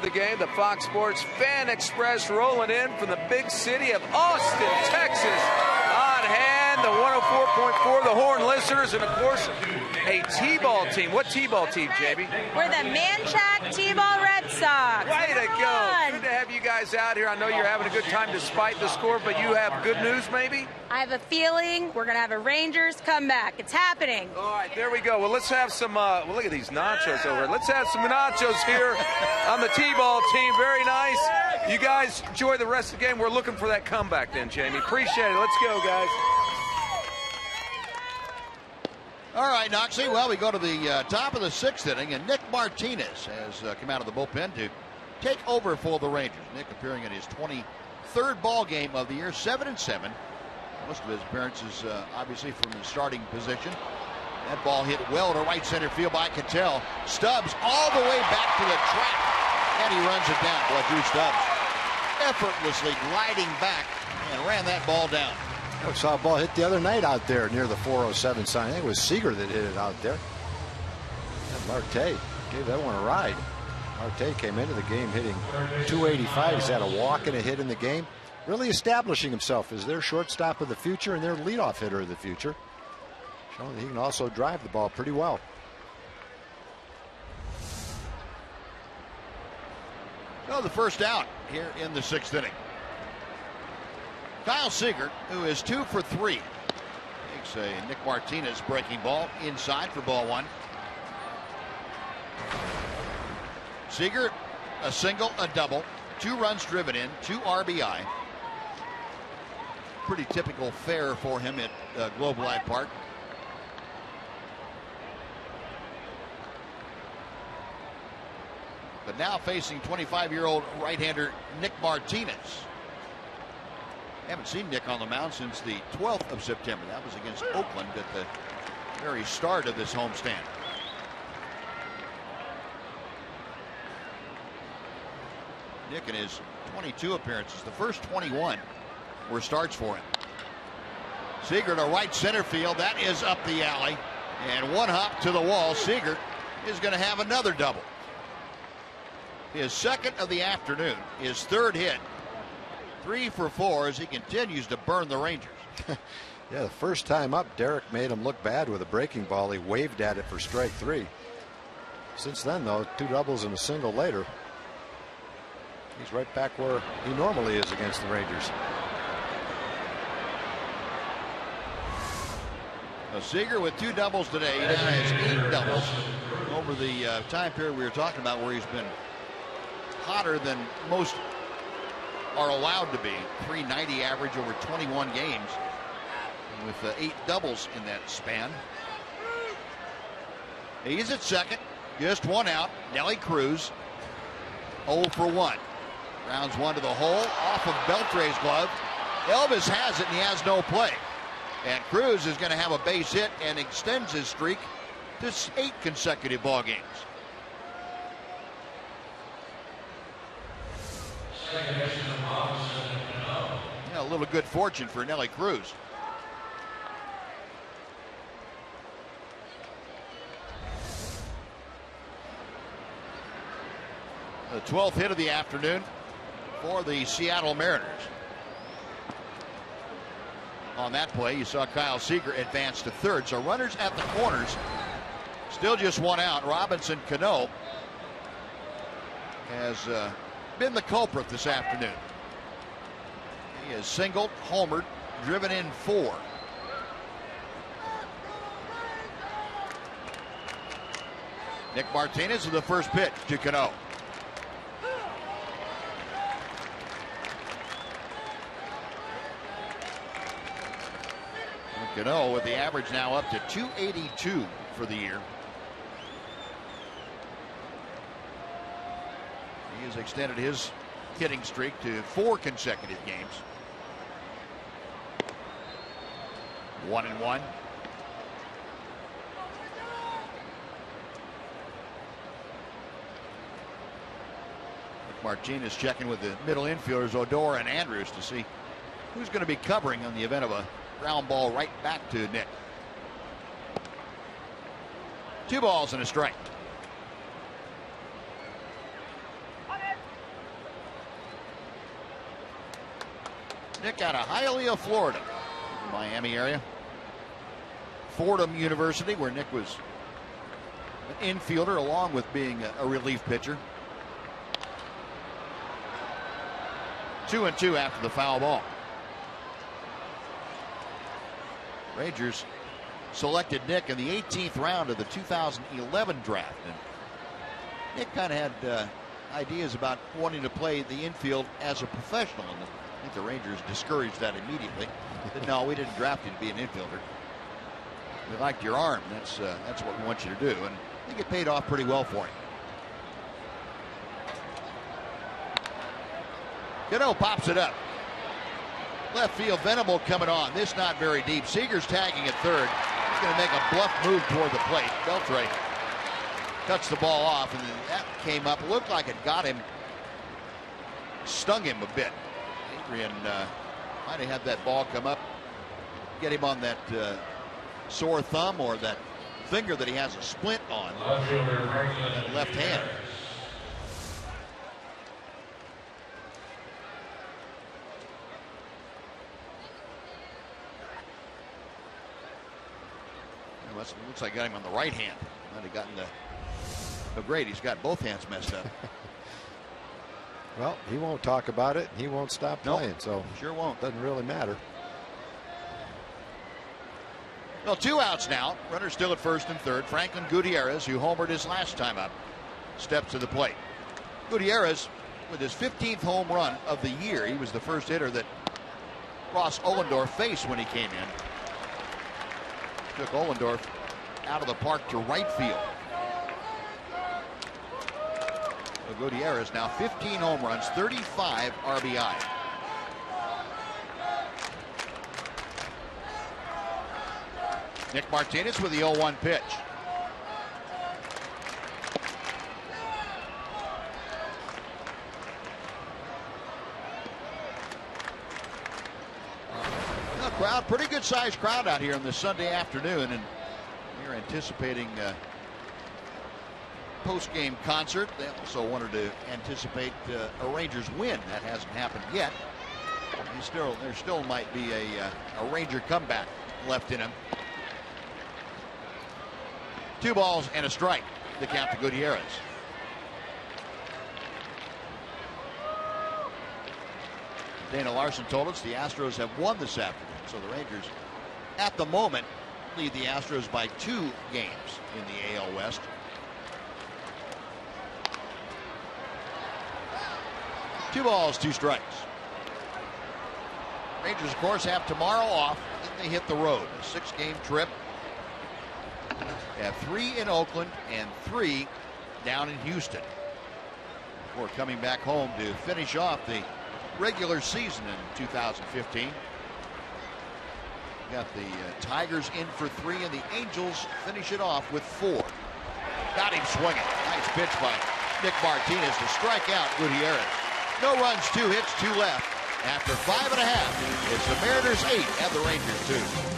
The game, the Fox Sports Fan Express rolling in from the big city of Austin, Texas. On hand, the 104.4, the Horn listeners, and of course, a T-ball team. What T-ball team, JB?
We're the Manchac T-ball Red Sox.
Way to go. Good to have you guys out here. I know you're having a good time despite the score, but you have good news, maybe?
I have a feeling we're going to have a Rangers comeback. It's happening.
All right, there we go. Well, let's have some, look at these nachos over here. Let's have some nachos here on the T-ball team. Very nice. You guys enjoy the rest of the game. We're looking for that comeback then, Jamie. Appreciate it. Let's go, guys.
All right, Noxie. Well, we go to the top of the 6th inning, and Nick Martinez has come out of the bullpen to take over for the Rangers. Nick appearing in his 23rd ball game of the year, 7-7. Most of his appearances, obviously, from the starting position. That ball hit well to right center field by Cattell. Stubbs all the way back to the track, and he runs it down. Boy, Drew Stubbs effortlessly gliding back and ran that ball down.
I saw a ball hit the other night out there near the 407 sign. I think it was Seager that hit it out there. And Marte gave that one a ride. Marte came into the game hitting .285. He's had a walk and a hit in the game. Really establishing himself as their shortstop of the future and their leadoff hitter of the future. Showing that he can also drive the ball pretty well.
So the first out here in the 6th inning. Kyle Seager, who is 2 for 3, takes a Nick Martinez breaking ball inside for ball 1. Seager, a single, a double, 2 runs driven in, 2 RBI. Pretty typical fare for him at Globe Life Park. But now facing 25-year-old right-hander Nick Martinez. Haven't seen Nick on the mound since the 12th of September. That was against Oakland at the very start of this homestand. Nick in his 22 appearances, the first 21 were starts for him. Seager to right center field. That is up the alley. And one hop to the wall. Seager is going to have another double. His second of the afternoon. His 3rd hit. 3 for 4 as he continues to burn the Rangers.
Yeah, the first time up, Derek made him look bad with a breaking ball. He waved at it for strike 3. Since then, though, 2 doubles and a single later. He's right back where he normally is against the Rangers.
Seager with 2 doubles today. He now has 8 doubles over the time period we were talking about, where he's been hotter than most are allowed to be. 390 average over 21 games with 8 doubles in that span. He's at second, just 1 out. Nelly Cruz 0 for 1. Rounds 1 to the hole, off of Beltre's glove. Elvis has it and he has no play. And Cruz is going to have a base hit and extends his streak to 8 consecutive ball games. Yeah, a little good fortune for Nelly Cruz. The 12th hit of the afternoon for the Seattle Mariners. On that play, you saw Kyle Seager advance to third. So runners at the corners. Still just 1 out. Robinson Cano has been the culprit this afternoon. He has singled, homered, driven in 4. Nick Martinez with the first pitch to Cano. Cano with the average now up to 282 for the year. He has extended his hitting streak to 4 consecutive games. 1-1. Martinez checking with the middle infielders Odor and Andrews to see who's going to be covering on the event of a ground ball right back to Nick. 2 balls and a strike. Nick out of Hialeah, Florida, Miami area. Fordham University, where Nick was an infielder along with being a relief pitcher. 2-2 after the foul ball. Rangers selected Nick in the 18th round of the 2011 draft. And Nick kind of had ideas about wanting to play the infield as a professional. And I think the Rangers discouraged that immediately. But no, we didn't draft you to be an infielder. We liked your arm. That's what we want you to do. And I think it paid off pretty well for him. Cano pops it up. Left field, Venable coming on. This not very deep. Seager's tagging at third. He's going to make a bluff move toward the plate. Beltre cuts the ball off, and then that came up. Looked like it got him, stung him a bit. Adrian might have had that ball come up, get him on that sore thumb or that finger that he has a splint on. Left hand. Looks like got him on the right hand. Might have gotten the. Oh, great, he's got both hands messed up.
Well, he won't talk about it. He won't stop playing. So
sure won't.
Doesn't really matter.
Well, 2 outs now. Runners still at first and third. Franklin Gutierrez, who homered his last time up, steps to the plate. Gutierrez with his 15th home run of the year. He was the first hitter that Ross Ollendorf faced when he came in. Took Ollendorf out of the park to right field. So Gutierrez now 15 home runs, 35 RBI. Nick Martinez with the 0-1 pitch. Crowd, pretty good sized crowd out here on this Sunday afternoon, and we're anticipating post-game concert. They also wanted to anticipate a Rangers win. That hasn't happened yet. There still might be a Ranger comeback left in him. 2 balls and a strike. The count to Gutierrez. Dana Larson told us the Astros have won this afternoon, so the Rangers, at the moment, lead the Astros by 2 games in the AL West. Two balls, 2 strikes. Rangers, of course, have tomorrow off. Then they hit the road. A 6-game trip. They have 3 in Oakland and 3 down in Houston before coming back home to finish off the regular season in 2015. Got the Tigers in for 3, and the Angels finish it off with 4. Got him swinging. Nice pitch by Nick Martinez to strike out Gutierrez. No runs, 2 hits, 2 left. After 5.5, it's the Mariners 8 and the Rangers 2.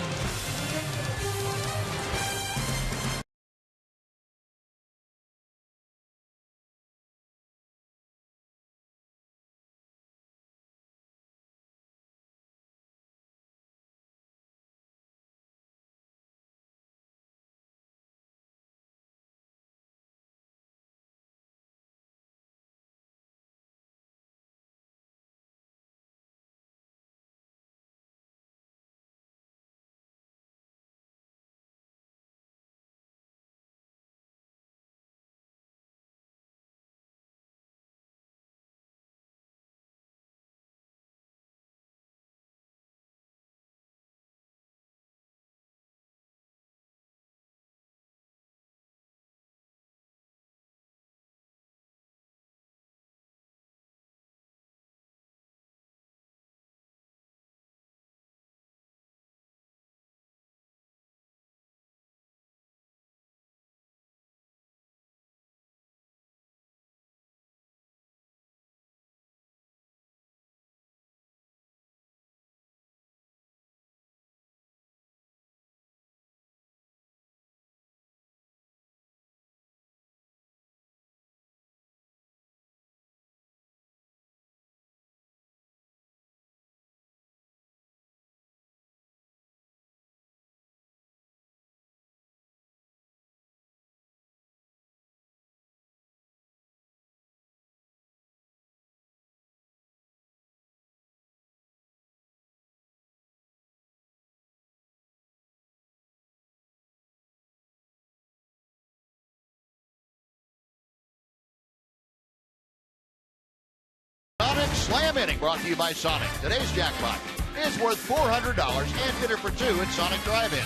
Sonic Slam Inning, brought to you by Sonic. Today's jackpot is worth $400 and hitter for 2 at Sonic Drive-In.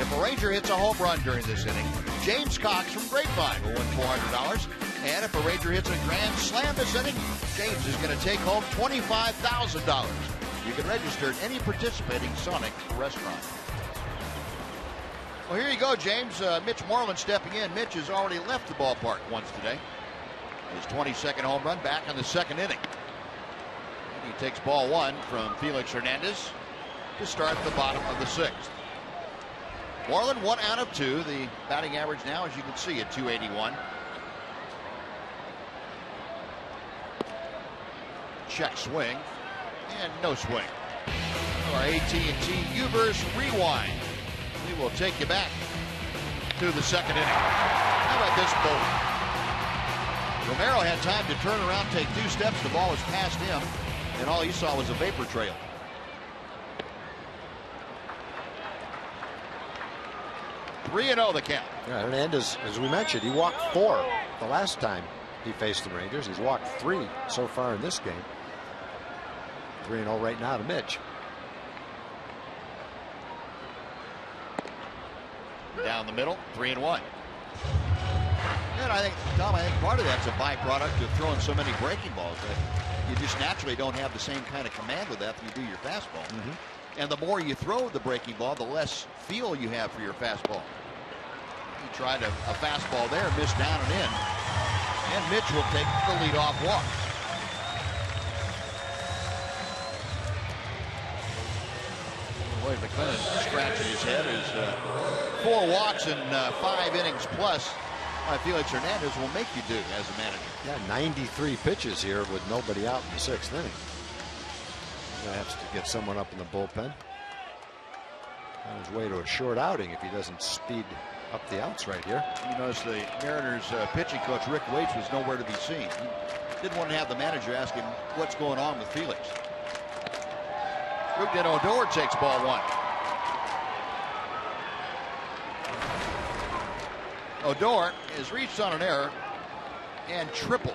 If a Ranger hits a home run during this inning, James Cox from Grapevine will win $400. And if a Ranger hits a grand slam this inning, James is going to take home $25,000. You can register at any participating Sonic restaurant. Well, here you go, James. Mitch Moreland stepping in. Mitch has already left the ballpark once today. His 22nd home run back in the 2nd inning. And he takes ball 1 from Felix Hernandez to start the bottom of the 6th. Moreland 1 out of 2. The batting average now, as you can see, at .281. Check swing and no swing. Our AT&T U-verse rewind. We will take you back to the 2nd inning. How about this ball? Romero had time to turn around, take 2 steps. The ball was past him, and all he saw was a vapor trail. (3-0) the count.
Yeah, Hernandez, as we mentioned, he walked 4 the last time he faced the Rangers. He's walked 3 so far in this game. 3-0 right now to Mitch.
Down the middle, 3-1. And I think, Tom, part of that's a byproduct of throwing so many breaking balls. You just naturally don't have the same kind of command with that than you do your fastball. And the more you throw the breaking ball, the less feel you have for your fastball. He tried a fastball there, missed down and in. And Mitch will take the leadoff walk. Boy, McClellan scratching his head as 4 walks in 5 innings plus. Felix Hernandez will make you do as a manager.
Yeah, 93 pitches here with nobody out in the 6th inning. Gonna have to get someone up in the bullpen. On his way to a short outing if he doesn't speed up the outs right here.
You notice the Mariners pitching coach Rick Waits was nowhere to be seen. He didn't want to have the manager ask him what's going on with Felix. Rougned Odor takes ball one. Odor has reached on an error and tripled.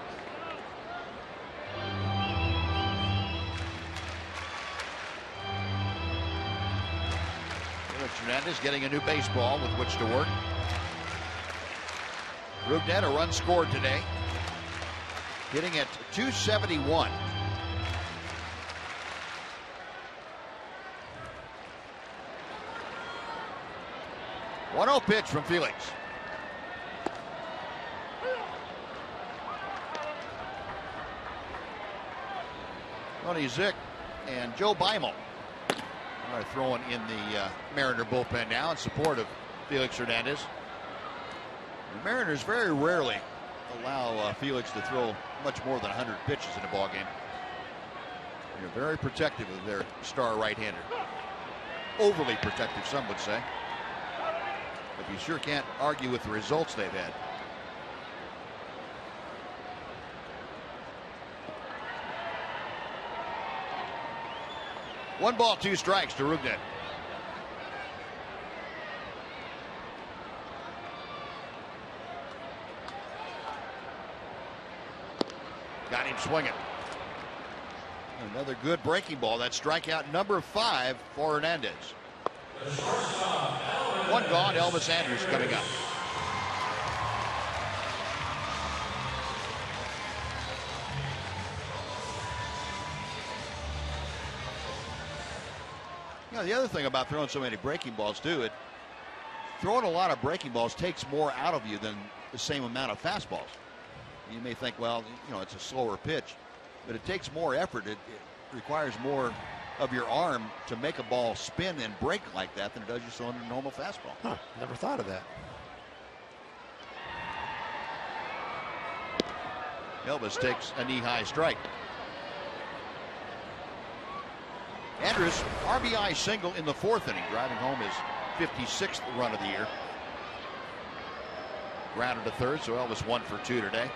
Hernandez getting a new baseball with which to work. Rougned, a run scored today, hitting at .271. One-0 pitch from Felix. Tony Zick and Joe Beimel are throwing in the Mariner bullpen now in support of Felix Hernandez. The Mariners very rarely allow Felix to throw much more than 100 pitches in a ball game. They're very protective of their star right-hander. Overly protective, some would say. But you sure can't argue with the results they've had. One ball, two strikes to Rougned. Got him swinging. Another good breaking ball. That's strikeout number 5 for Hernandez. One gone. Elvis Andrus coming up. You know, the other thing about throwing so many breaking balls too, throwing a lot of breaking balls takes more out of you than the same amount of fastballs. You may think, well, you know, it's a slower pitch, but it takes more effort. It requires more of your arm to make a ball spin and break like that than it does just on a normal fastball.
Huh, never thought of that.
Elvis takes a knee-high strike. Andrus, RBI single in the 4th inning, driving home his 56th run of the year. Grounded to third, so Elvis 1 for 2 today.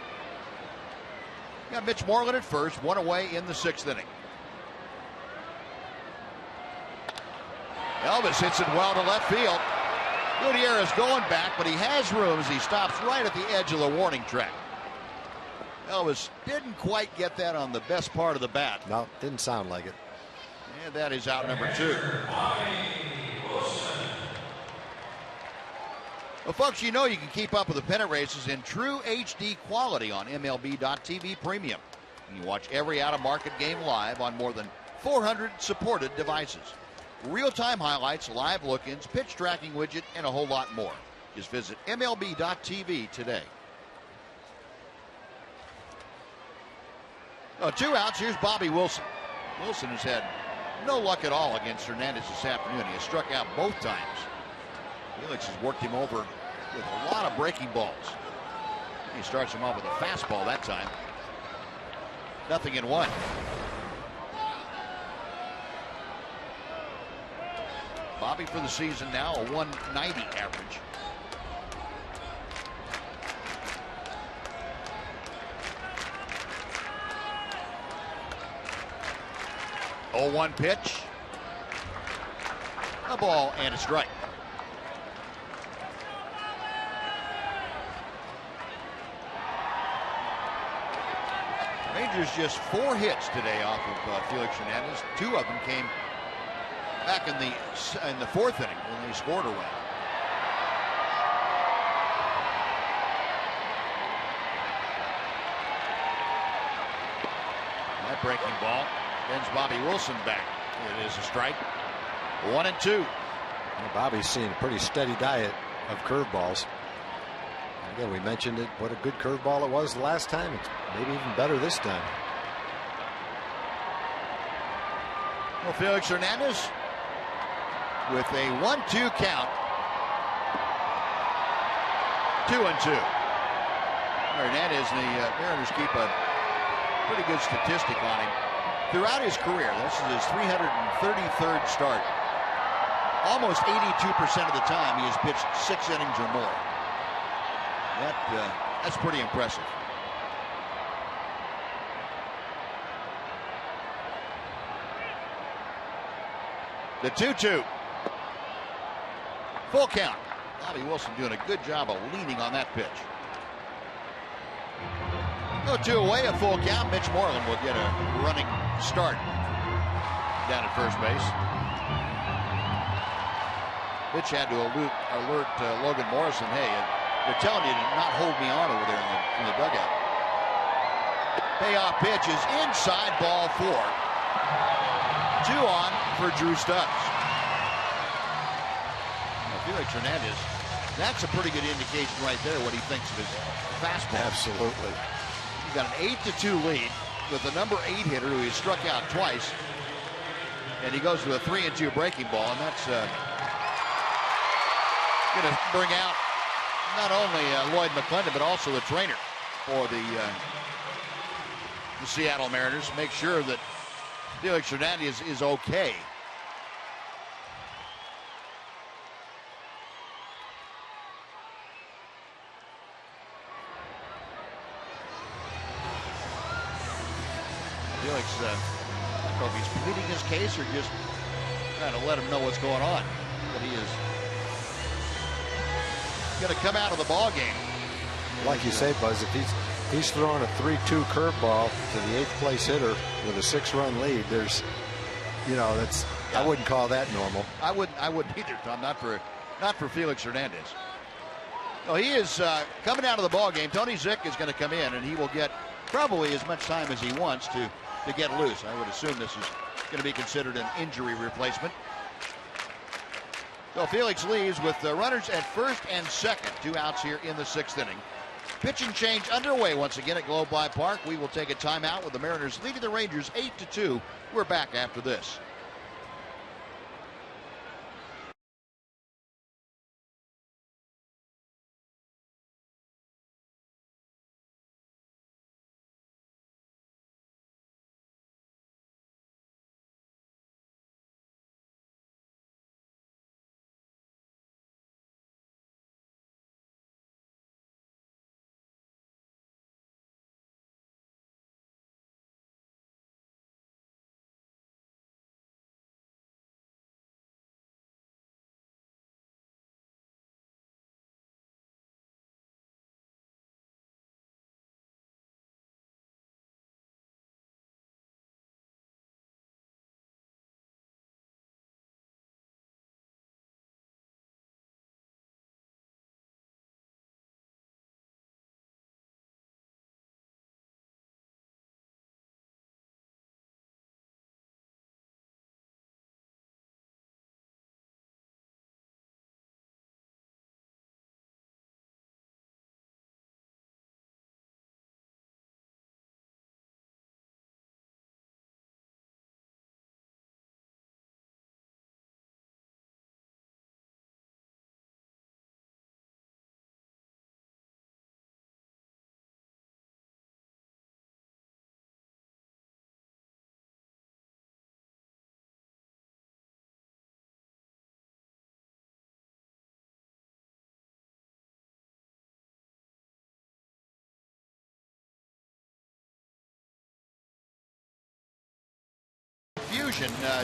Got Mitch Moreland at first, one away in the 6th inning. Elvis hits it well to left field. Gutierrez going back, but he has room as he stops right at the edge of the warning track. Elvis didn't quite get that on the best part of the bat.
No, didn't sound like it.
And that is out number 2. Well, folks, you know you can keep up with the pennant races in true HD quality on MLB.TV Premium. You can watch every out-of-market game live on more than 400 supported devices. Real-time highlights, live look-ins, pitch tracking widget, and a whole lot more. Just visit MLB.TV today. 2 outs. Here's Bobby Wilson. Wilson has had no luck at all against Hernandez this afternoon. He has struck out both times. Felix has worked him over with a lot of breaking balls. He starts him off with a fastball that time. 0-1. Bobby for the season now a 190 average. Oh, 1 pitch. A ball and a strike. Rangers just 4 hits today off of Felix Hernandez. 2 of them came back in the 4th inning when they scored a run. That breaking ball sends Bobby Wilson back. It is a strike. 1-2.
Well, Bobby's seeing a pretty steady diet of curveballs. Again, we mentioned it. What a good curveball it was the last time. It's maybe even better this time.
Well, Felix Hernandez with a 1-2 count. 2-2. Hernandez and the Mariners keep a pretty good statistic on him throughout his career. This is his 333rd start. Almost 82% of the time he has pitched 6 innings or more. That's pretty impressive. The 2-2. Full count. Bobby Wilson doing a good job of leaning on that pitch. 0-2 away, a full count. Mitch Moreland will get a running start down at first base. Pitch had to alert Logan Morrison. Hey, they're telling you to not hold me on over there in the dugout. Payoff pitch is inside, ball 4. 2 on for Drew Stubbs. Felix Hernandez, that's a pretty good indication right there what he thinks of his fastball.
Absolutely.
He's got an 8-2 lead with the number 8 hitter who he struck out twice. And he goes to a 3-2 breaking ball, and that's going to bring out not only Lloyd McClendon, but also the trainer for the Seattle Mariners. Make sure that Felix Hernandez is okay. Felix, I don't know if he's pleading his case or just trying to let him know what's going on. But he is going to come out of the ball game.
Like you say, Buzz, if he's throwing a 3-2 curveball to the 8th place hitter with a 6-run lead, there's, that's, I wouldn't call that normal.
I wouldn't either, Tom. Not for Felix Hernandez. No, he is coming out of the ball game. Tony Zick is going to come in, and he will get probably as much time as he wants to get loose. I would assume this is going to be considered an injury replacement. So Felix leaves with the runners at first and second. 2 outs here in the 6th inning. Pitching change underway once again at Globe Life Park. We will take a timeout with the Mariners leading the Rangers 8-2. We're back after this.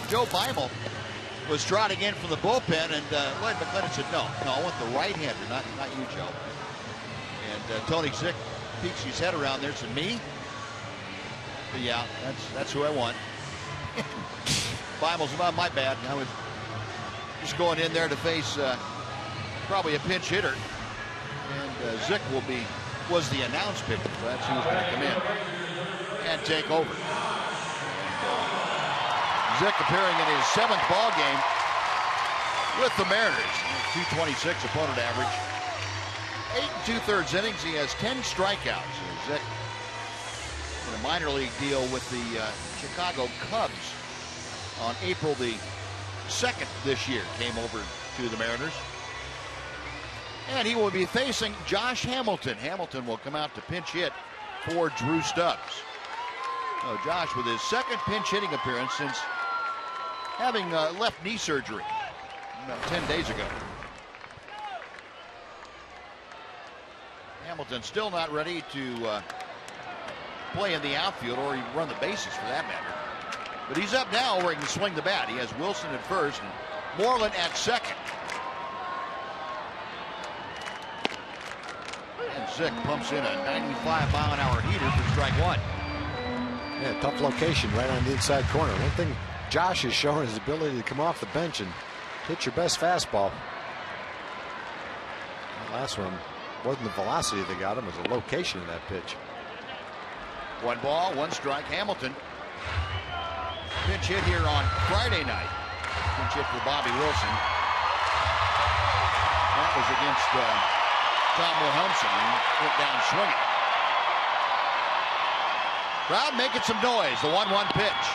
Joe Beimel was trotting in from the bullpen, and Lloyd McClendon said, no, I want the right-hander, not you, Joe. And Tony Zick peeks his head around there and said, me? But yeah, that's who I want. Beimel's not my bad. I was just going in there to face probably a pinch hitter. And Zick was the announced pitcher, so that's who's going to come in and take over. Zick appearing in his 7th ball game with the Mariners. 226 opponent average. 8 2/3 innings. He has 10 strikeouts. Zick in a minor league deal with the Chicago Cubs on April the 2nd this year. Came over to the Mariners. And he will be facing Josh Hamilton. Hamilton will come out to pinch hit for Drew Stubbs. So Josh with his 2nd pinch hitting appearance since having left knee surgery about 10 days ago. Hamilton still not ready to play in the outfield or even run the bases for that matter. But he's up now where he can swing the bat. He has Wilson at first and Moreland at second. And Zick pumps in a 95-mile-an-hour heater for strike one.
Yeah, tough location right on the inside corner. One thing Josh is showing his ability to come off the bench and hit your best fastball. That last one wasn't the velocity that got him, it was the location of that pitch.
1 ball, 1 strike. Hamilton. Pinch hit here on Friday night. Pinch hit for Bobby Wilson. That was against Tom Wilhelmsen. He went down swinging. Crowd making some noise. The 1-1 pitch.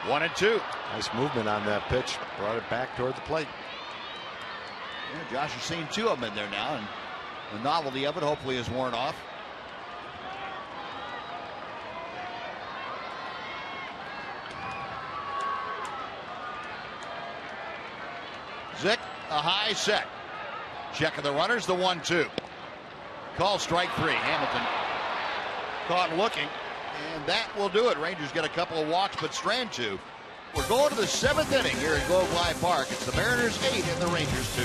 1-2.
Nice movement on that pitch. Brought it back toward the plate.
Yeah, Josh has seen 2 of them in there now, and the novelty of it hopefully is worn off. Zick, a high set. Checking the runners, the 1-2. Call strike 3. Hamilton caught looking, and that will do it. Rangers get a couple of walks, but strand 2. We're going to the 7th inning here at Globe Life Park. It's the Mariners 8 and the Rangers 2.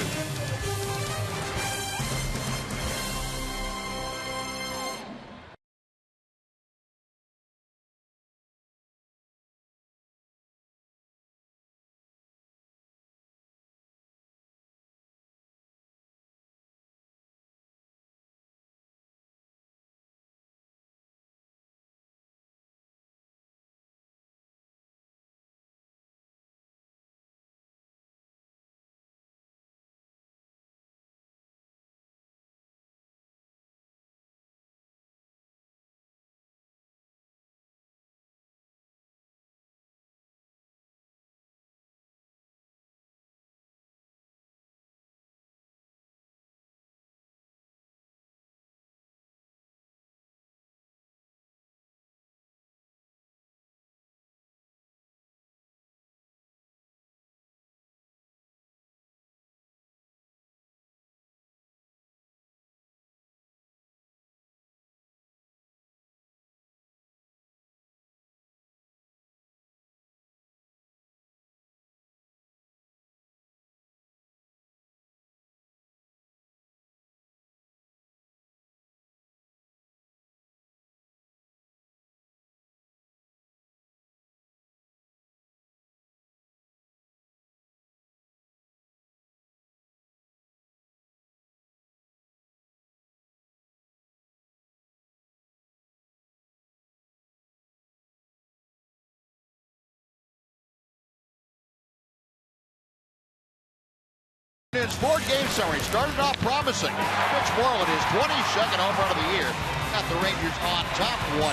His 4-game summary started off promising. Mitch Moreland, his 22nd home run of the year, got the Rangers on top 1-0.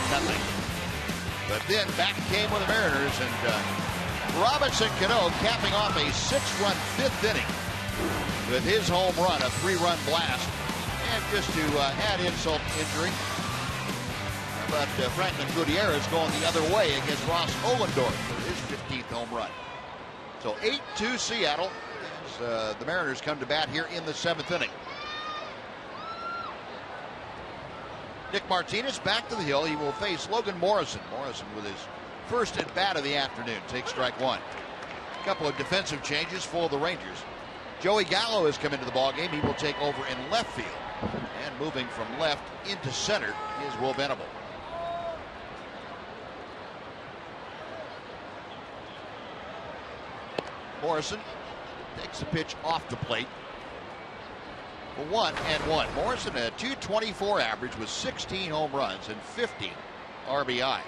But then back came with the Mariners, and Robinson Cano capping off a 6-run 5th inning with his home run, a 3-run blast. And just to add insult to injury, but Franklin Gutierrez going the other way against Ross Ohlendorf for his 15th home run. So 8-2 Seattle. The Mariners come to bat here in the 7th inning. Nick Martinez back to the hill. He will face Logan Morrison. Morrison with his first at bat of the afternoon takes strike 1. A couple of defensive changes for the Rangers. Joey Gallo has come into the ballgame. He will take over in left field. And moving from left into center is Will Venable. Morrison takes the pitch off the plate for 1-1. Morrison a .224 average with 16 home runs and 50 RBI.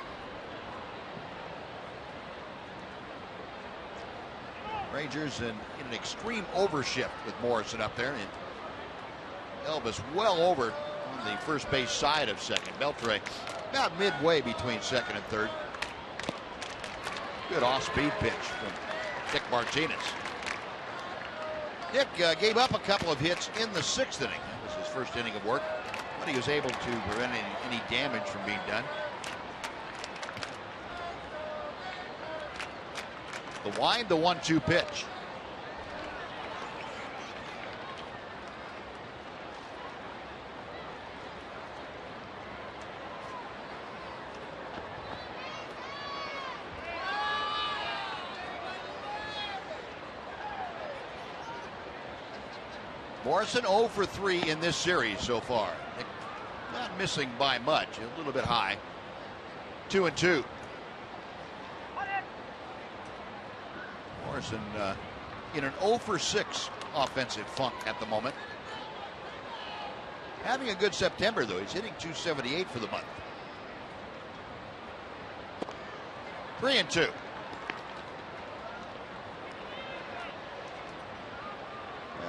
Rangers in an extreme overshift with Morrison up there, and Elvis well over on the first base side of second. Beltre about midway between second and third. Good off-speed pitch from Nick Martinez. Nick gave up a couple of hits in the 6th inning. That was his first inning of work, but he was able to prevent any damage from being done. The wind, the 1-2 pitch. Morrison 0 for 3 in this series so far. Not missing by much, a little bit high. 2-2. Morrison in an 0 for 6 offensive funk at the moment. Having a good September, though. He's hitting .278 for the month. 3-2.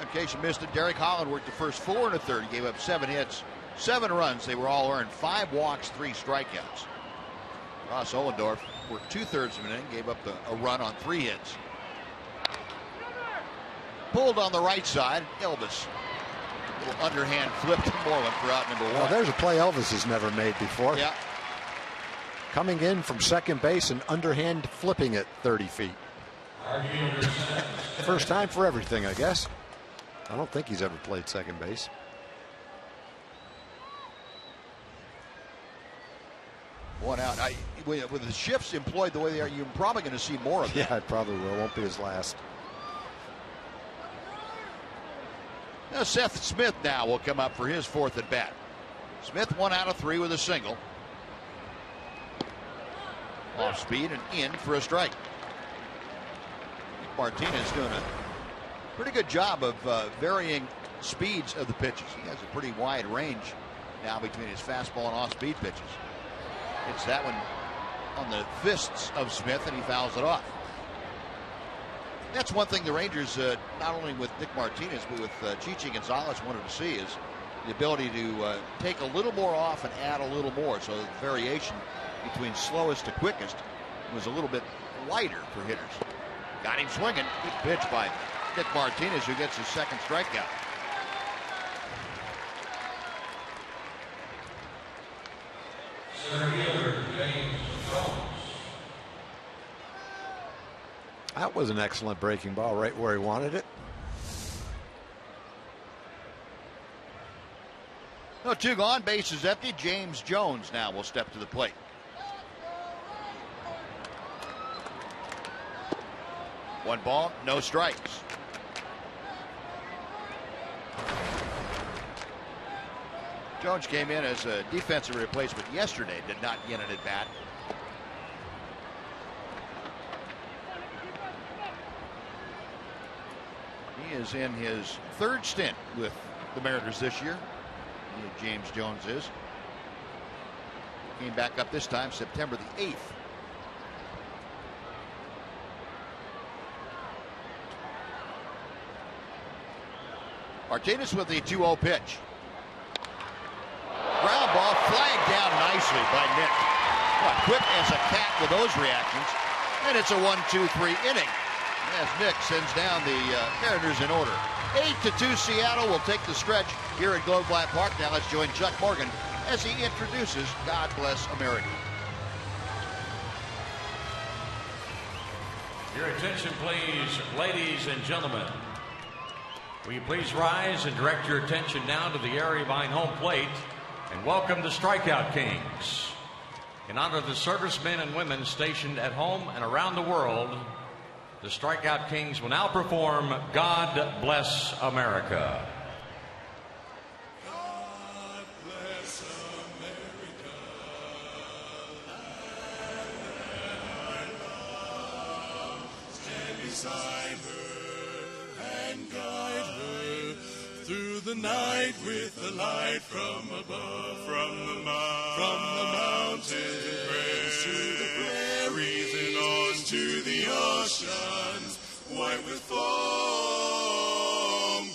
In case you missed it, Derek Holland worked the first 4 1/3. He gave up 7 hits, 7 runs. They were all earned. 5 walks, 3 strikeouts. Ross Ohlendorf worked 2/3 of an inning, gave up a run on 3 hits. Pulled on the right side, Elvis. Little underhand flip to Moreland for out number 1.
Well, there's a play Elvis has never made before.
Yeah.
Coming in from second base and underhand flipping it 30 feet. First time for everything, I guess. I don't think he's ever played second base.
One out. With the shifts employed the way they are, you're probably going to see more of that.
Yeah, it probably will. Won't be his last.
Now Seth Smith now will come up for his 4th at bat. Smith 1 out of 3 with a single. Off speed and in for a strike. Martinez doing a pretty good job of varying speeds of the pitches. He has a pretty wide range now between his fastball and off-speed pitches. It's that one on the fists of Smith, and he fouls it off. That's one thing the Rangers, not only with Nick Martinez, but with Chichi Gonzalez, wanted to see is the ability to take a little more off and add a little more. So the variation between slowest to quickest was a little bit lighter for hitters. Got him swinging. Good pitch by Nick Martinez, who gets his 2nd strikeout.
That was an excellent breaking ball right where he wanted it.
No, 2 gone, base is empty. James Jones now will step to the plate. One ball, no strikes. Jones came in as a defensive replacement yesterday, did not get an at bat. He is in his 3rd stint with the Mariners this year. James Jones is. Came back up this time September the 8th. Martinez with the 2-0 pitch. Ground ball flagged down nicely by Nick. Well, quick as a cat with those reactions. And it's a 1-2-3 inning as Nick sends down the Mariners in order. 8-2 Seattle will take the stretch here at Globe Life Park. Now let's join Chuck Morgan as he introduces God Bless America.
Your attention, please, ladies and gentlemen. Will you please rise and direct your attention now to the area behind home plate and welcome the Strikeout Kings. In honor of the servicemen and women stationed at home and around the world, the Strikeout Kings will now perform God Bless America.
God bless America, land I love. Stand beside her and guide her through the night with the light from above, from the mountains to the prairies and on to the oceans white with foam.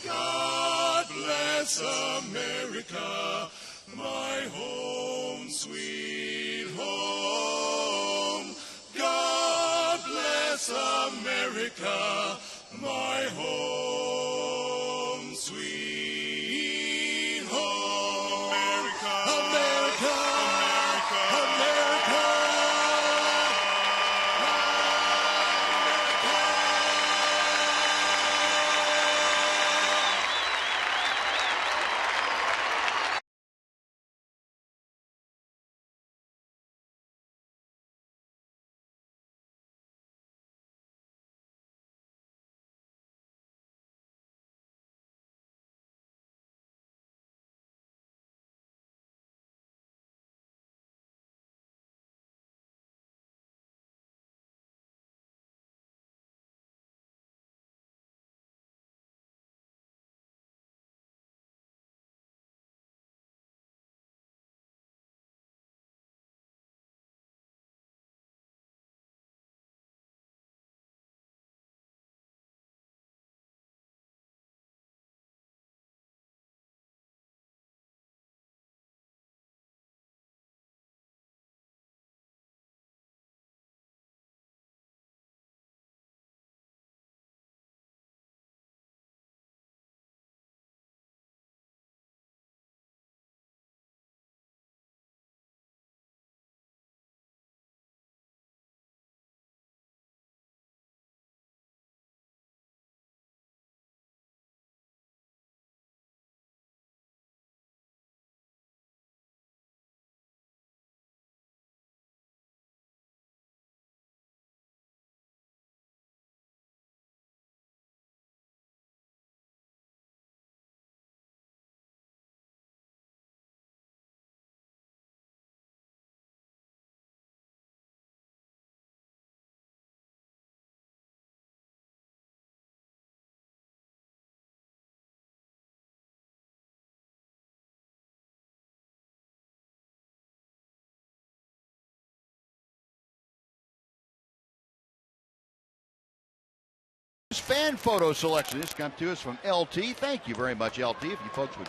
God bless America, my home, sweet home. God bless America, my home, sweet home. America, America, America,
fan photo selection. This comes to us from LT. Thank you very much, LT. If you folks would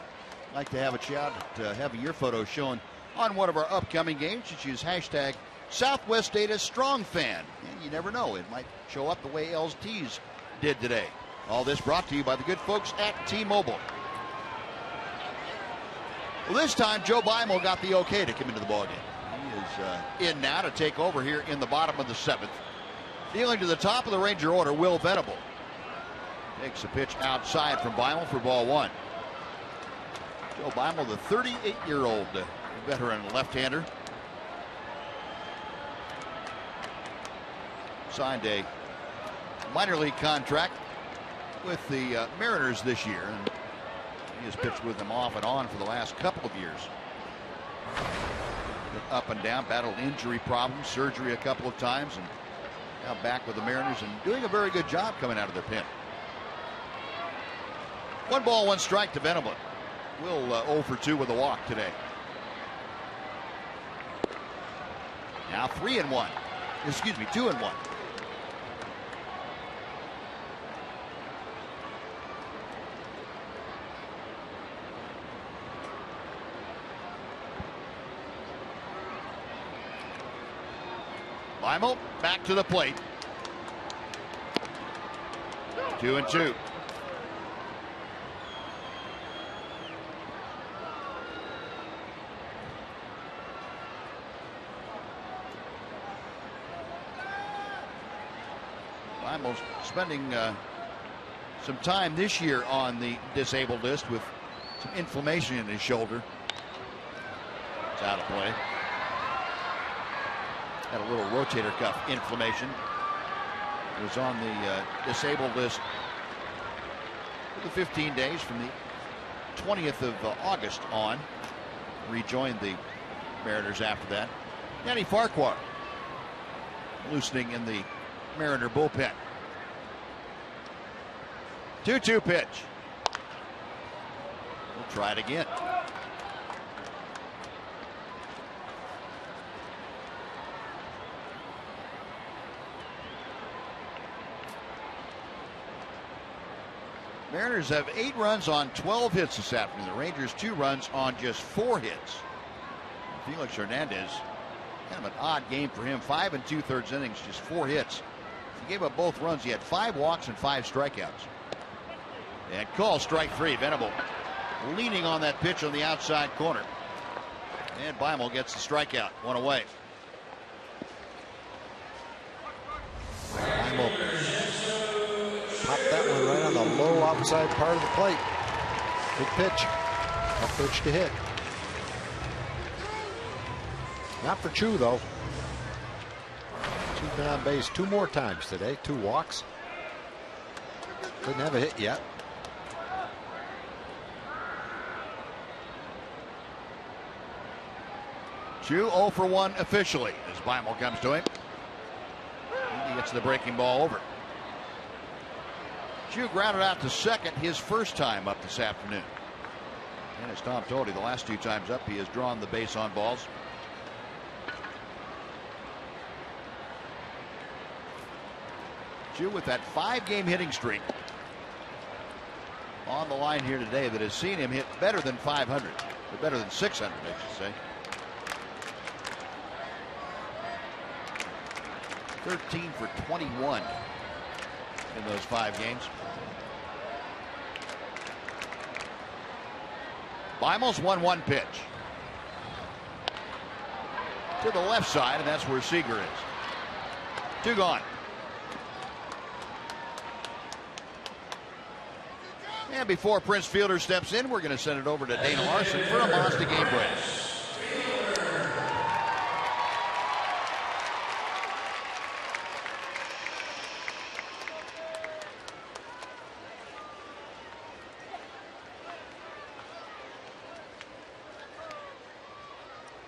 like to have a shout at having your photo shown on one of our upcoming games, just use hashtag Southwest Data Strong Fan. And you never know, it might show up the way LT's did today. All this brought to you by the good folks at T-Mobile. Well, this time Joe Beimel got the okay to come into the ballgame. He is in now to take over here in the bottom of the 7th. Dealing to the top of the Ranger order, Will Venable. Takes a pitch outside from Beimel for ball 1. Joe Beimel, the 38-year-old veteran left-hander. Signed a minor league contract with the Mariners this year, and he has pitched with them off and on for the last couple of years. Up and down, battled injury problems, surgery a couple of times, and now back with the Mariners and doing a very good job coming out of their pen. 1 ball, 1 strike to Venable. Will 0 for 2 with a walk today. Now 3-1. Excuse me, 2-1. Beimel back to the plate. 2-2. Beimel's spending some time this year on the disabled list with some inflammation in his shoulder. It's out of play. Had a little rotator cuff inflammation. It was on the disabled list for the 15 days from the 20th of August on. Rejoined the Mariners after that. Danny Farquhar loosening in the Mariner bullpen. 2-2 pitch. We'll try it again. Mariners have 8 runs on 12 hits this afternoon. The Rangers 2 runs on just 4 hits. Felix Hernandez, kind of an odd game for him. 5 2/3 innings, just 4 hits. He gave up both runs. He had 5 walks and 5 strikeouts. And call strike 3. Venable leaning on that pitch on the outside corner. And Beimel gets the strikeout. 1 away.
Beimel popped that one right on the low outside part of the plate. Good pitch. Tough pitch to hit. Not for Chu, though. Chu's been on base 2 more times today. 2 walks. Couldn't have a hit yet.
Chu 0 for 1 officially as Beimel comes to him. He gets the breaking ball over. Chu grounded out to second his first time up this afternoon. And as Tom told you, the last 2 times up, he has drawn the base on balls. Chu with that 5-game hitting streak on the line here today that has seen him hit better than 500, or better than 600, I should say. 13 for 21 in those 5 games. Beimel's 1-1 pitch to the left side, and that's where Seager is. 2 gone. And before Prince Fielder steps in, we're going to send it over to Dana Larson for a Mazda game break.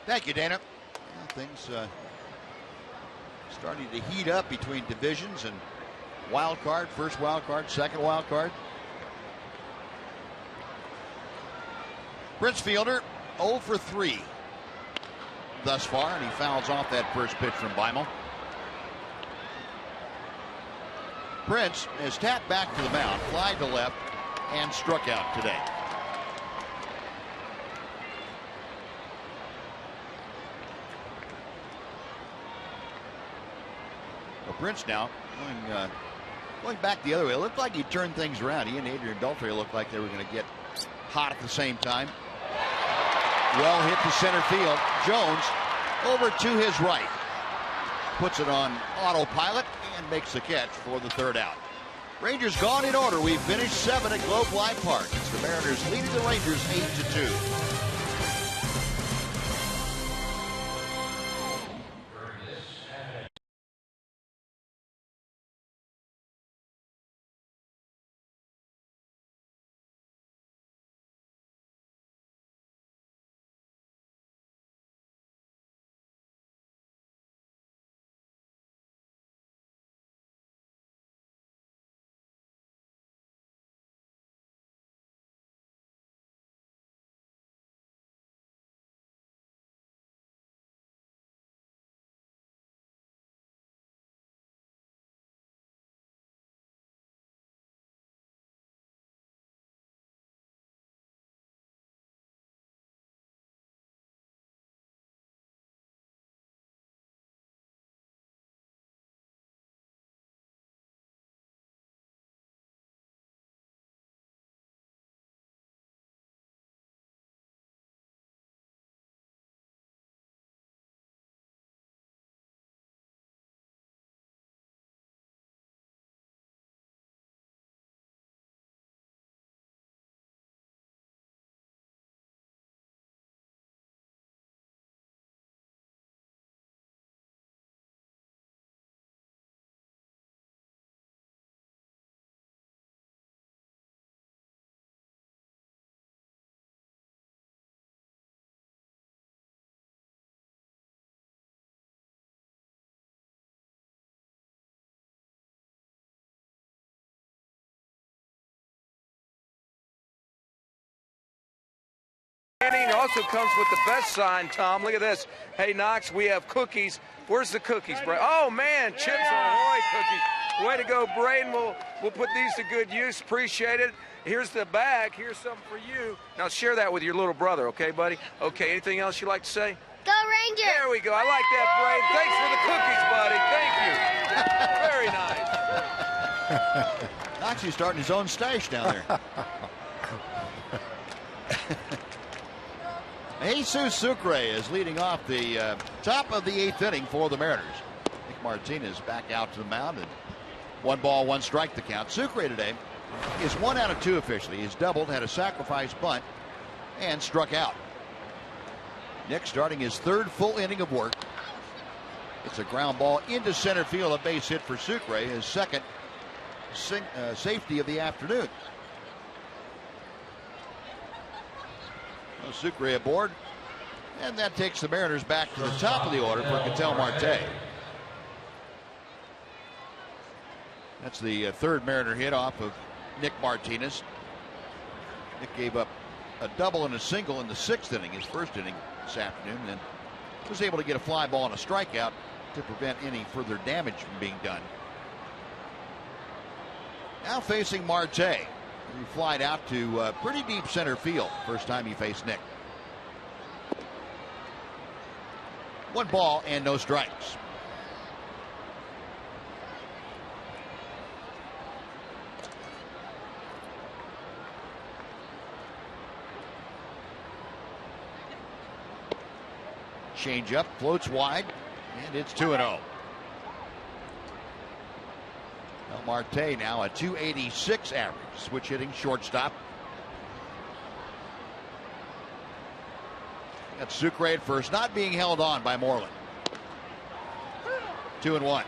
Thank you, Dana. Well, things starting to heat up between divisions and wild card, first wild card, second wild card. Prince Fielder 0 for 3 thus far, and he fouls off that first pitch from Beimel. Prince has tapped back to the mound, fly to left, and struck out today. Well, Prince now going back the other way. It looked like he turned things around. He and Adrian Beltre looked like they were going to get hot at the same time. Well hit to center field. Jones over to his right. Puts it on autopilot and makes the catch for the third out. Rangers gone in order. We finished 7 at Globe Life Park. It's the Mariners leading the Rangers 8-2.
Also comes with the best sign, Tom. Look at this. Hey, Knox, we have cookies. Where's the cookies, Braden? Oh, man, Chips Ahoy cookies. Way to go, Braden. We'll put these to good use. Appreciate it. Here's the bag. Here's something for you. Now share that with your little brother, okay, buddy? Okay, anything else you'd like to say?
Go Rangers!
There we go. I like that, Braden. Thanks for the cookies, buddy. Thank you. Very nice.
Knox is starting his own stash down there. Jesus Sucre is leading off the top of the 8th inning for the Mariners. Nick Martinez back out to the mound, and 1 ball, 1 strike the count. Sucre today is 1 out of 2 officially. He's doubled, had a sacrifice bunt, and struck out. Nick starting his 3rd full inning of work. It's a ground ball into center field, a base hit for Sucre, his 2nd safety of the afternoon. Sucre aboard, and that takes the Mariners back to the top of the order for Ketel Marte. That's the 3rd Mariner hit off of Nick Martinez. Nick gave up a double and a single in the 6th inning, his 1st inning this afternoon, and was able to get a fly ball and a strikeout to prevent any further damage from being done. Now facing Marte. He flied out to pretty deep center field first time he faced Nick. 1 ball and no strikes. Change up, floats wide, and it's 2-0. Marte now a .286 average, switch hitting shortstop. That's Sucre at first, not being held on by Moreland. 2-1.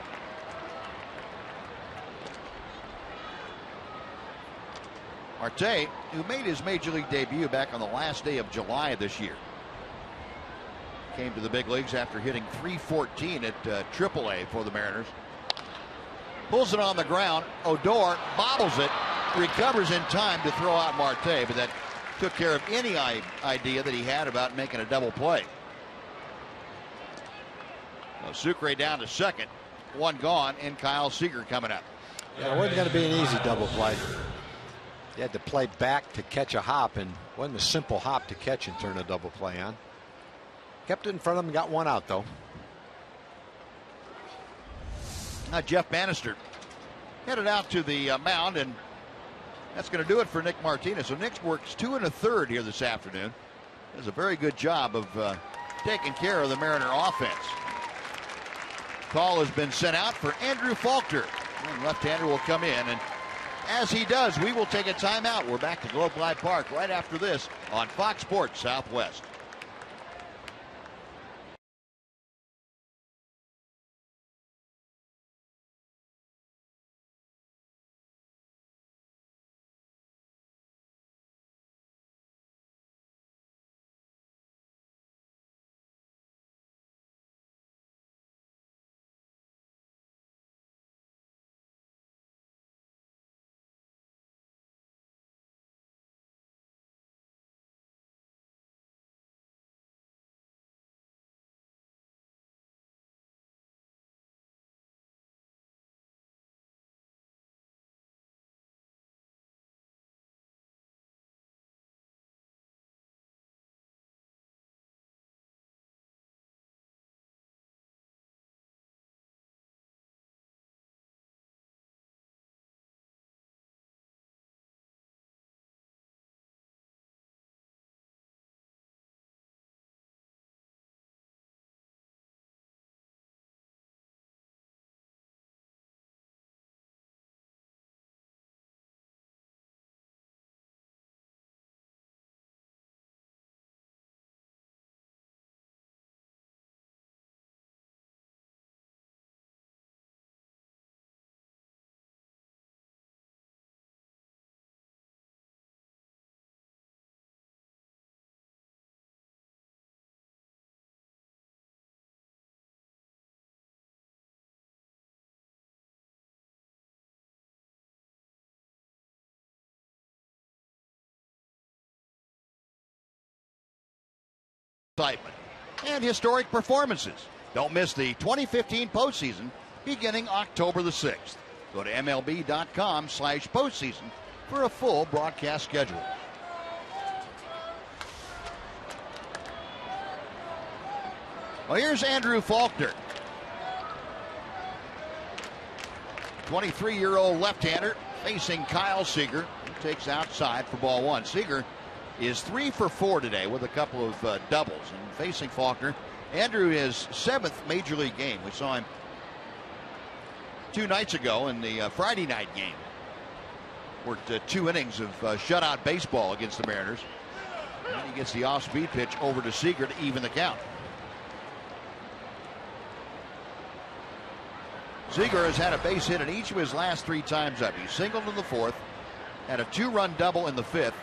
Marte, who made his major league debut back on the last day of July of this year, came to the big leagues after hitting .314 at AAA for the Mariners. Pulls it on the ground. Odor bobbles it, recovers in time to throw out Marte, but that took care of any idea that he had about making a double play. So Sucre down to 2nd, 1 gone, and Kyle Seager coming up.
Yeah, it wasn't going to be an easy double play. You had to play back to catch a hop, and it wasn't a simple hop to catch and turn a double play on. Kept it in front of him, got one out though.
Now Jeff Bannister headed out to the mound, and that's going to do it for Nick Martinez. So Nick works 2 1/3 here this afternoon. Does a very good job of taking care of the Mariner offense. Call has been sent out for Andrew Faulkner. And left-hander will come in, and as he does, we will take a timeout. We're back to Globe Life Park right after this on Fox Sports Southwest. Excitement and historic performances. Don't miss the 2015 postseason beginning October the 6th. Go to MLB.com/postseason for a full broadcast schedule. Well, here's Andrew Faulkner. 23-year-old left-hander facing Kyle Seager, who takes outside for ball one. Seager is 3 for 4 today with a couple of doubles. And facing Faulkner, Andrew is 7th major league game. We saw him 2 nights ago in the Friday night game. Worked 2 innings of shutout baseball against the Mariners. And he gets the off-speed pitch over to Seager to even the count. Seager has had a base hit in each of his last 3 times up. He singled in the 4th, had a 2-run double in the 5th,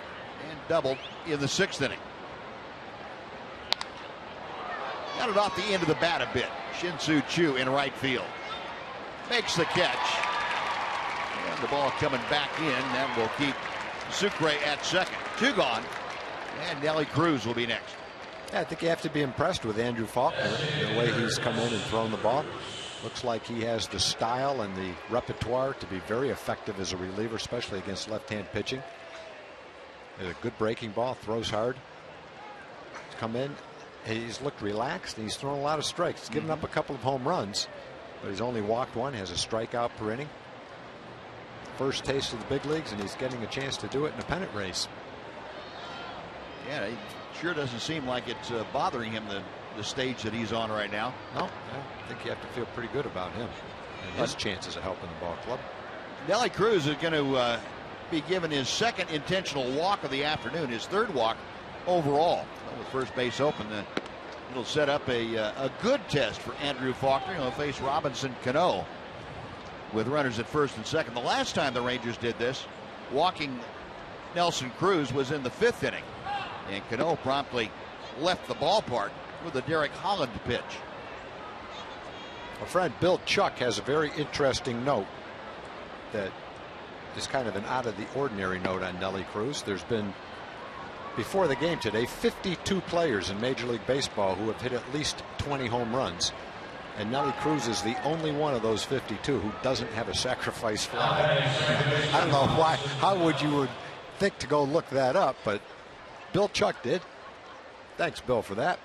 and doubled in the 6th inning. Got it off the end of the bat a bit. Shin-Soo Choo in right field. Makes the catch. And the ball coming back in. That will keep Sucre at second. 2 gone. And Nelly Cruz will be next.
Yeah, I think you have to be impressed with Andrew Faulkner, the way he's come in and thrown the ball. Looks like he has the style and the repertoire to be very effective as a reliever, especially against left-hand pitching. A good breaking ball, throws hard. He's come in, he's looked relaxed, and he's thrown a lot of strikes. He's given up a couple of home runs, but he's only walked 1, has a strikeout per inning. First taste of the big leagues, and he's getting a chance to do it in a pennant race.
Yeah, it sure doesn't seem like it's bothering him, the stage that he's on right now.
No, I think you have to feel pretty good about him and his chances of helping the ball club.
Nelly Cruz is going to be given his 2nd intentional walk of the afternoon, his 3rd walk overall. Well, with first base open, it'll set up a good test for Andrew Faulkner. He'll face Robinson Cano with runners at 1st and 2nd. The last time the Rangers did this, walking Nelson Cruz, was in the 5th inning, and Cano promptly left the ballpark with a Derek Holland pitch.
My friend Bill Chuck has a very interesting note that is kind of an out of the ordinary note on Nelly Cruz. There's been, before the game today, 52 players in Major League Baseball who have hit at least 20 home runs. And Nelly Cruz is the only one of those 52 who doesn't have a sacrifice fly. I don't know why. How would you think to go look that up? But Bill Chuck did. Thanks, Bill, for that.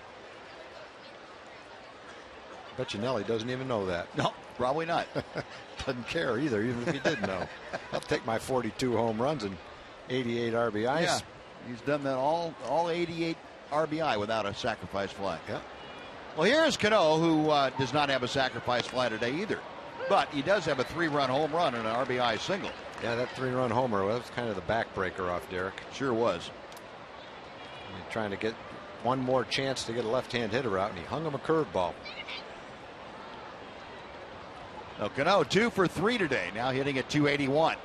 Bet you Nelly doesn't even know that.
No, probably not.
Doesn't care either, even if he did know. I'll take my 42 home runs and 88 RBIs.
Yeah, he's done that all 88 RBI without a sacrifice fly.
Yeah.
Well, here's Cano, who does not have a sacrifice fly today either. But he does have a 3-run home run and an RBI single.
Yeah, that 3-run homer, well, that was kind of the backbreaker off Derek.
Sure was.
Trying to get one more chance to get a left-hand hitter out, and he hung him a curveball.
Now, Cano 2 for 3 today, now hitting at 281.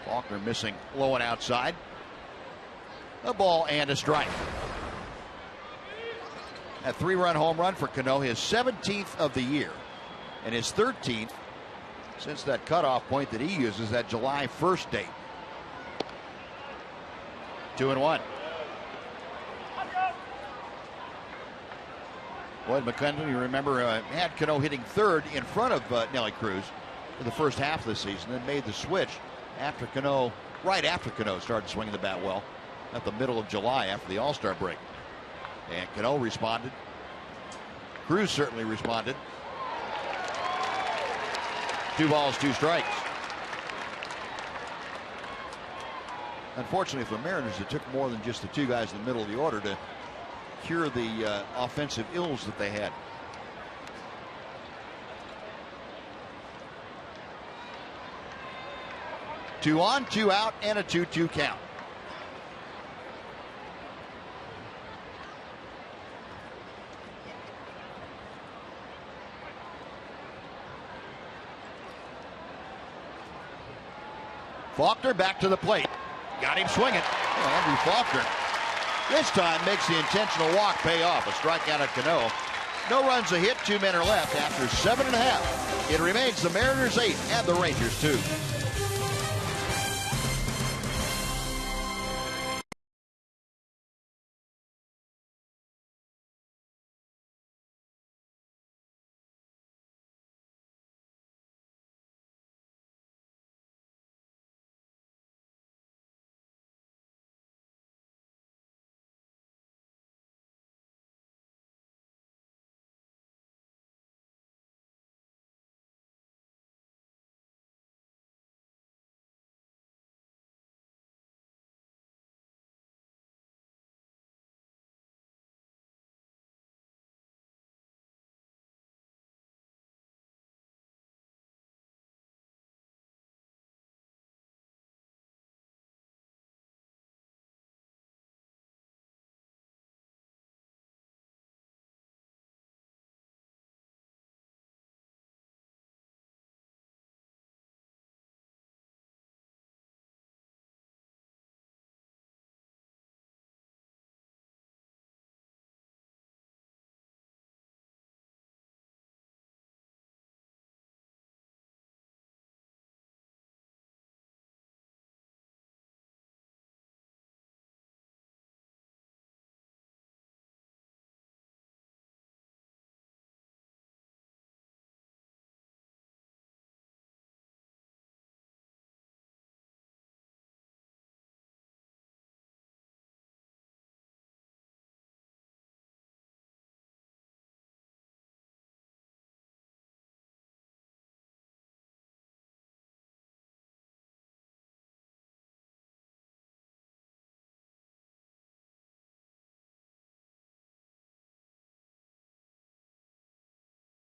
Faulkner missing low and outside. A ball and a strike. A 3-run home run for Cano, his 17th of the year, and his 13th since that cutoff point that he uses, that July 1st date. 2-1. Boyd McClendon, you remember, had Cano hitting third in front of Nelly Cruz for the first half of the season, then made the switch after Cano, right after Cano started swinging the bat well at the middle of July after the All-Star break. And Cano responded. Cruz certainly responded. 2 balls, 2 strikes. Unfortunately for the Mariners, it took more than just the 2 guys in the middle of the order to cure the offensive ills that they had. Two on, 2 out, and a 2-2 count. Faulkner back to the plate. Got him swinging. Oh, Andrew Faulkner this time makes the intentional walk pay off. A strikeout at Cano. No runs, a hit, 2 men are left after 7.5. It remains the Mariners 8 and the Rangers 2.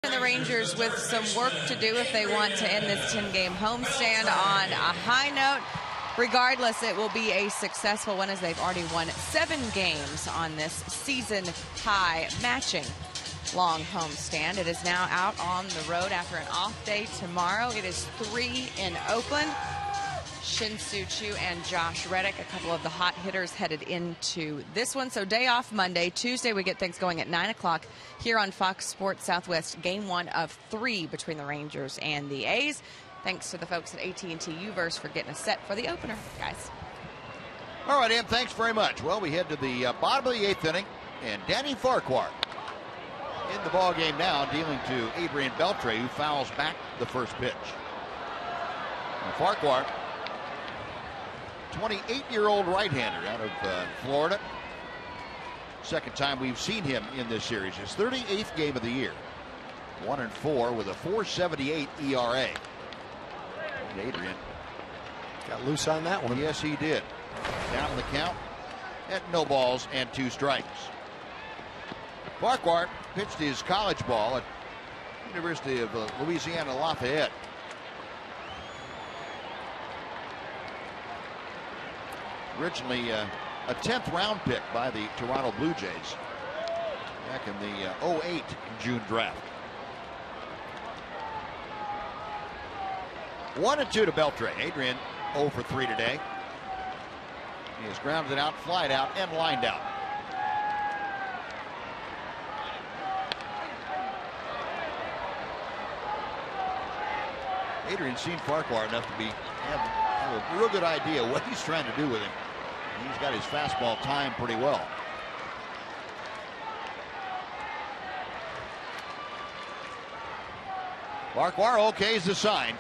The Rangers with some work to do if they want to end this 10-game homestand on a high note. Regardless, it will be a successful one as they've already won 7 games on this season-high matching long homestand. It is now out on the road after an off day tomorrow. It is 3 in Oakland. Shin-Soo Choo and Josh Reddick, a couple of the hot hitters headed into this one. So day off Monday. Tuesday we get things going at 9 o'clock here on Fox Sports Southwest. Game 1 of 3 between the Rangers and the A's. Thanks to the folks at AT U-verse for getting us set for the opener, guys.
All right, Em, thanks very much. Well, we head to the bottom of the 8th inning, and Danny Farquhar In the ball game now, dealing to Adrian Beltre, who fouls back the first pitch. And Farquhar, 28-year-old right-hander out of Florida. Second time we've seen him in this series. His 38th game of the year. 1-4 with a 4.78 ERA. And Adrian
got loose on that one.
Yes, he did. Down the count at no balls and 2 strikes. Farquhar pitched his college ball at University of Louisiana Lafayette. Originally a 10th round pick by the Toronto Blue Jays back in the 08 June draft. 1-2 to Beltre. Adrian 0 for 3 today. He has grounded out, flied out, and lined out. Adrian's seen Farquhar enough to have a real good idea what he's trying to do with him. He's got his fastball timed pretty well. Farquhar okays the sign.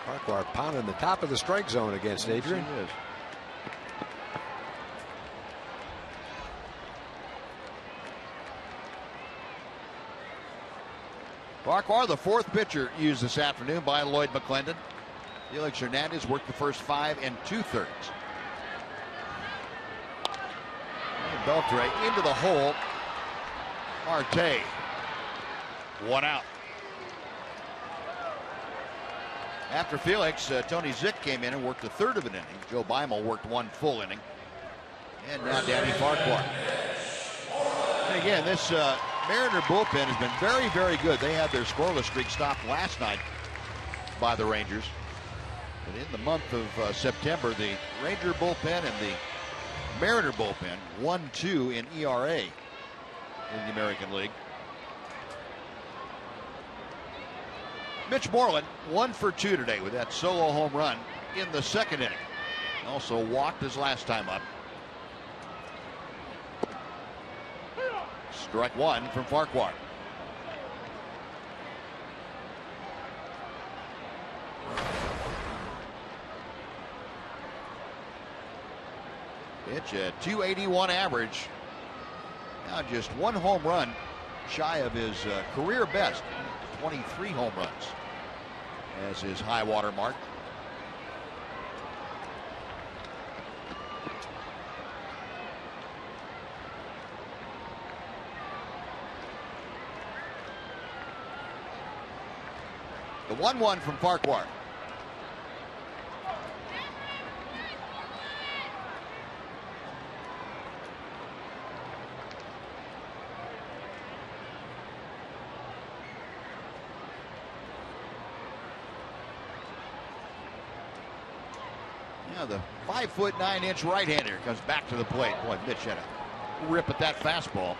Farquhar pounding the top of the strike zone against Adrian.
Yes, he is. Farquhar, the 4th pitcher used this afternoon by Lloyd McClendon. Felix Hernandez worked the first 5 2/3. And Beltre into the hole. Marte. 1 out. After Felix, Tony Zick came in and worked a 1/3 of an inning. Joe Beimel worked 1 full inning. And now Danny Farquhar. And again, this Mariner bullpen has been very, very good. They had their scoreless streak stopped last night by the Rangers. But in the month of September, the Ranger bullpen and the Mariner bullpen 1-2 in ERA in the American League. Mitch Moreland 1 for 2 today with that solo home run in the 2nd inning. Also walked his last time up. Strike 1 from Farquhar. Pitch a .281 average. Now just 1 home run shy of his career best. 23 home runs as his high water mark. The 1-1 from Farquhar. Now the 5'9" right-hander comes back to the plate. Boy, Mitch had a rip at that fastball.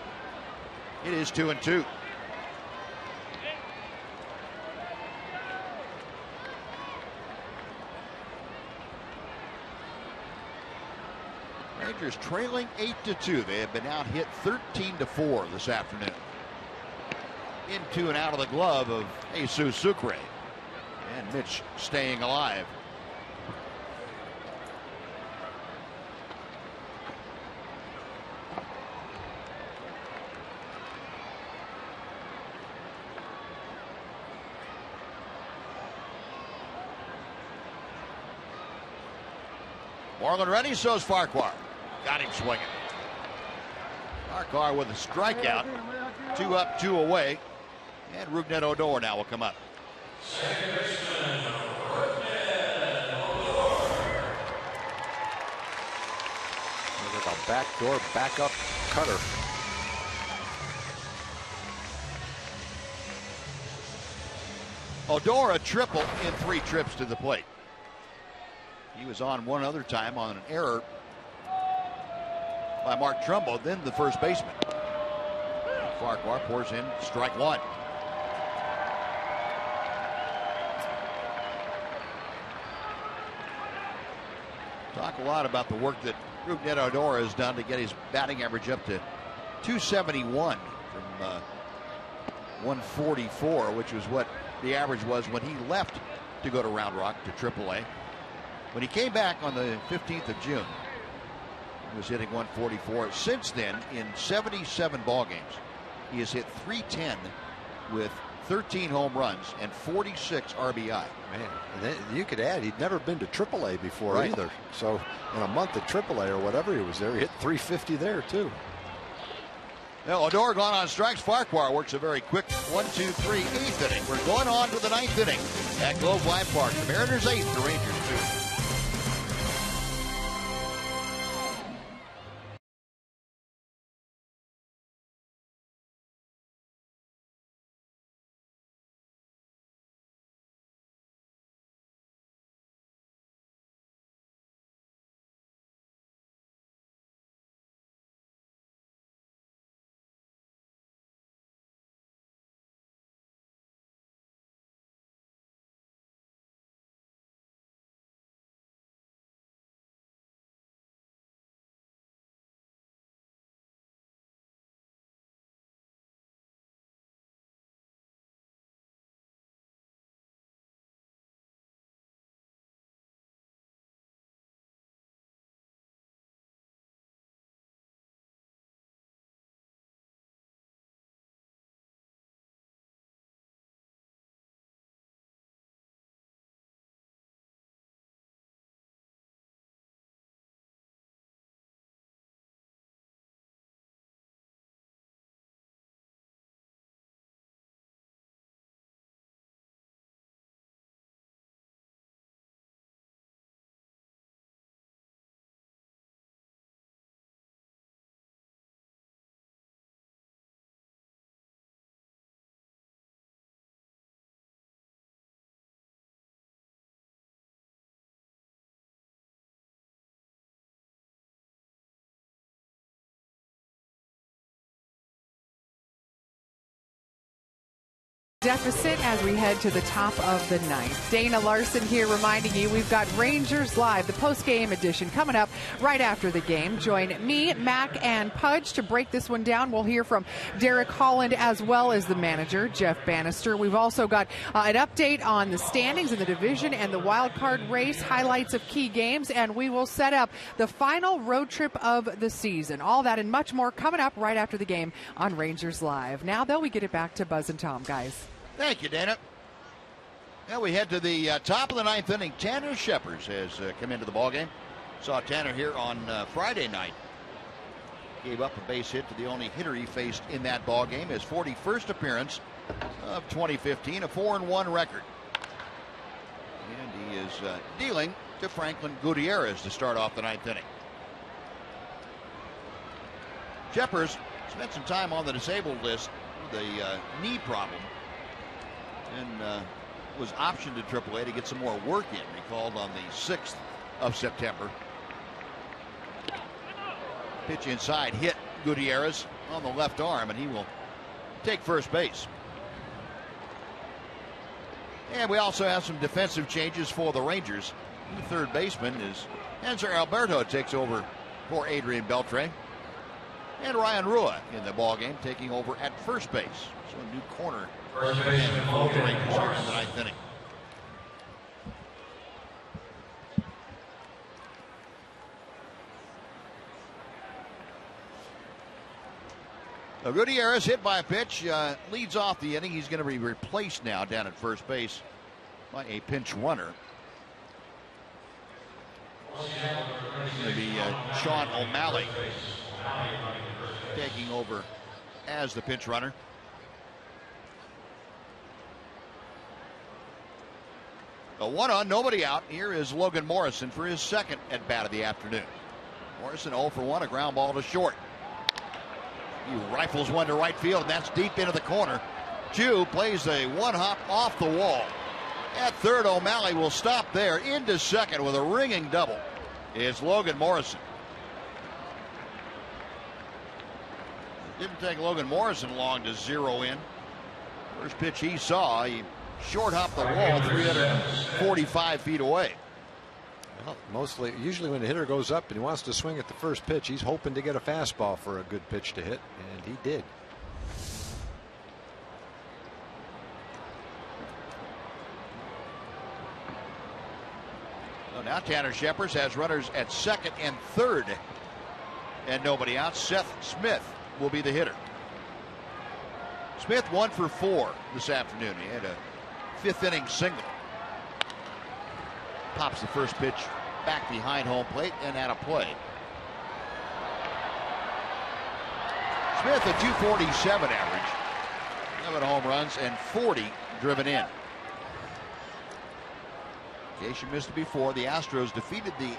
It is 2-2. Rangers trailing 8-2. They have been out hit 13-4 this afternoon. Into and out of the glove of Jesus Sucre. And Mitch staying alive. Moreland ready, so's Farquhar. Got him swinging. Farquhar with a strikeout. 2 up, 2 away. And Rougned Odor now will come up.
Look at the backdoor backup cutter.
Odor a triple in 3 trips to the plate. He was on one other time on an error by Mark Trumbo, then the first baseman. Farquhar pours in strike 1. Talk a lot about the work that Rougned Odor has done to get his batting average up to 271 from 144, which was what the average was when he left to go to Round Rock to AAA. When he came back on the 15th of June, he was hitting 144. Since then, in 77 ball games, he has hit .310 with 13 home runs and 46 RBI.
Man, you could add he'd never been to AAA before either. So in a month at AAA or whatever he was there, he hit .350 there too.
Now Odor gone on strikes. Farquhar works a very quick 1-2-3 eighth inning. We're going on to the ninth inning at Globe Life Park. The Mariners 8, the Rangers 2.
Deficit as we head to the top of the ninth. Dana Larson here reminding you we've got Rangers Live, the post-game edition, coming up right after the game. Join me, Mac, and Pudge to break this one down. We'll hear from Derek Holland as well as the manager, Jeff Bannister. We've also got an update on the standings in the division and the wild card race, highlights of key games, and we will set up the final road trip of the season. All that and much more coming up right after the game on Rangers Live. Now, though, we get it back to Buzz and Tom, guys.
Thank you, Dana. Now we head to the top of the ninth inning. Tanner Scheppers has come into the ballgame. Saw Tanner here on Friday night. Gave up a base hit to the only hitter he faced in that ballgame. His 41st appearance of 2015, a 4-1 record. And he is dealing to Franklin Gutierrez to start off the ninth inning. Scheppers spent some time on the disabled list with a knee problem, and was optioned to AAA to get some more work in. He called on the 6th of September. Pitch inside, hit Gutierrez on the left arm, and he will take first base. And we also have some defensive changes for the Rangers. The third baseman is Hanser Alberto, takes over for Adrian Beltre. And Ryan Rua in the ballgame, taking over at first base. So a new corner for the Rangers here in the ninth inning. Gutierrez hit by a pitch, leads off the inning. He's going to be replaced now down at first base by a pinch runner. It's going to be Sean O'Malley taking over as the pinch runner. A one on, nobody out. Here is Logan Morrison for his second at bat of the afternoon. Morrison 0 for 1, a ground ball to short. He rifles one to right field, and that's deep into the corner. Jew plays a one hop off the wall. At third, O'Malley will stop there. Into second with a ringing double is Logan Morrison. It didn't take Logan Morrison long to zero in. First pitch he saw, he short hopped the wall 345 feet away.
Well, usually when the hitter goes up and he wants to swing at the first pitch, he's hoping to get a fastball for a good pitch to hit, and he did.
So now Tanner Shepard has runners at second and third, and nobody out. Seth Smith will be the hitter. Smith 1 for 4 this afternoon. He had a 5th inning single. Pops the first pitch back behind home plate and out of play. Smith a 247 average, 11 home runs and 40 driven in. In case you missed it before, the Astros defeated the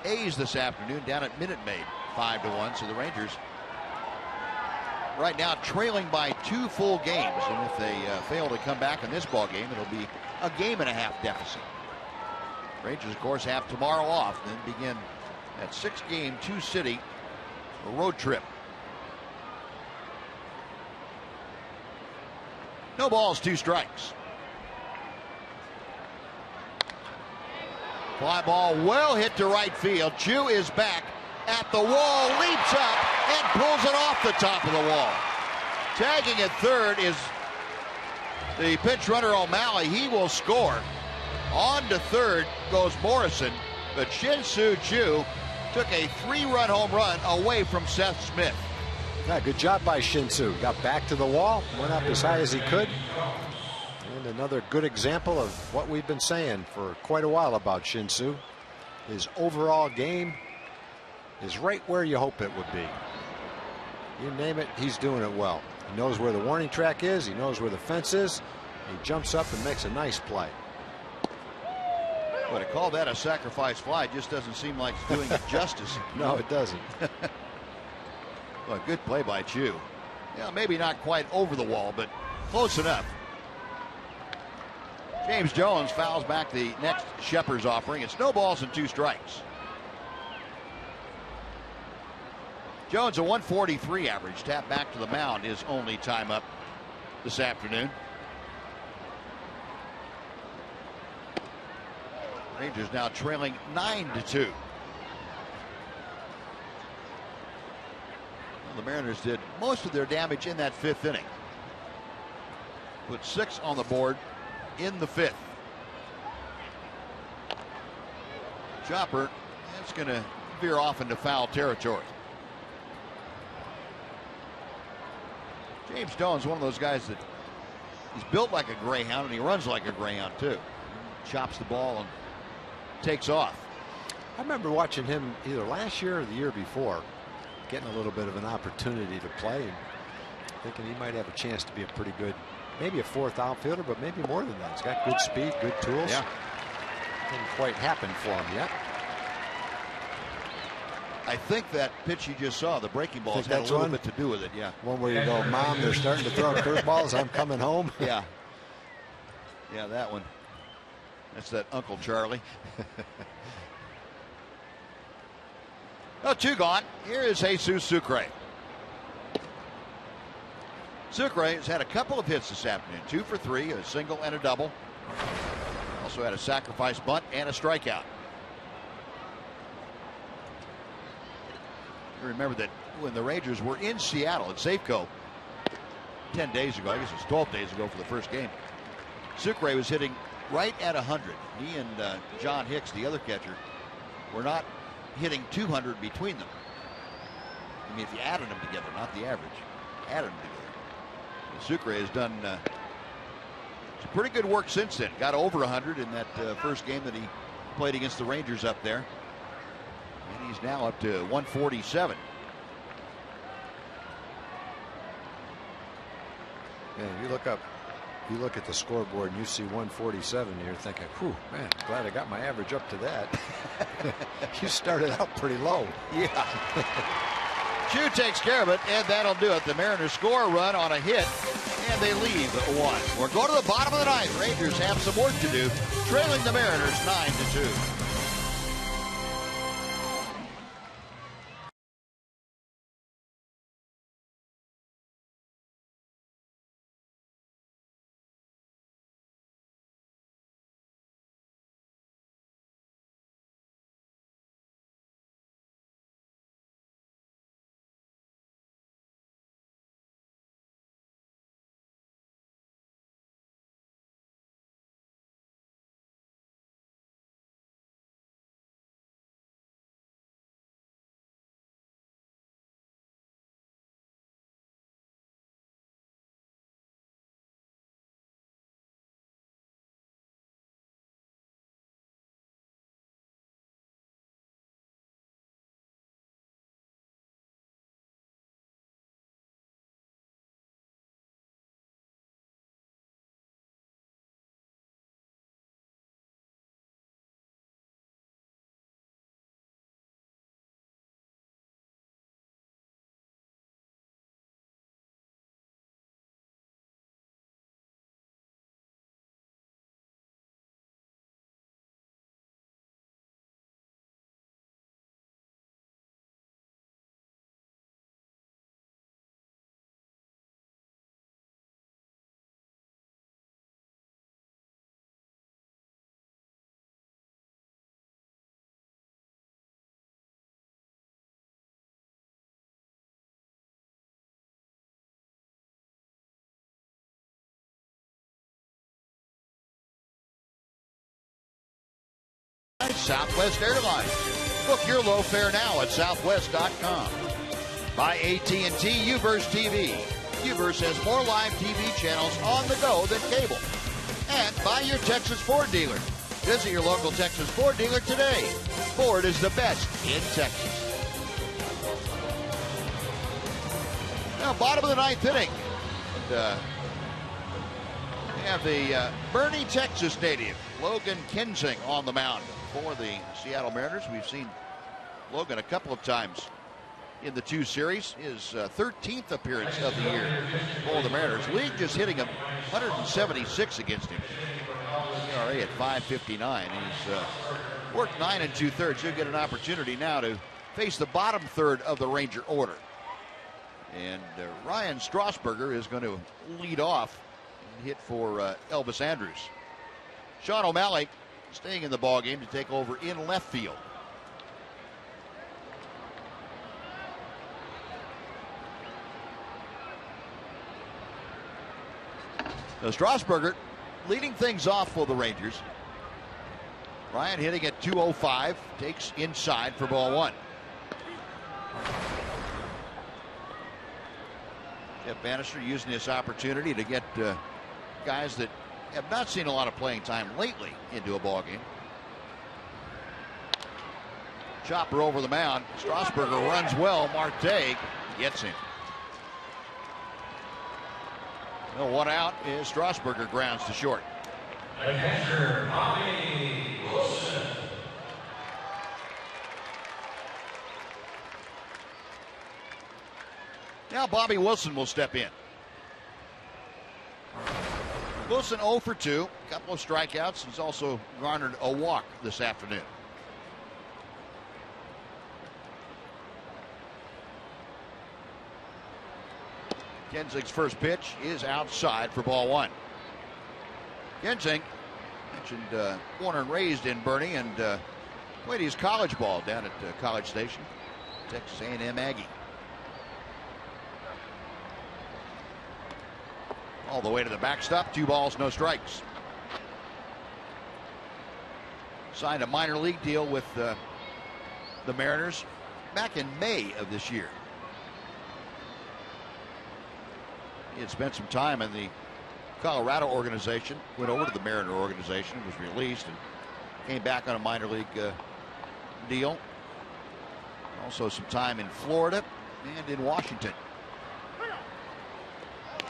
A's this afternoon down at Minute Maid 5-1. So the Rangers right now trailing by 2 full games, and if they fail to come back in this ball game, it'll be a game-and-a-half deficit. Rangers, of course, have tomorrow off, then begin that 6-game, 2-city road trip. No balls, 2 strikes. Fly ball well hit to right field. Chu is back at the wall, leaps up, and pulls it off the top of the wall. Tagging at third is the pinch runner O'Malley. He will score. On to third goes Morrison, but Shin-Soo Choo took a 3-run home run away from Seth Smith.
Yeah, good job by Shin-Soo. Got back to the wall, went up as high as he could. And another good example of what we've been saying for quite a while about Shin-Soo. His overall game is right where you hope it would be. You name it, he's doing it well. He knows where the warning track is. He knows where the fence is. He jumps up and makes a nice play.
But to call that a sacrifice fly just doesn't seem like it's doing it justice.
No, it doesn't.
Well, good play by Chu. Yeah, maybe not quite over the wall, but close enough. James Jones fouls back the next Shepard's offering. It's no balls and 2 strikes. Jones a 143 average. Tap back to the mound his only time up this afternoon. Rangers now trailing 9-2. Well, the Mariners did most of their damage in that 5th inning. Put 6 on the board in the 5th. Chopper, that's going to veer off into foul territory. James Jones, one of those guys that he's built like a greyhound and he runs like a greyhound too. Chops the ball and takes off.
I remember watching him either last year or the year before, getting a little bit of an opportunity to play and thinking he might have a chance to be a pretty good, maybe a 4th outfielder, but maybe more than that. He's got good speed, good tools.
Yeah.
Didn't quite happen for him yet.
I think that pitch you just saw, the breaking balls, had a little bit to do with it. Yeah.
One where you go, Mom, they're starting to throw curveballs. I'm coming home.
Yeah. Yeah, that one. That's that Uncle Charlie. Oh, 2 gone. Here is Jesus Sucre. Sucre has had a couple of hits this afternoon. 2 for 3, a single and a double. Also had a sacrifice bunt and a strikeout. You remember that when the Rangers were in Seattle at Safeco 10 days ago, I guess it was 12 days ago for the first game, Sucre was hitting right at 100. He and John Hicks, the other catcher, were not hitting 200 between them. I mean, if you added them together, not the average, added them together. And Sucre has done some pretty good work since then. Got over 100 in that first game that he played against the Rangers up there. And he's now up to 147.
Yeah, you look at the scoreboard and you see 147, and you're thinking, whew, man, glad I got my average up to that. You started out pretty low.
Yeah. Chu takes care of it, and that'll do it. The Mariners score a run on a hit, and they leave at 1. We're going to the bottom of the 9th. Rangers have some work to do, trailing the Mariners 9-2. by Southwest Airlines. Book your low fare now at southwest.com. By AT&T UVerse TV. UVerse has more live TV channels on the go than cable. And by your Texas Ford dealer. Visit your local Texas Ford dealer today. Ford is the best in Texas. Now, bottom of the ninth inning. And, we have the Bernie, Texas native, Logan Kensing, on the mound for the Seattle Mariners. We've seen Logan a couple of times in the two series. His 13th appearance of the year for the Mariners. League just hitting him 176 against him. ERA at 5.59. He's worked 9 2/3. He'll get an opportunity now to face the bottom third of the Ranger order. And Ryan Strasburger is going to lead off and hit for Elvis Andrus. Sean O'Malley staying in the ballgame to take over in left field. So Strasburger leading things off for the Rangers. Ryan hitting at 205, takes inside for ball one. Jeff Bannister using this opportunity to get guys that have not seen a lot of playing time lately into a ball game. Chopper over the mound. Strasburger runs well. Marte gets him. Well, one out is Strasburger grounds to short.
The catcher, Bobby Wilson.
Now Bobby Wilson will step in. Wilson 0 for 2, a couple of strikeouts. He's also garnered a walk this afternoon. Kensing's first pitch is outside for ball one. Kensing, mentioned born and raised in Bernie, and played his college ball down at College Station, Texas A&M Aggie. All the way to the backstop, 2 balls, no strikes. Signed a minor league deal with the Mariners back in May of this year. He had spent some time in the Colorado organization, went over to the Mariner organization, was released, and came back on a minor league deal. Also some time in Florida and in Washington.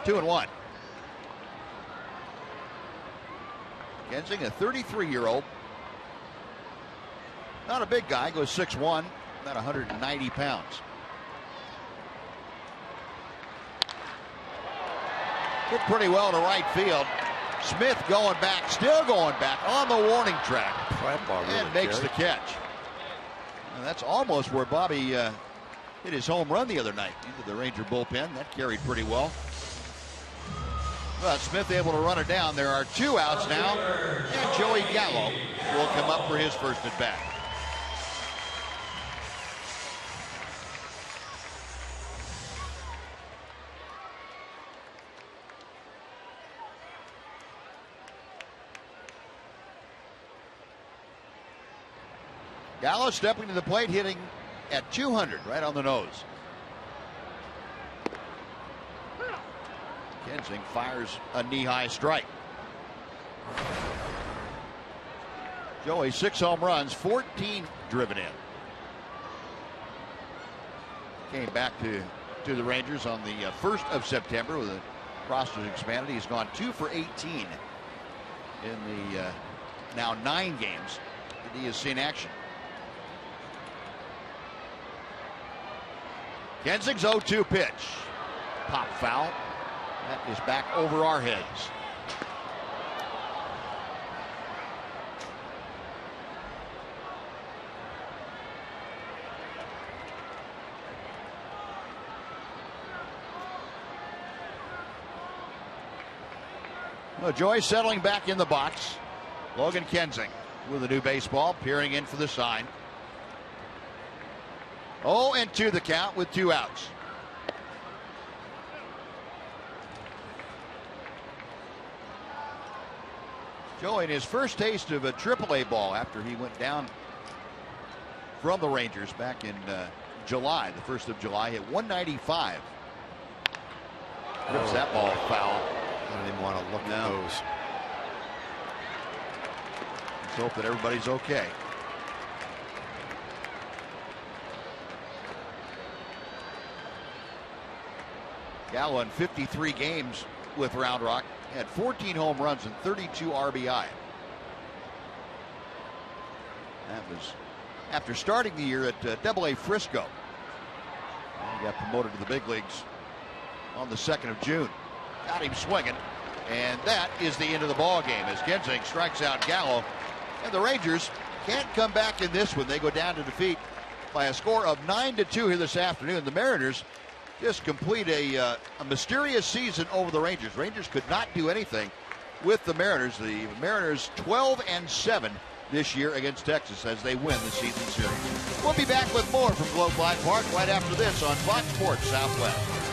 2-1. Kensing, a 33-year-old. Not a big guy, goes 6'1", about 190 pounds. Hit pretty well to right field. Smith going back, still going back on the warning track. And makes the catch. And that's almost where Bobby hit his home run the other night into the Ranger bullpen. That carried pretty well. But Smith able to run it down. There are 2 outs now. And Joey Gallo will come up for his first at bat. Gallo stepping to the plate, hitting at 200, right on the nose. Kensing fires a knee-high strike. Joey, 6 home runs, 14 driven in. Came back to the Rangers on the 1st of September with the roster expanded. He's gone 2 for 18 in the now 9 games that he has seen action. Kensing's 0-2 pitch. Pop foul. That is back over our heads. Well, Joy settling back in the box. Logan Kensing with a new baseball, peering in for the sign. 0-2 the count with 2 outs. Showing his first taste of a AAA ball after he went down from the Rangers back in July, the 1st of July, hit 195. Rips that ball foul.
I don't even want to look at those.
Let's hope that everybody's okay. Gallo in 53 games with Round Rock had 14 home runs and 32 RBI. That was after starting the year at Double-A Frisco. He got promoted to the big leagues on the 2nd of June. Got him swinging, and that is the end of the ball game as Gensing strikes out Gallo, and the Rangers can't come back in this one. They go down to defeat by a score of 9-2 here this afternoon. The Mariners just complete a mysterious season over the Rangers. Rangers could not do anything with the Mariners. The Mariners 12-7 this year against Texas as they win the season series. We'll be back with more from Globe Life Park right after this on Fox Sports Southwest.